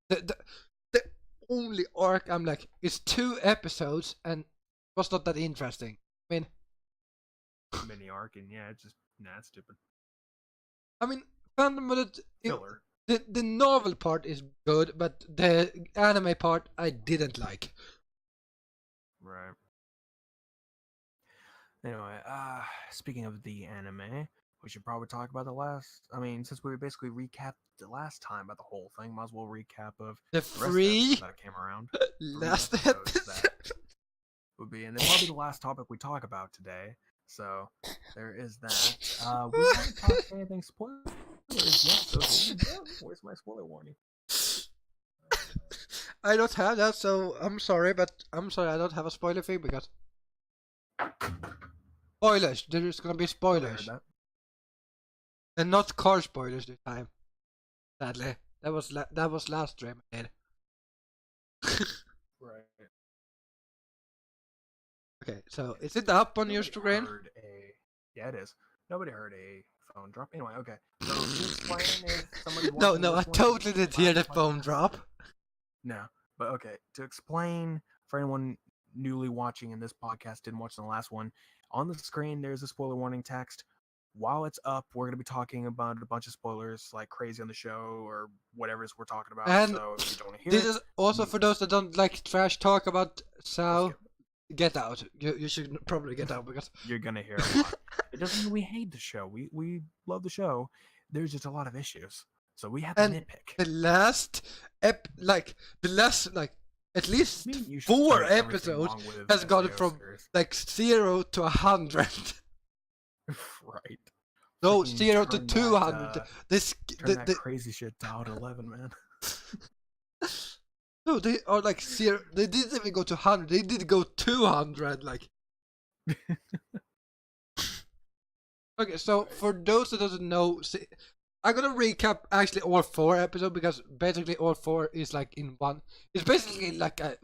the only arc I'm like, it's 2 episodes and was not that interesting. I mean, mini arc, and yeah, it's just it's stupid. I mean, Phantom Filler. the novel part is good, but the anime part I didn't like. Right. Anyway, speaking of the anime, we should probably talk about the last. I mean, since we basically recapped the last time about the whole thing, might as well recap of The rest of the free episodes that came around. last episodes episode. that would be, and then probably the last topic we talk about today. So there is that. We haven't talked anything spoilers yet, so where's my spoiler warning? I don't have that, so I'm sorry, I don't have a spoiler thing because spoilers. There's gonna be spoilers, and not car spoilers this time. Sadly, that was last stream I did. Right. Okay, so is it up on your screen? Yeah, it is. Nobody heard a phone drop. Anyway, okay. So to explain if somebody No, I totally did hear the phone drop. No, but okay. To explain for anyone newly watching in this podcast, didn't watch the last one, on the screen there's a spoiler warning text. While it's up, we're going to be talking about a bunch of spoilers like crazy on the show or whatever it is we're talking about. And so if you don't hear this it, is also for those that don't like trash talk about Sao. Get out. You should probably get out because you're gonna hear a lot. It doesn't mean we hate the show. We love the show. There's just a lot of issues. So we have to nitpick. The last at least 4 episodes has gone from like 0 to 100. Right. No, 0 to 200. That crazy shit to out 11, man. No, they are like 0. They didn't even go to 100. They did go 200. Like. Okay, so for those that doesn't know, I'm gonna recap actually all 4 episodes because basically all 4 is like in one. It's basically like a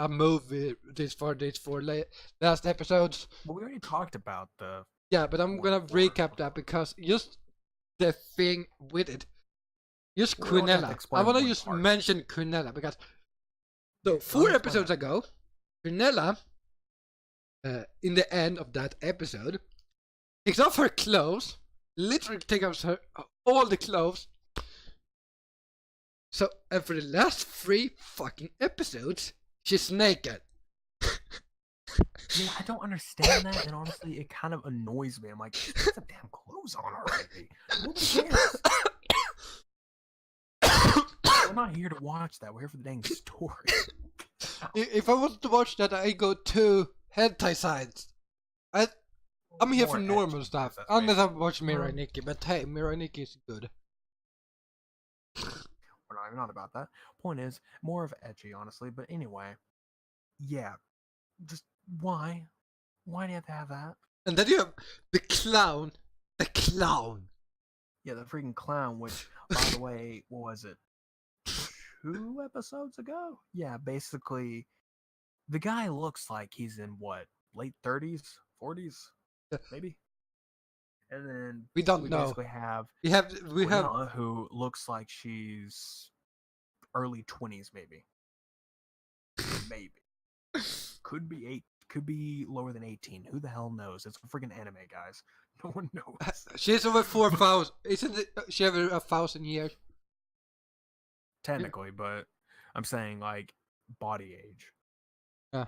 movie. These 4 last episodes. Well, we already talked about the. Yeah, but I'm gonna recap that because just the thing with it. Just Quinella. I wanna just mention Quinella because. So 4 episodes ago, Quinella, in the end of that episode, takes off her clothes, literally takes off all the clothes. So, and for the last 3 fucking episodes, she's naked. Yeah, I don't understand that, and honestly, it kind of annoys me. I'm like, put some damn clothes on already. Nobody cares. We're not here to watch that. We're here for the dang story. If I wanted to watch that, I go to hentai sites. I'm here for normal stuff. Unless I watch Mirai Nikki, but hey, Mirai Nikki is good. We're not even on about that. Point is, more of edgy, honestly. But anyway, yeah, just why? Why do you have to have that? And then you have the clown. The clown. Yeah, the freaking clown. Which, by the way, what was it? 2 episodes ago? Yeah, basically, the guy looks like he's in what, late 30s, 40s, maybe. And then we don't know. Basically we have who looks like she's early 20s, maybe. Could be lower than 18. Who the hell knows? It's a freaking anime, guys. No one knows. She's over 4,000. Isn't she over 1,000 years? Technically, but I'm saying like body age. Yeah.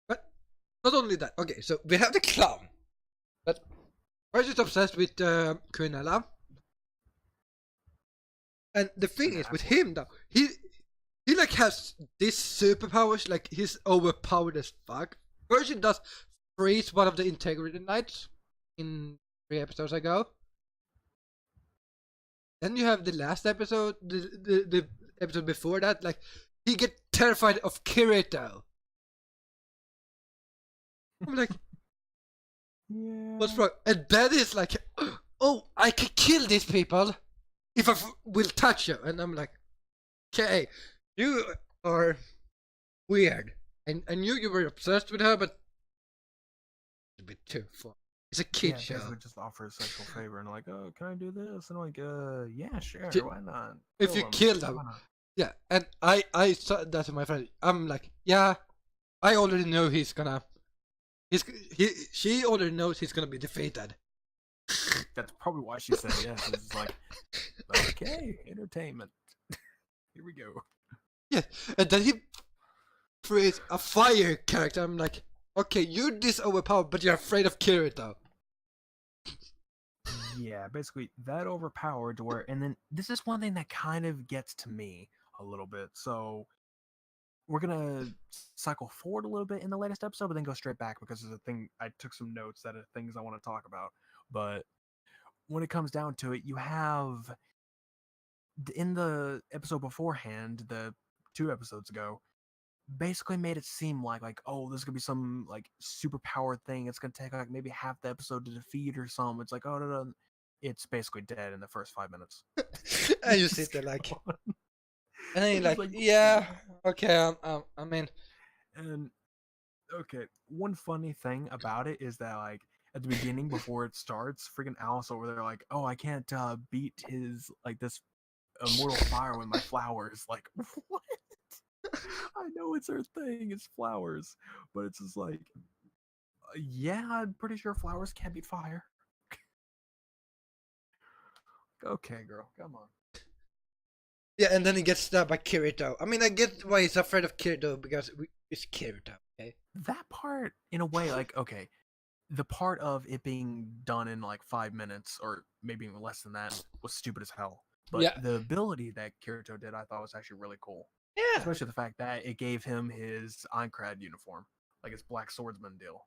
But not only that. Okay, so we have the clown. But we're just obsessed with Quinella. And the thing is with him though, he like has this superpowers, like he's overpowered as fuck. First he does freeze one of the integrity knights in 3 episodes ago. Then you have the last episode, the episode before that, like, he get terrified of Kirito. I'm like, yeah. What's wrong? And then it's like, oh, I can kill these people if I will touch you. And I'm like, okay, you are weird. And I knew you were obsessed with her, but it's a bit too far. It's a kid show. Would just offer a sexual favor and like, oh, can I do this? And I'm like, yeah, sure, why not? If you kill them, yeah. And I said that to my friend. I'm like, yeah, I already know he's gonna She already knows he's gonna be defeated. That's probably why she said yes. It's like, okay, entertainment. Here we go. Yeah, and then he creates a fire character. I'm like, okay, you're this overpowered, but you're afraid of Kirito. Yeah, basically that overpowered to where, and then this is one thing that kind of gets to me a little bit. So we're gonna cycle forward a little bit in the latest episode, but then go straight back because there's a thing I took some notes that are things I want to talk about. But when it comes down to it, you have in the episode beforehand, the 2 episodes ago, basically made it seem like oh, this is gonna be some like super powered thing. It's gonna take like maybe half the episode to defeat or something. It's like, oh no, it's basically dead in the first 5 minutes. And you sit there like, and then you're like, yeah, okay, I mean, and okay, one funny thing about it is that like at the beginning before it starts, freaking Alice over there like, oh, I can't beat his like this immortal fire with my flowers. Like, what? I know it's her thing, it's flowers, but it's just like, yeah, I'm pretty sure flowers can't beat fire. Okay, girl, come on. Yeah, and then he gets stabbed by Kirito. I mean, I get why he's afraid of Kirito because it's Kirito. Okay. That part, in a way, like, okay, the part of it being done in like 5 minutes or maybe even less than that was stupid as hell. But yeah, the ability that Kirito did, I thought was actually really cool. Yeah. Especially the fact that it gave him his Einkrad uniform, like his Black Swordsman deal.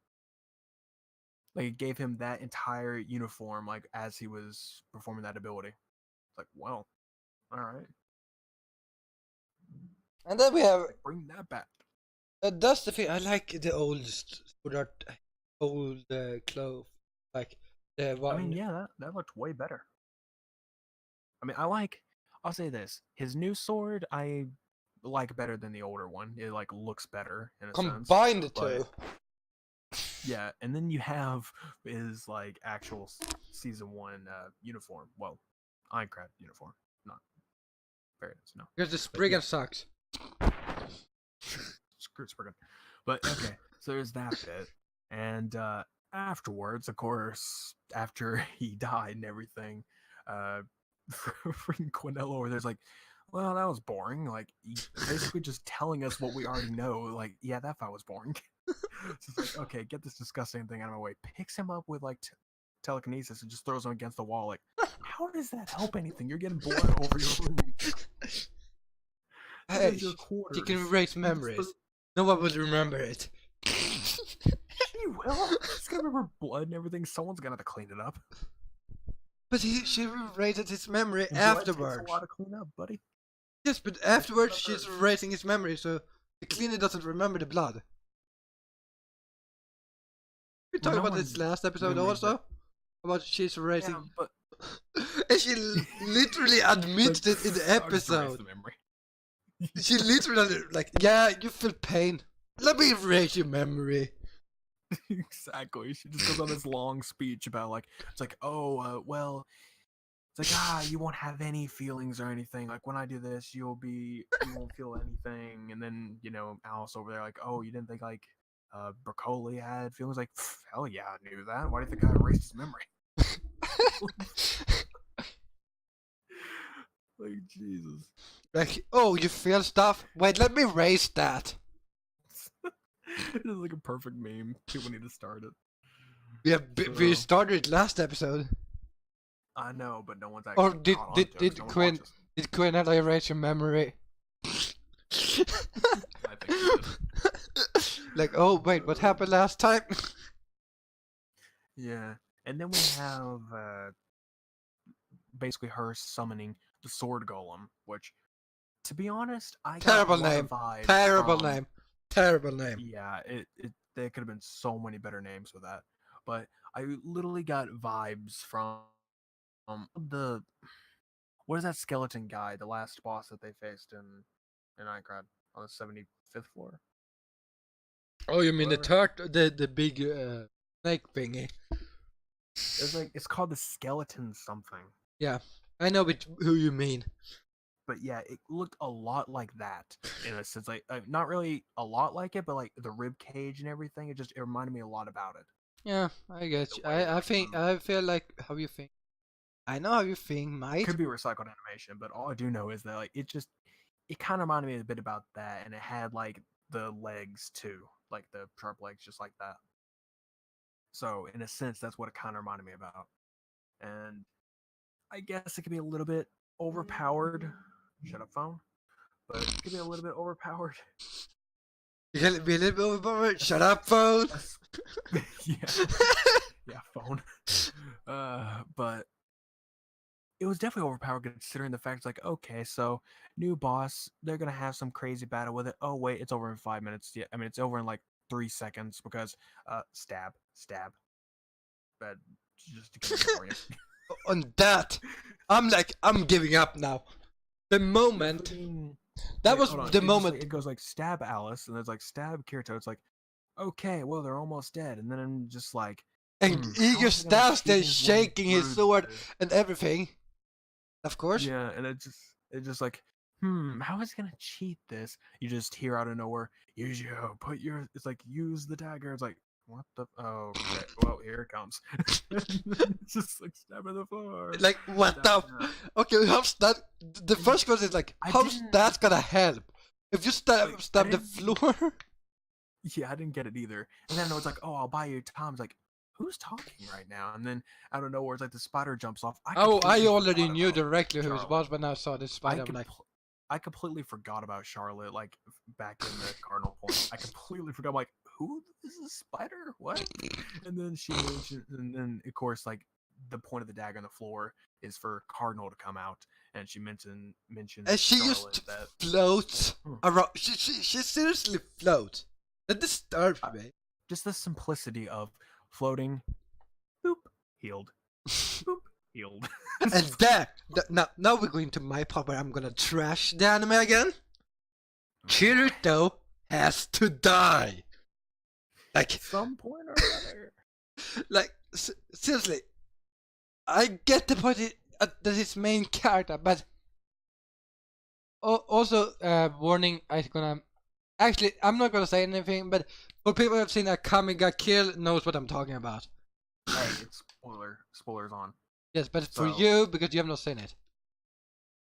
Like it gave him that entire uniform, like as he was performing that ability. It's like, well, all right. And then we have Bring that back. that's the thing. I like the old old clothes, like the one. I mean, yeah, that looked way better. I mean, I'll say this: his new sword, I like better than the older one. It like looks better in a sense. Combine the two. Yeah, and then you have his like actual season 1 uniform. Well, Einkrad uniform, not variants. No, Because the Spriggan yeah. sucks. Screw Spriggan. But okay, so there's that bit, and afterwards, of course, after he died and everything, freaking Quinello over there's like, well, that was boring. Like, basically just telling us what we already know. Like, yeah, that fight was boring. So it's like, okay, get this disgusting thing out of my way. Picks him up with like telekinesis and just throws him against the wall. Like, how does that help anything? You're getting blood over your room. Hey, she can erase memories. No one will remember it. She will. She's gonna remember blood and everything. Someone's gonna have to clean it up. But she erased his memory Blood afterwards. takes a lot to clean up, buddy. Yes, but afterwards she's erasing his memory, so the cleaner doesn't remember the blood. We talked about this last episode also. About she's erasing. Yeah, but and she literally admitted it in the episode. She literally like, yeah, you feel pain. Let me erase your memory. Exactly. She just goes on this long speech about like, it's like, oh, well, it's like, you won't have any feelings or anything. Like when I do this, you won't feel anything. And then, Alice over there like, oh, you didn't think like Broccoli had feelings? Like, hell yeah, I knew that. Why do you think I erased his memory? Like, Jesus. Like, oh, you feel stuff? Wait, let me erase that. It is like a perfect meme. People need to start it. Yeah, we started it last episode. I know, but no one's actually. Or did Quinella erase your memory? I think she did. Like, oh wait, what happened last time? Yeah, and then we have basically her summoning the sword golem, which, to be honest, Terrible name. Terrible name. Yeah, there could have been so many better names for that, but I literally got vibes from what is that skeleton guy, the last boss that they faced in Einkrad on the 75th floor. Oh, you mean the big snake thingy? It's called the skeleton something. Yeah, I know who you mean. but yeah, it looked a lot like that in a sense. Like not really a lot like it, but like the rib cage and everything. It reminded me a lot about it. Yeah, I get The you. way I like think I feel like how you think. I know how you think, might. could be recycled animation, but all I do know is that like it kind of reminded me a bit about that, and it had like the legs too, like the sharp legs, just like that. So in a sense, that's what it kind of reminded me about. And I guess it could be a little bit overpowered. Shut up, phone. But it could be a little bit overpowered. You can be a little bit overpowered. Shut up, phone. Yeah, yeah, phone. But it was definitely overpowered considering the fact it's like, okay, so new boss, they're gonna have some crazy battle with it. Oh wait, it's over in 5 minutes. Yeah, I mean it's over in like 3 seconds because stab. But just to kill it for you. On that, I'm giving up now. The moment that was the moment. It goes like stab Alice, and it's like stab Kirito. It's like, okay, well they're almost dead, and then I'm just like, And Eager stands there shaking his sword and everything. Of course. Yeah, and it's just like, how is he gonna cheat this? You just hear out of nowhere, use it's like use the dagger. It's like, what the? Oh, okay. Well, here it comes. It's just like stabbing the floor. Like what the? Okay, how's that? The first question is like, how's that gonna help? If you stab the floor? Yeah, I didn't get it either. And then it's like, oh, I'll buy you time. It's like, who's talking right now? And then out of nowhere, it's like the spider jumps off. I already knew directly who it was when I saw this spider. I completely forgot about Charlotte, like back in the Cardinal Point. I completely forgot. I'm like, who is this spider? What? And then she mentioned, and then of course, like the point of the dagger on the floor is for Cardinal to come out, and she mentioned and she Charlotte just that floats around. She seriously floats. That disturbs me. Just the simplicity of floating, boop, healed, boop, healed. And there, now we're going to my part where I'm gonna trash the anime again. Kirito has to die. Like at some point or other. Like seriously, I get the point that his main character, but also warning. I'm not gonna say anything, but for people who have seen a Kamiga Kill knows what I'm talking about. Hey, it's spoilers on. Yes, but for you, because you have not seen it.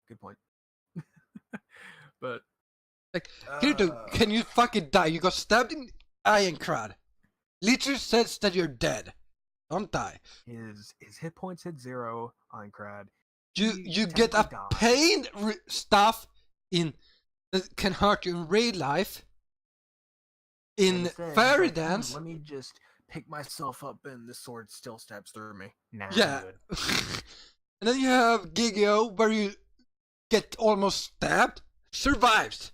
Good point. But like, Kirito, can you fucking die? You got stabbed in Ironcrad. Literally says that you're dead. Don't die. His hit points hit 0 on Crad. You get a pain stuff in that can hurt you in real life. In Fairy Dance. Let me just pick myself up and the sword still stabs through me. Nah, yeah. And then you have Gigio where you get almost stabbed, survives.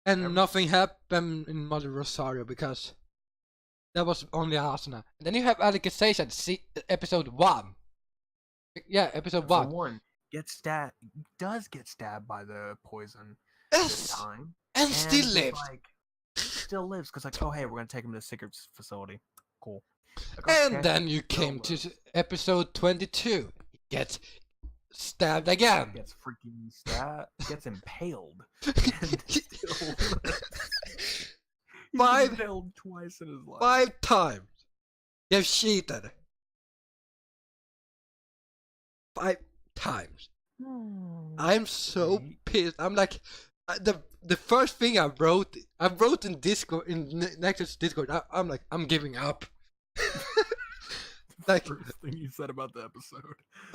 And nothing happened in Mother Rosario because that was only Asuna. And then you have Alicization, episode 1. Yeah, episode 1. Does get stabbed by the poison this time. And still lives. Still lives because like, oh hey, we're gonna take him to the secret facility. Cool. Like, and then you came to episode 22. He gets stabbed again. Gets freaking stabbed. Gets impaled. Impaled twice in his life. 5 times. You have cheated. 5 times. I'm so pissed. I'm like, the first thing I wrote in Discord, in Nexus Discord, I'm like, I'm giving up. Like first thing you said about the episode,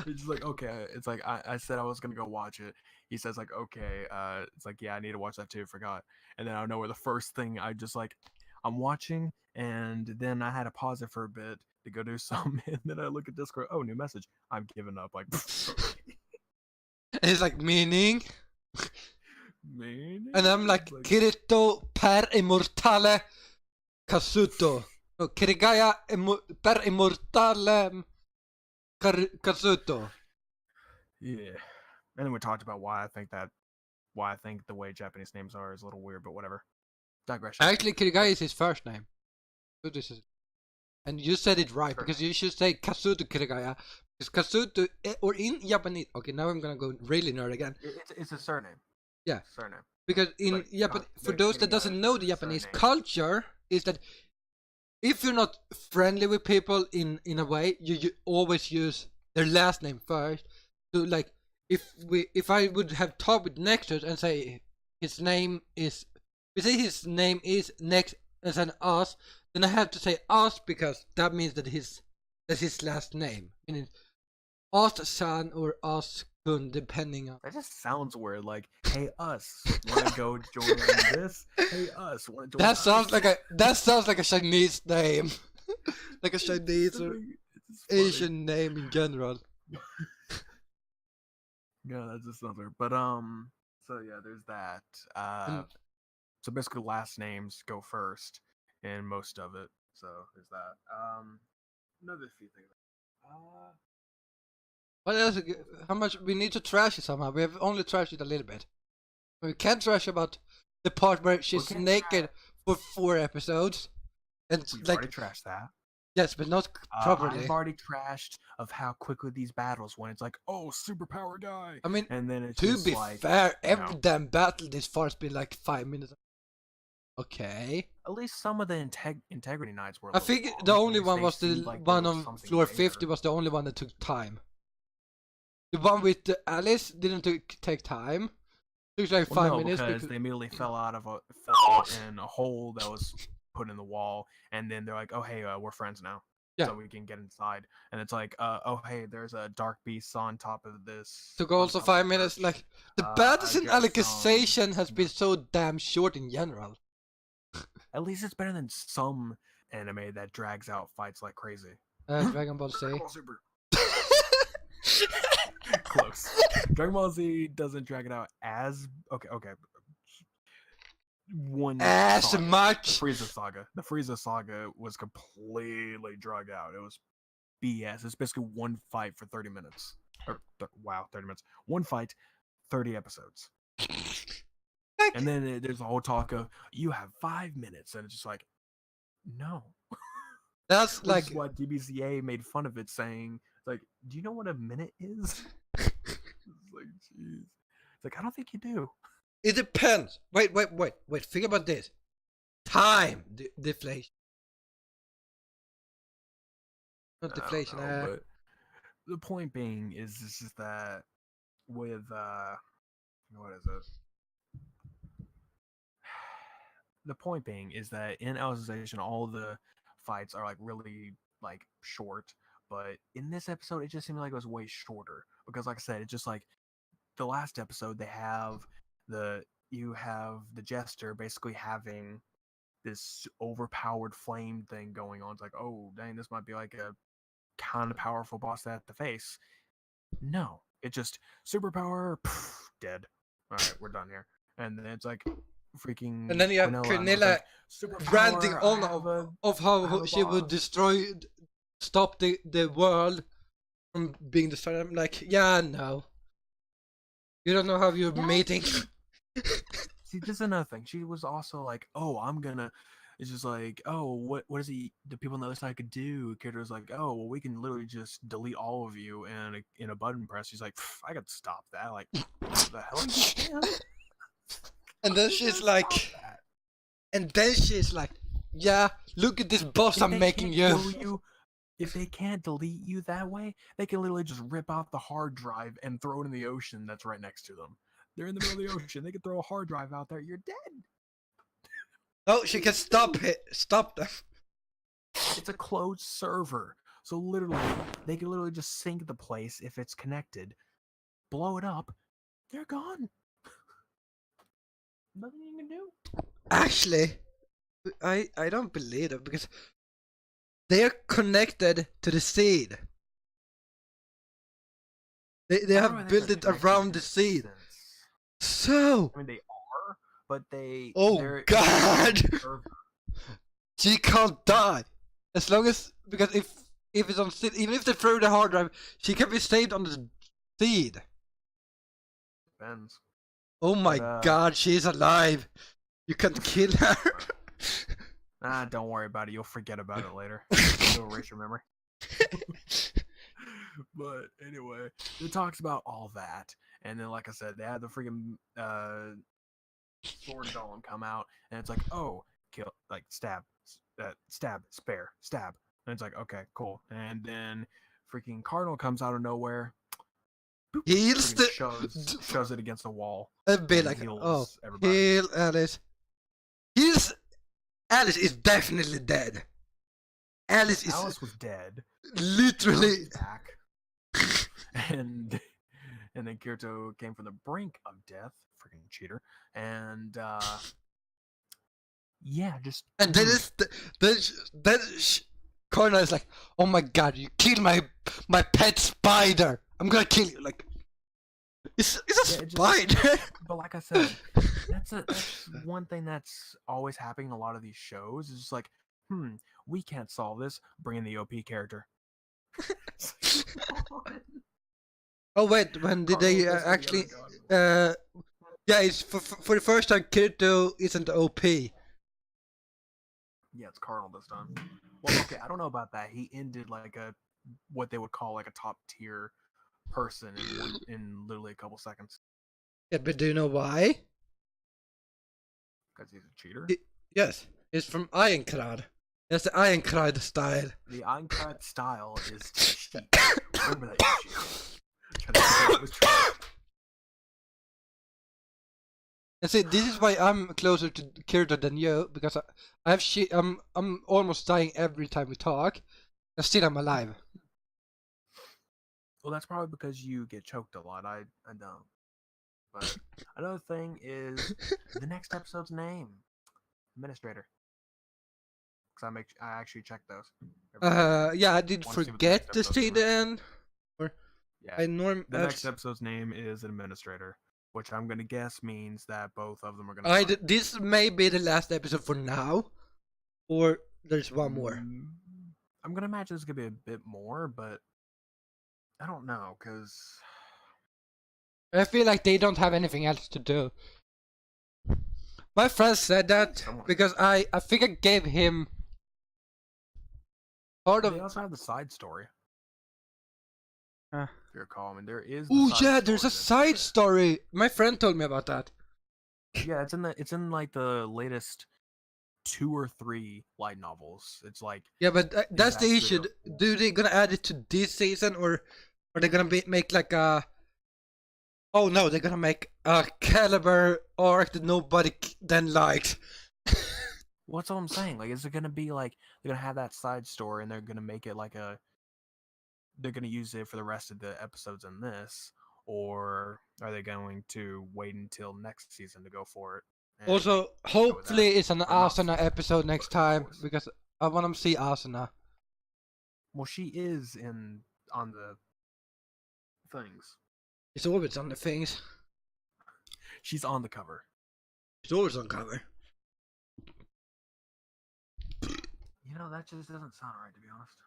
it's just like, okay, it's like I said I was gonna go watch it. He says like, okay, it's like, yeah, I need to watch that too. Forgot. And then I don't know where the first thing I just like, I'm watching, and then I had to pause it for a bit to go do something, and then I look at Discord. Oh, new message. I'm giving up. Like, okay. And it's like meaning. Meaning? And I'm like Kirito per immortale Kazuto. No, Kirigaya per immortale Kazuto. Yeah. And then we talked about why I think the way Japanese names are is a little weird, but whatever. Digression. Actually, Kirigaya is his first name. So this is And you said it right, Sure. because you should say Kazuto Kirigaya. Because Kazuto, or in Japanese, okay, now I'm gonna go really nerd again. It's a surname. Yeah. Surname. Because in But Japan, not for the those that Kirigaya doesn't is know a the Japanese surname. culture, is that if you're not friendly with people in a way, you always use their last name first. So like, if I would have talked with Nexus and say his name is, we say his name is Next as an us, then I have to say us because that means that that's his last name. Meaning us-san or us-kun, depending on. That just sounds weird. Like, hey, us, wanna go join this? Hey, us, wanna join That us? sounds like a Chinese name, like a Chinese or It's funny. Asian name in general. Yeah, that just sounds weird. But so yeah, there's that. And So basically, last names go first in most of it. So there's that. Another few things. what else? How much we need to trash it somehow? We have only trashed it a little bit. We can't trash about the part where she's can't naked for 4 episodes, and We've like already trashed that. yes, but not properly. I've already trashed of how quickly these battles when it's like, oh, superpower guy. I mean, and then it's to just be like, fair, every no. damn battle this far has been like 5 minutes. Okay. At least some of the integrity nights were. I think the only one was the one on floor 50 there. was the only one that took time. The one with the Alice didn't take time. It took like 5 minutes because they immediately fell in a hole that was put in the wall, and then they're like, "Oh hey, we're friends now, Yeah. so we can get inside." And it's like, "Oh hey, there's a dark beast on top of this." took on also top of 5 the minutes. church. Like the I battles in got Alicization some- has been so damn short in general. At least it's better than some anime that drags out fights like crazy. Dragon Ball Z. Dragon Ball Super. Close. Dragon Ball Z doesn't drag it out as okay. One As saga. much. The Frieza saga was completely drug out. It was BS. It's basically one fight for 30 minutes. Or 30 minutes. One fight, 30 episodes. And then there's a whole talk of you have 5 minutes, and it's just like, no. That's like Which is what DBZA made fun of it, saying like, do you know what a minute is? It's like, jeez. It's like, I don't think you do. it depends. Wait. Think about this. Time deflation. Not deflation. I don't know, but the point being is this is that with what is it? The point being is that in Alicization, all the fights are like really like short, but in this episode, it just seemed like it was way shorter because, like I said, it's just like the last episode you have the jester basically having this overpowered flame thing going on. It's like, oh dang, this might be like a kind of powerful boss to have to face. No, it just superpower, dead. All right, we're done here. And then it's like freaking. And then you have Cornelia ranting on of how she would stop the world from being destroyed. I'm like, yeah, no. You don't know how you're mating. See, this is another thing. She was also like, "Oh, I'm gonna." It's just like, "Oh, what is the people on the other side could do?" Character's like, "Oh, well, we can literally just delete all of you in a button press." She's like, "I could stop that." Like, what the hell you can? And then she's like, "Yeah, look at this boss I'm making you." If they can't delete you that way, they can literally just rip out the hard drive and throw it in the ocean that's right next to them. They're in the middle of the ocean. They can throw a hard drive out there. You're dead. Oh, she can stop them. It's a closed server. So literally, they can literally just sink the place if it's connected, blow it up, they're gone. Nothing you can do. Actually, I don't believe it because they're connected to the seed. They have built it around the seed. So. I mean, they are, but they. Oh God! She can't die as long as because if it's on seed, even if they throw the hard drive, she can be saved on the seed. Depends. Oh my God, she's alive! You can't kill her. Don't worry about it. You'll forget about it later. You'll erase your memory. But anyway, it talks about all that, and then like I said, they had the freaking sword golem come out, and it's like, oh, kill, like stab, stab, spare, stab, and it's like, okay, cool, and then freaking Cardinal comes out of nowhere, boop, Heals the shoves it against the wall, a bit and like heals everybody. Heal Alice. Alice is definitely dead. Alice was dead. Literally back. and then Kirito came from the brink of death, freaking cheater, and yeah, just and then Cardinal is like, oh my god, you killed my pet spider. I'm gonna kill you. Like, it's a spider. But like I said, that's one thing that's always happening in a lot of these shows. Is just like, we can't solve this. Bring in the OP character. Oh wait, when did they actually? Yeah, it's for the first time. Kirito isn't OP. Yeah, it's Cardinal this time. Well, okay, I don't know about that. He ended like what they would call like a top tier person in literally a couple seconds. Yeah, but do you know why? Because he's a cheater? Yes, it's from Ironclad. That's the Ironclad style. The Ironclad style is to cheat. Remember that issue. And see, this is why I'm closer to Kirito than you, because I have shit. I'm almost dying every time we talk, and still I'm alive. Well, that's probably because you get choked a lot. I don't. But another thing is the next episode's name, Administrator. Because I actually checked those. Yeah, I did forget to see the end. Yeah. The next episode's name is Administrator, which I'm gonna guess means that both of them are gonna. This may be the last episode for now, or there's one more. I'm gonna imagine there's gonna be a bit more, but I don't know, cause I feel like they don't have anything else to do. My friend said that because I think I gave him part of. They also have the side story. If you recall, I mean, there is. Oh yeah, there's a side story. My friend told me about that. Yeah, it's in like the latest 2 or 3 light novels. It's like yeah, but that's the issue. Do they gonna add it to this season, or are they gonna make like a? Oh no, they're gonna make a Caliber arc that nobody then liked. What's all I'm saying? Like, is it gonna be like they're gonna have that side story and they're gonna make it like a? They're gonna use it for the rest of the episodes in this, or are they going to wait until next season to go for it? Also, hopefully it's an Asuna episode next time, because I want to see Asuna. Well, she is on the things. It's always on the things. She's on the cover. She's always on cover. You know, that just doesn't sound right, to be honest.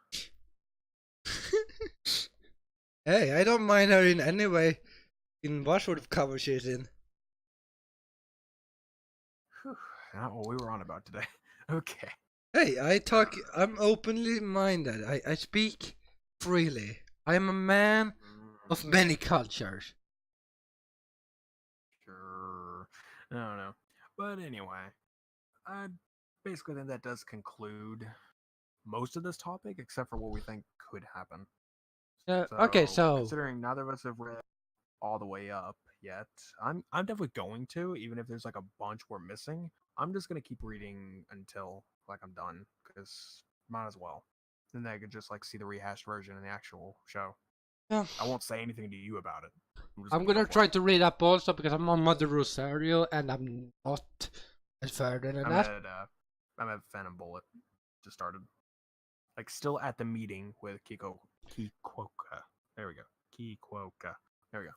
Hey, I don't mind her in any way. In what sort of cover she's in. Not what we were on about today. Okay. Hey, I'm openly minded. I speak freely. I am a man of many cultures. Sure. I don't know. But anyway, I basically think that does conclude most of this topic, except for what we think could happen. Okay, so considering neither of us have read all the way up yet, I'm definitely going to, even if there's like a bunch we're missing. I'm just gonna keep reading until like I'm done, because might as well. Then I could just like see the rehashed version in the actual show. Yeah. I won't say anything to you about it. I'm gonna try to read up also, because I'm on Mother Rosario and I'm not as further than that. I'm at Phantom Bullet. Just started. Like still at the meeting with Kikoka. There we go. Kikoka. There we go.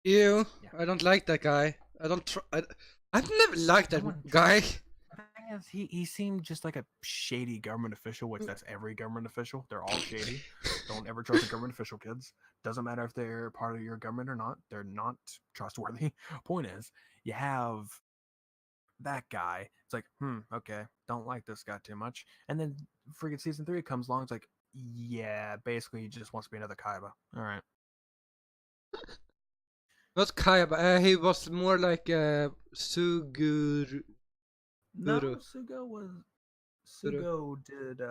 Ew. Yeah. I don't like that guy. I've never liked that guy. The thing is, he seemed just like a shady government official, which that's every government official. They're all shady. Don't ever trust a government official, kids. Doesn't matter if they're part of your government or not. They're not trustworthy. Point is, you have that guy. It's like, okay, don't like this guy too much. And then freaking season 3 comes along. It's like, yeah, basically he just wants to be another Kaiba. All right. Not Kaya, but he was more like Suguru. No, Sugo did He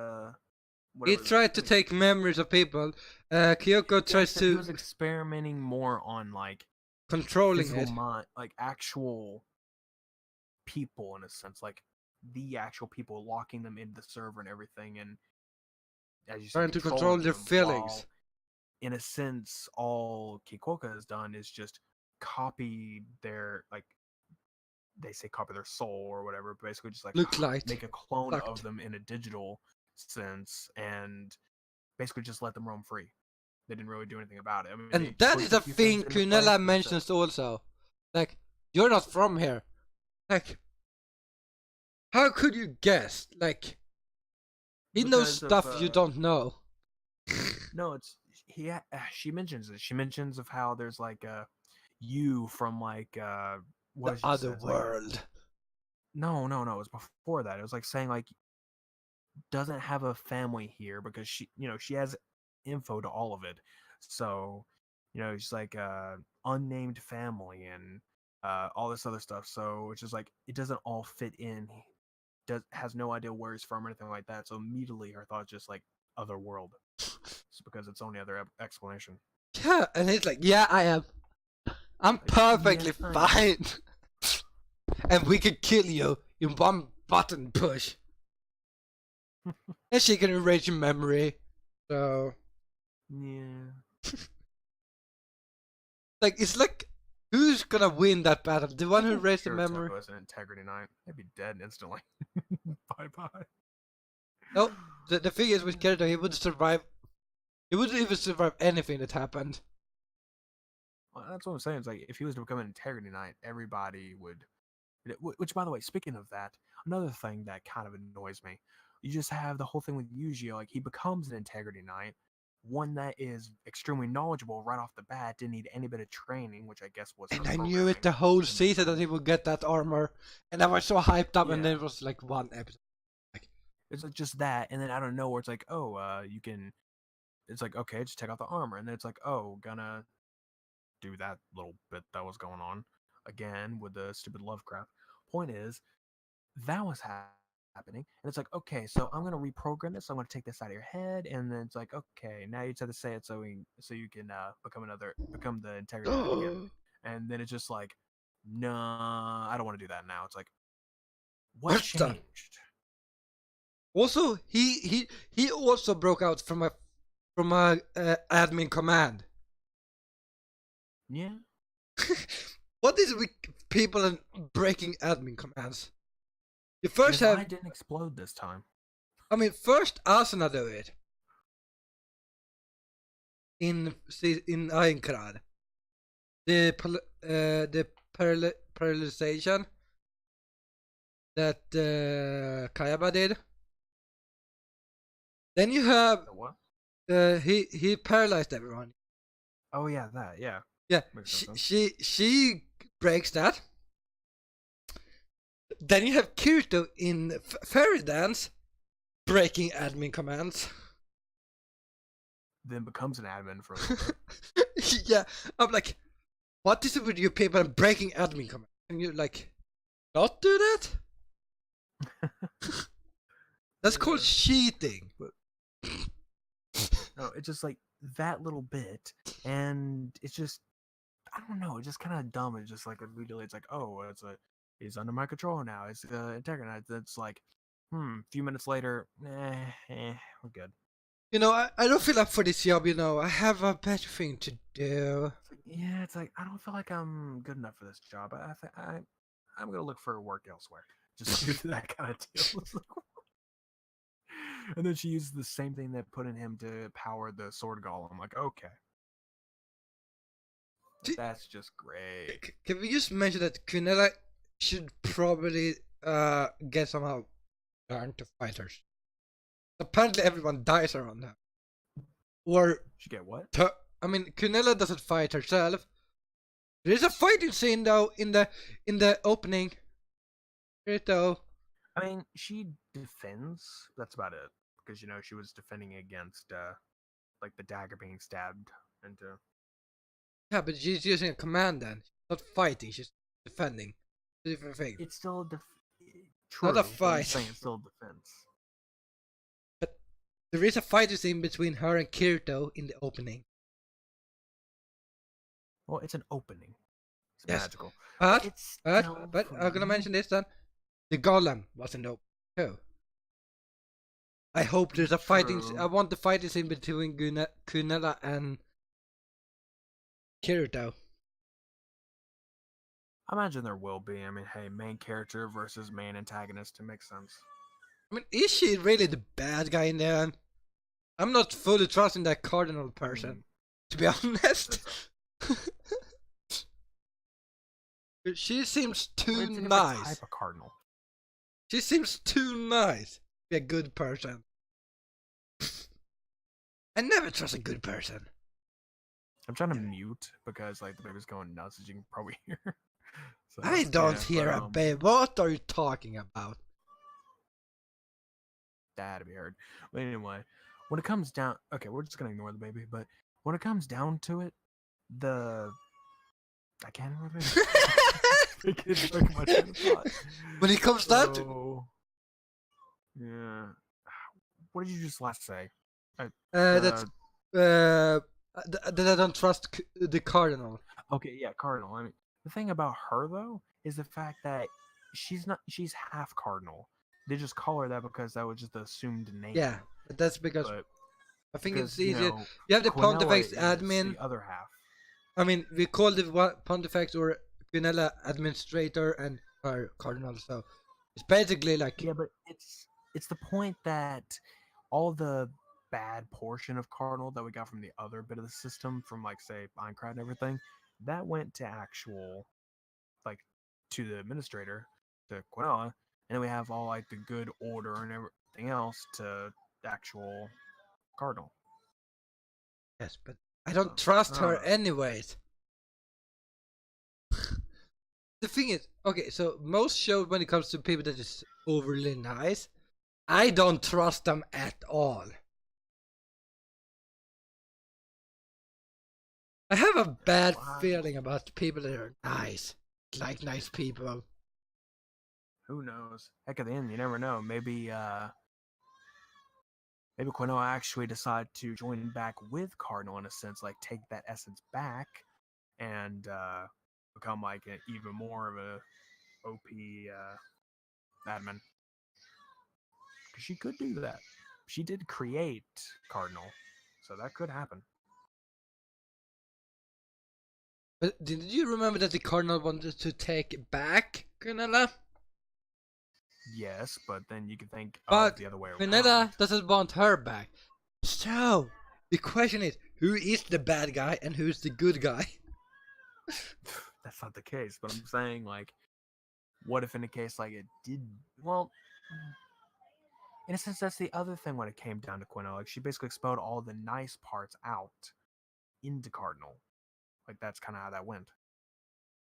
whatever. tried to take memories of people. Kyoko Yeah, tries except he to was experimenting more on like controlling physical it. mind, like actual people in a sense, like the actual people, locking them into the server and everything, and as you said, Trying to control controlling their them. feelings. While in a sense, all Kikoka has done is just copy their like they say copy their soul or whatever, but basically just like Look like make a clone of sucked. them in a digital sense and basically just let them roam free. They didn't really do anything about it. I mean, And they that is pushed a a few things thing into place, Kunella but still. mentions also. Like, you're not from here. Like, how could you guess? Like, he knows stuff you don't know. No, it's she mentions it. She mentions of how there's like you from like what The did she say? other It's like world. no. It was before that. It was like saying like doesn't have a family here because she has info to all of it. So, she's like unnamed family and all this other stuff. So it's just like it doesn't all fit in. Has no idea where he's from or anything like that. So immediately her thought is just like other world. It's because it's only other explanation. Yeah, and he's like, yeah, I am. I'm perfectly fine. And we could kill you in one button push. And she can erase your memory. So. Yeah. Like, it's like, who's gonna win that battle? The one who erased the memory? Kirito was an integrity knight. They'd be dead instantly. Bye bye. No, the thing is with Kirito, he would survive. He wouldn't even survive anything that happened. Well, that's what I'm saying. It's like if he was to become an integrity knight, everybody would. Which, by the way, speaking of that, another thing that kind of annoys me, you just have the whole thing with Yuji. Like he becomes an integrity knight, one that is extremely knowledgeable right off the bat, didn't need any bit of training, which I guess was. And I knew it the whole season that he would get that armor, and I was so hyped up. And then it was like one episode. Like, it's like just that, and then out of nowhere, it's like, oh, you can. It's like, okay, just take out the armor, and then it's like, oh, gonna do that little bit that was going on again with the stupid love crap. Point is, that was happening, and it's like, okay, so I'm gonna reprogram this. I'm gonna take this out of your head, and then it's like, okay, now you just have to say it so you can become the integrity again. And then it's just like, nah, I don't want to do that now. It's like, what changed? Also, he also broke out from a admin command. Yeah. What is with people and breaking admin commands? You first have. I didn't explode this time. I mean, first Asuna do it in Aincrad. The paralyzation that Kayaba did. Then you have The what? He paralyzed everyone. Oh yeah, that yeah. Yeah, she breaks that. Then you have Kirito in Fairy Dance breaking admin commands. Then becomes an admin for a little bit. Yeah, I'm like, what is it with you people and breaking admin commands? And you're like, not do that? That's called cheating. No, it's just like that little bit, and it's just I don't know, it's just kind of dumb. It's just like immediately it's like, oh, he's under my control now. It's integrity. It's like, a few minutes later, we're good. You know, I don't feel up for this job. You know, I have a better thing to do. Yeah, it's like I don't feel like I'm good enough for this job. I think I'm gonna look for work elsewhere. Just due to that kind of deal. And then she uses the same thing that put in him to power the sword golem. I'm like, okay. That's just great. Can we just mention that Kunella should probably get somehow learn to fighters? Apparently everyone dies around her. Or she get what? I mean, Kunella doesn't fight herself. There's a fighting scene though in the opening. Kirito. I mean, she defends. That's about it. Because she was defending against like the dagger being stabbed into. Yeah, but she's using a command then. She's not fighting, she's defending. Different thing. It's still Not true. a But I'm fight. saying it's still defense. But there is a fight scene between her and Kirito in the opening. Well, it's an opening. It's Yes. magical. But It's but I'm gonna mention this then. The golem wasn't open too. I hope there's a fighting. True. I want the fighting scene between Kunela and Kirito. I imagine there will be. I mean, hey, main character versus main antagonist. It makes sense. I mean, is she really the bad guy in the end? I'm not fully trusting that cardinal person, to be honest. She seems too nice. Type of cardinal. She seems too nice to be a good person. I never trust a good person. I'm trying to mute because like the baby's going nuts, as you can probably hear. So, I don't hear but, a babe. What are you talking about? That to be heard. But anyway, when it comes down, okay, we're just gonna ignore the baby. But when it comes down to it, I can't remember. When it comes down to, yeah, what did you just last say? that I don't trust the cardinal. Okay, yeah, cardinal. I mean, the thing about her though is the fact that she's half cardinal. They just call her that because that was just the assumed name. Yeah, but that's because But I think it's you easier. know, You have the Quinella Pontifex is admin. the other half. I mean, we call the Pontifex or Quinella administrator and her cardinal. So it's basically like, Yeah, but it's the point that all the bad portion of cardinal that we got from the other bit of the system, from like say Minecraft and everything, that went to actual, like, to the administrator, to Quinella, and then we have all like the good order and everything else to the actual cardinal. yes, but I don't trust her know. anyways. The thing is, okay, so most shows when it comes to people that is overly nice, I don't trust them at all. I have a bad feeling about people that are nice, like nice people. Who knows? Heck, at the end, you never know. Maybe Quinoa actually decide to join back with Cardinal in a sense, like take that essence back and become like even more of a OP admin. Because she could do that. She did create Cardinal, so that could happen. But did you remember that the cardinal wanted to take back Quinella? Yes, but then you can think But the other way around. Quinella doesn't want her back. So the question is, who is the bad guy and who's the good guy? That's not the case, but I'm saying, like, what if in a case like it did? Well, in a sense, that's the other thing when it came down to Quinella. Like, she basically expelled all the nice parts out into Cardinal. Like, that's kind of how that went.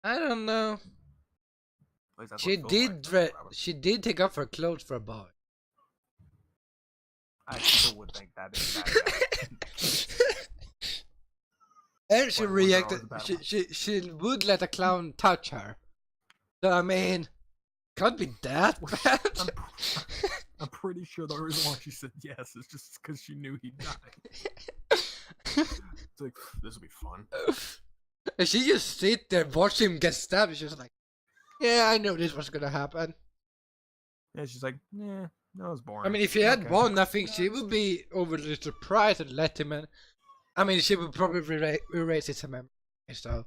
I don't know. She did. She did take off her clothes for a boy. I still would think that is bad. And she reacted. She would let a clown touch her. So I mean, can't be that bad. I'm pretty sure the reason why she said yes is just because she knew he'd die. It's like, this will be fun. And she just sit there, watch him get stabbed. She's like, yeah, I know this was gonna happen. Yeah, she's like, yeah, that was boring. I mean, if he had won, I think she would be overly surprised and let him in. I mean, she would probably erase his memory. So.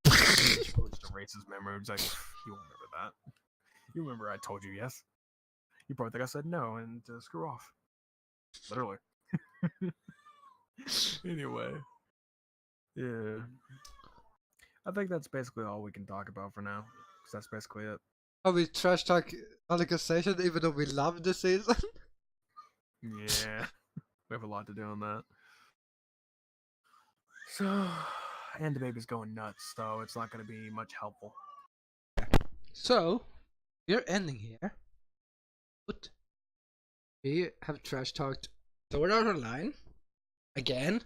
She probably just erase his memory. It's like, you won't remember that. You remember I told you yes. You probably think I said no and screw off. Literally. Anyway. Yeah. I think that's basically all we can talk about for now. Because that's basically it. Are we trash talk Allegation even though we love the season? Yeah. We have a lot to do on that. So, and the baby's going nuts, so it's not going to be much helpful. So, we're ending here. But we have trash talked Sword Art Online again.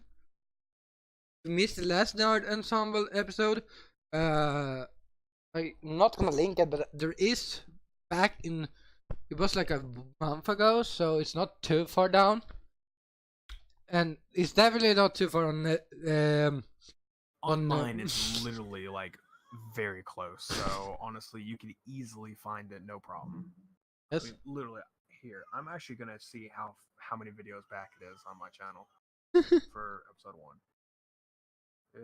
We missed the last Nerd Ensemble episode. I'm not gonna link it, but there is back in. It was like a month ago, so it's not too far down, and it's definitely not too far on online. It's literally like very close. So honestly, you could easily find it, no problem. Yes. I mean, literally here. I'm actually gonna see how many videos back it is on my channel for episode 1.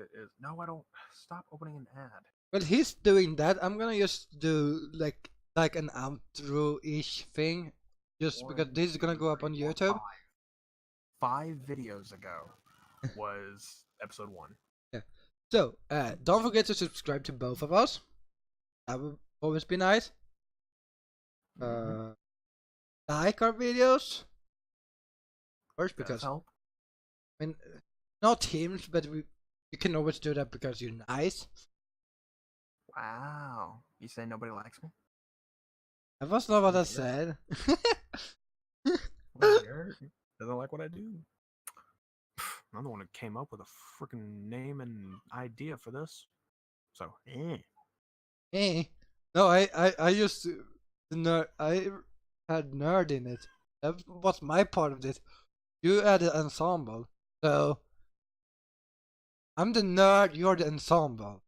It is no. I don't. Stop opening an ad. Well, he's doing that. I'm gonna just do like an outro-ish thing, just because this is gonna go up on YouTube. 5 videos ago was episode 1. Yeah. So, don't forget to subscribe to both of us. That would always be nice. Like our videos. First, because help. I mean, not teams, but you can always do that because you're nice. Wow. You say nobody likes me? That was not what I said. Doesn't like what I do. I'm the one who came up with a freaking name and idea for this. So, No, I used to the nerd. I had nerd in it. That was my part of this. You added ensemble, so I'm the nerd. You're the ensemble.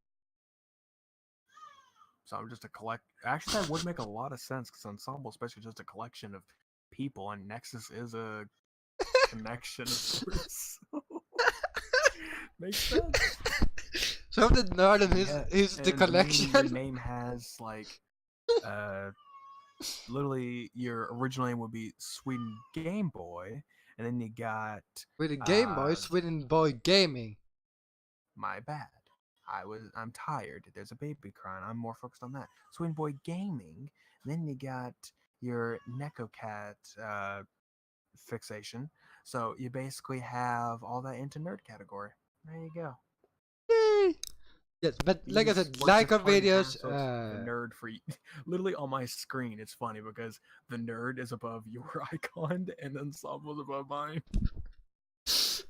So I'm just a collect. Actually, that would make a lot of sense because ensemble, especially just a collection of people, and Nexus is a connection of sorts. Makes sense. So the nerd and is the collection. Your name has like, literally your original name would be Sweden Game Boy, and then you got Sweden Game Boy, Sweden Boy Gaming. My bad. I'm tired. There's a baby crying. I'm more focused on that. Sweden Boy Gaming. And then you got your NecoCat fixation. So you basically have all that into nerd category. There you go. Yay! Yes, but like I said, like our videos. The nerd for you. Literally on my screen, it's funny because the nerd is above your icon and then Ensemble's above mine. It's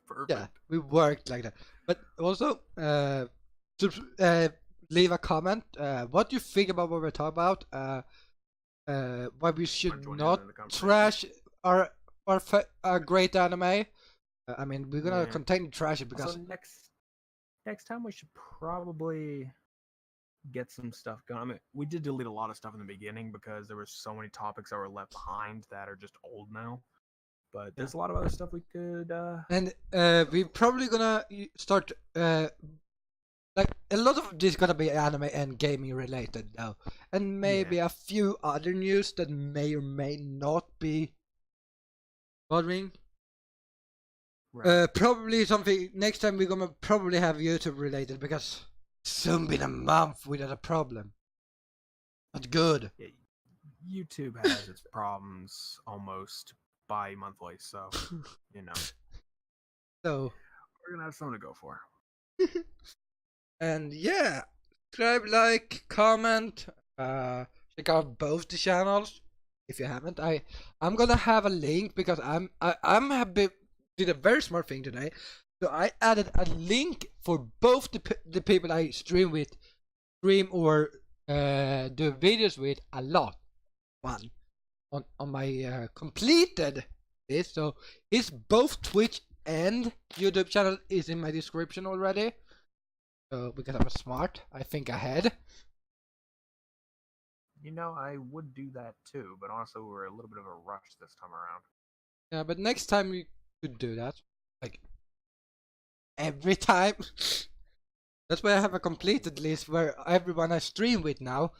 perfect. Yeah, we worked like that. But also, leave a comment. What you think about what we're talking about? Why we should not trash our great anime. I mean, we're gonna continue to trash it because next time we should probably get some stuff going. I mean, we did delete a lot of stuff in the beginning because there were so many topics that were left behind that are just old now. But there's a lot of other stuff we could. And we're probably gonna start. Like a lot of this is gonna be anime and gaming related now, and maybe a few other news that may or may not be bothering. Right. Probably something next time we're gonna probably have YouTube related because it's soon been a month without a problem. Not good. Yeah, YouTube has its problems almost bi-monthly, so you know. So we're gonna have something to go for. And yeah, subscribe, like, comment, check out both the channels if you haven't. I'm gonna have a link because I'm did a very smart thing today. So I added a link for both the people I stream or do videos with a lot. One on my completed this. So it's both Twitch and YouTube channel is in my description already. So because I was smart, I think ahead. You know, I would do that too, but also we're a little bit of a rush this time around. Yeah, but next time we could do that. Like every time. That's why I have a completed list where everyone I stream with now,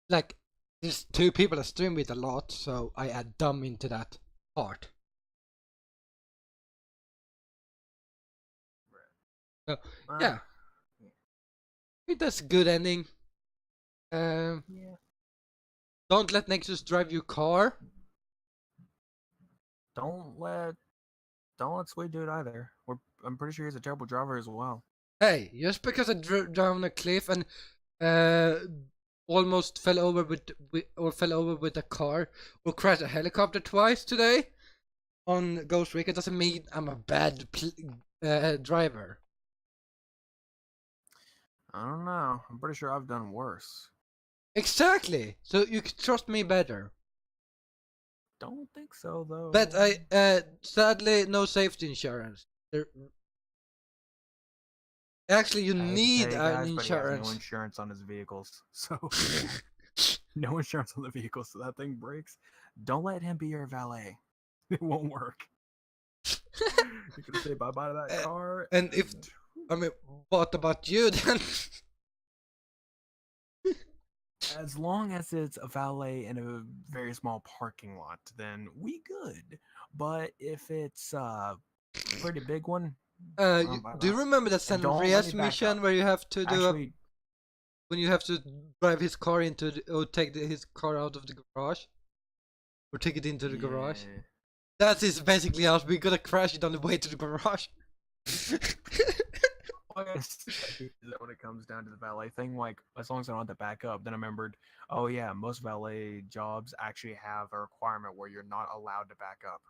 like there's 2 people I stream with a lot, so I add them into that part. So yeah. I think that's a good ending. Yeah. Don't let Nexus drive your car. Don't let Swede do it either. I'm pretty sure he's a terrible driver as well. Hey, just because I drove down a cliff and almost fell over with a car or crashed a helicopter twice today on Ghost Recon doesn't mean I'm a bad driver. I don't know. I'm pretty sure I've done worse. Exactly. So you can trust me better. Don't think so though. But I sadly no safety insurance. Actually, you I hate to need tell you an guys, but he has no insurance. insurance on his vehicles, so no insurance on the vehicle. So that thing breaks. Don't let him be your valet. It won't work. You're gonna say bye bye to that car. And if I mean, what about you then? As long as it's a valet in a very small parking lot, then we good. But if it's a pretty big one, Do you remember that San and don't let Andreas me back mission up. where you have to do Actually, when you have to drive his car into or take his car out of the garage or take it into the garage? yeah. That is basically us. We gotta crash it on the way to the garage. When it comes down to the valet thing, like as long as I don't have to back up, then I remembered, oh yeah, most valet jobs actually have a requirement where you're not allowed to back up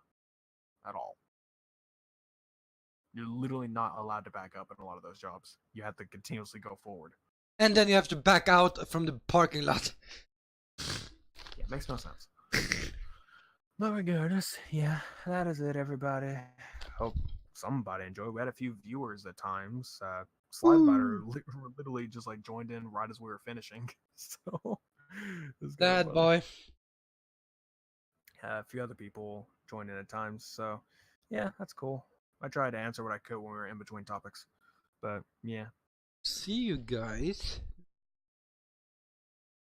at all. You're literally not allowed to back up in a lot of those jobs. You have to continuously go forward. And then you have to back out from the parking lot. Yeah, makes no sense. But regardless, yeah, that is it, everybody. Hope somebody enjoyed. We had a few viewers at times. Slidebutter literally just like joined in right as we were finishing. So That boy. A few other people joined in at times. So yeah, that's cool. I tried to answer what I could when we were in between topics. But yeah. See you guys.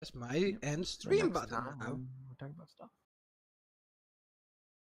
That's my end stream button now. We're talking about stuff.